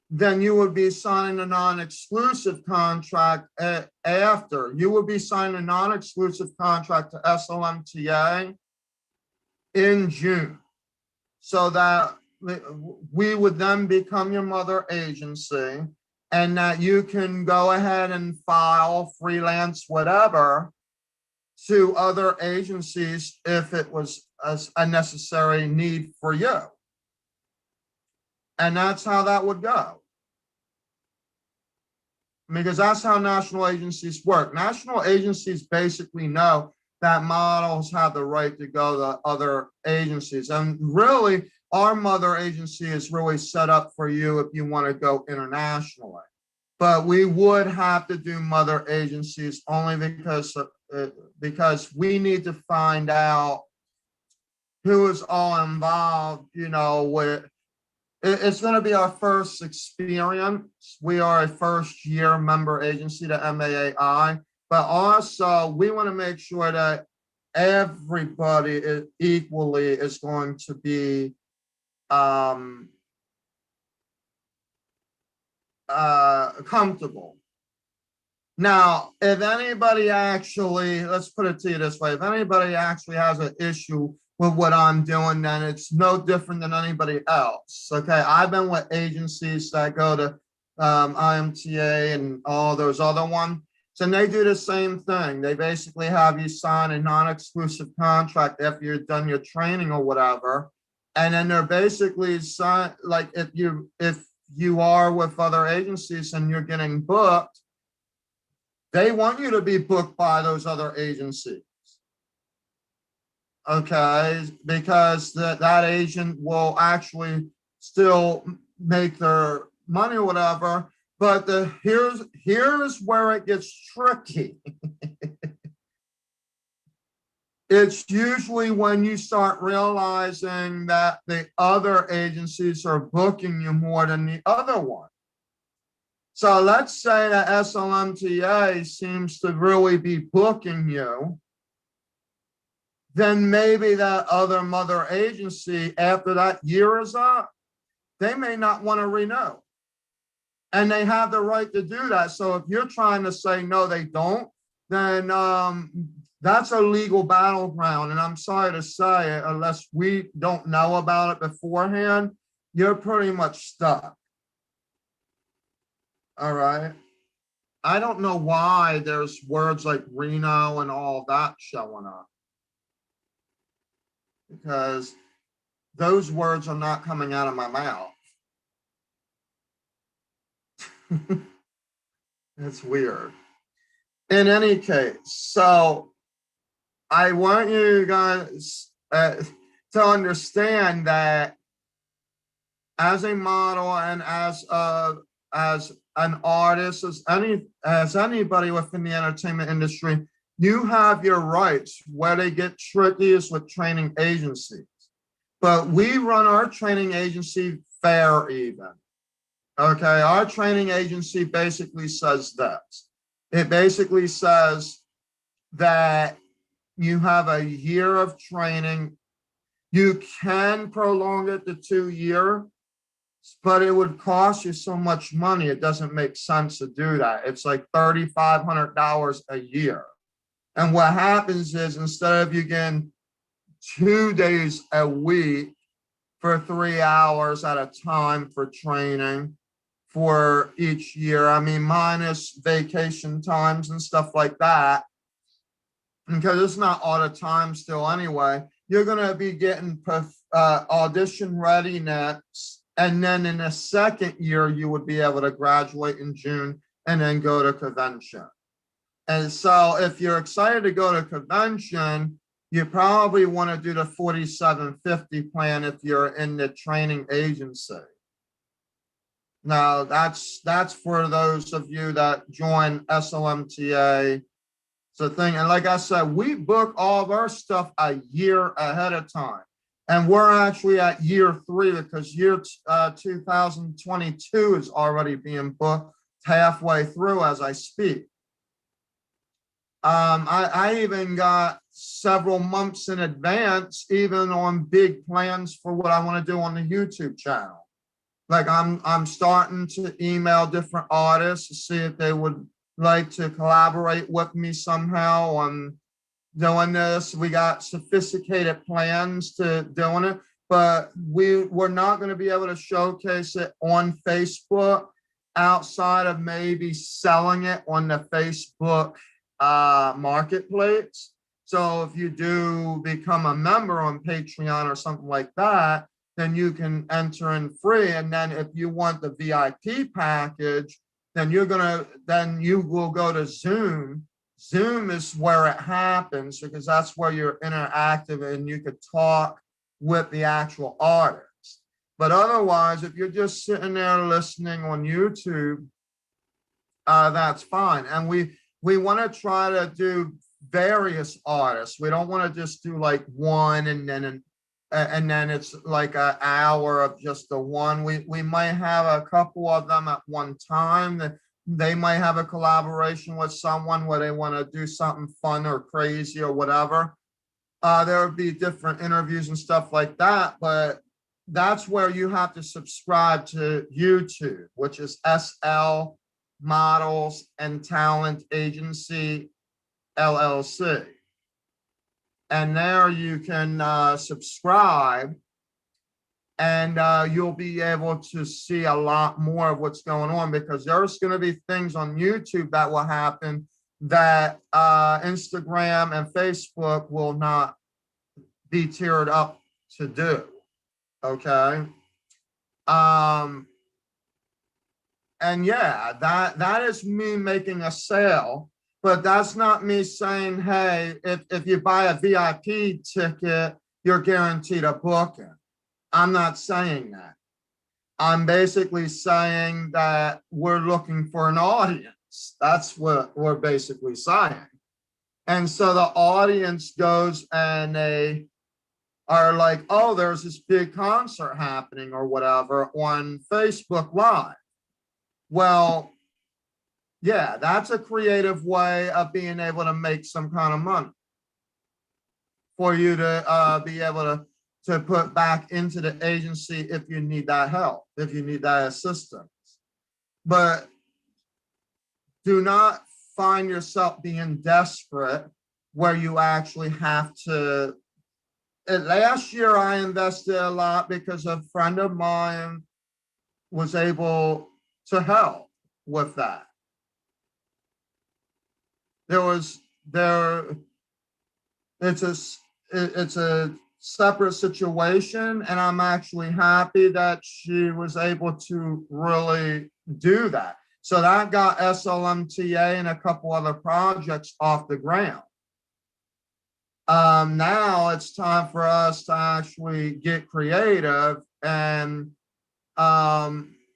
then you would be signing a non-exclusive contract after. You would be signing a non-exclusive contract to SLMTA in June, so that we would then become your mother agency, and that you can go ahead and file freelance whatever to other agencies if it was a necessary need for you. And that's how that would go. Because that's how national agencies work. National agencies basically know that models have the right to go to other agencies. And really, our mother agency is really set up for you if you want to go internationally. But we would have to do mother agencies only because we need to find out who is all involved, with it's going to be our first experience. We are a first year member agency to MAAI, but also we want to make sure that everybody equally is going to be comfortable. Now, if anybody actually, let's put it to you this way, if anybody actually has an issue with what I'm doing, then it's no different than anybody else. Okay, I've been with agencies that go to IMTA and all those other ones, and they do the same thing. They basically have you sign a non-exclusive contract after you've done your training or whatever, and then they're basically like if you are with other agencies and you're getting booked, they want you to be booked by those other agencies. Okay, because that agent will actually still make their money or whatever. But here's where it gets tricky. It's usually when you start realizing that the other agencies are booking you more than the other one. So let's say that SLMTA seems to really be booking you. Then maybe that other mother agency, after that year is up, they may not want to renew. And they have the right to do that. So if you're trying to say, no, they don't, then that's a legal battleground. And I'm sorry to say, unless we don't know about it beforehand, you're pretty much stuck. All right. I don't know why there's words like Reno and all that showing up, because those words are not coming out of my mouth. It's weird. In any case, so I want you guys to understand that as a model and as an artist, as anybody within the entertainment industry, you have your rights. Where they get tricky is with training agencies. But we run our training agency fair even. Okay, our training agency basically says this. It basically says that you have a year of training. You can prolong it to 2 years, but it would cost you so much money. It doesn't make sense to do that. It's like $3,500 a year. And what happens is, instead of you getting 2 days a week for 3 hours at a time for training for each year, I mean, minus vacation times and stuff like that, because it's not all the time still anyway, you're going to be getting audition readiness. And then in the second year, you would be able to graduate in June and then go to convention. And so if you're excited to go to convention, you probably want to do the 4750 plan if you're in the training agency. Now, that's for those of you that join SLMTA. It's a thing. And like I said, we book all of our stuff a year ahead of time. And we're actually at year 3 because year 2022 is already being booked halfway through as I speak. I even got several months in advance, even on big plans for what I want to do on the YouTube channel. Like I'm starting to email different artists to see if they would like to collaborate with me somehow on doing this. We got sophisticated plans to doing it, but we're not going to be able to showcase it on Facebook outside of maybe selling it on the Facebook marketplace. So if you do become a member on Patreon or something like that, then you can enter in free. And then if you want the VIP package, then then you will go to Zoom. Zoom is where it happens because that's where you're interactive and you could talk with the actual artist. But otherwise, if you're just sitting there listening on YouTube, that's fine. And we want to try to do various artists. We don't want to just do like one and then it's like an hour of just the one. We might have a couple of them at one time. That they might have a collaboration with someone where they want to do something fun or crazy or whatever. There would be different interviews and stuff like that, but that's where you have to subscribe to YouTube, which is SL Models and Talent Agency LLC. And there you can subscribe, and you'll be able to see a lot more of what's going on, because there's going to be things on YouTube that will happen that Instagram and Facebook will not be tiered up to do. Okay. And yeah, that is me making a sale, but that's not me saying, hey, if you buy a VIP ticket, you're guaranteed a booking. I'm not saying that. I'm basically saying that we're looking for an audience. That's what we're basically saying. And so the audience goes and they are like, oh, there's this big concert happening or whatever on Facebook Live. Well, yeah, that's a creative way of being able to make some kind of money for you to be able to put back into the agency if you need that help, if you need that assistance. But do not find yourself being desperate where you actually have to. Last year, I invested a lot because a friend of mine was able to help with that. It's a separate situation, and I'm actually happy that she was able to really do that. So that got SLMTA and a couple other projects off the ground. Now it's time for us to actually get creative and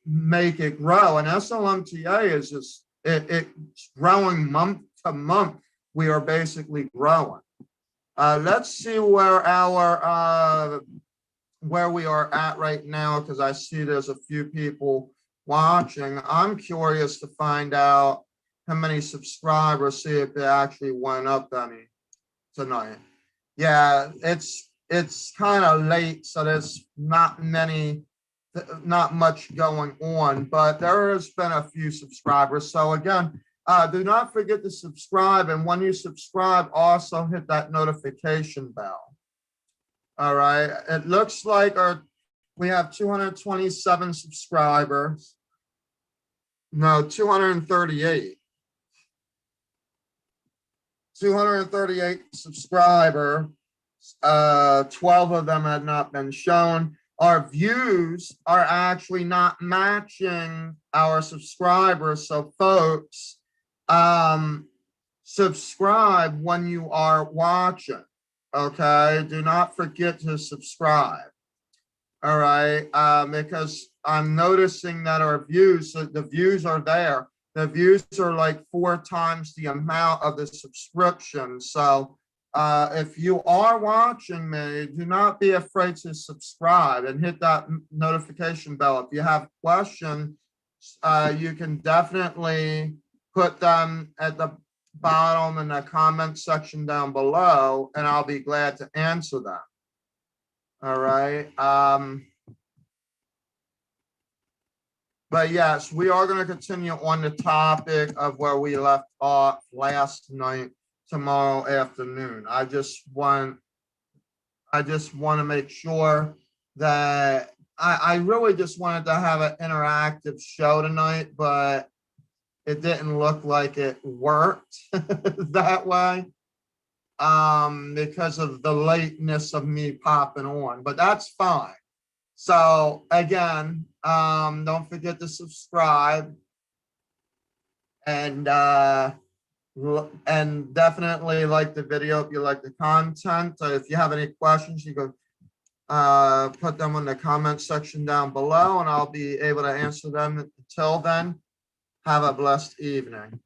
make it grow. And SLMTA is just it's growing month to month. We are basically growing. Let's see where we are at right now, because I see there's a few people watching. I'm curious to find out how many subscribers, see if they actually went up any tonight. Yeah, it's kind of late, so there's not much going on, but there has been a few subscribers. So again, do not forget to subscribe, and when you subscribe, also hit that notification bell. All right, it looks like we have 227 subscribers. No, 238. 238 subscribers. 12 of them had not been shown. Our views are actually not matching our subscribers. So folks, subscribe when you are watching. Okay, do not forget to subscribe. All right, because I'm noticing that our views, the views are there. The views are like 4 times the amount of the subscription. So if you are watching me, do not be afraid to subscribe and hit that notification bell. If you have questions, you can definitely put them at the bottom in the comment section down below, and I'll be glad to answer them. All right. But yes, we are going to continue on the topic of where we left off last night. tomorrow afternoon. I just want to make sure that I really just wanted to have an interactive show tonight, but it didn't look like it worked that way because of the lateness of me popping on, but that's fine. So again, don't forget to subscribe and definitely like the video if you like the content. If you have any questions, you can put them in the comment section down below and I'll be able to answer them. Until then, have a blessed evening.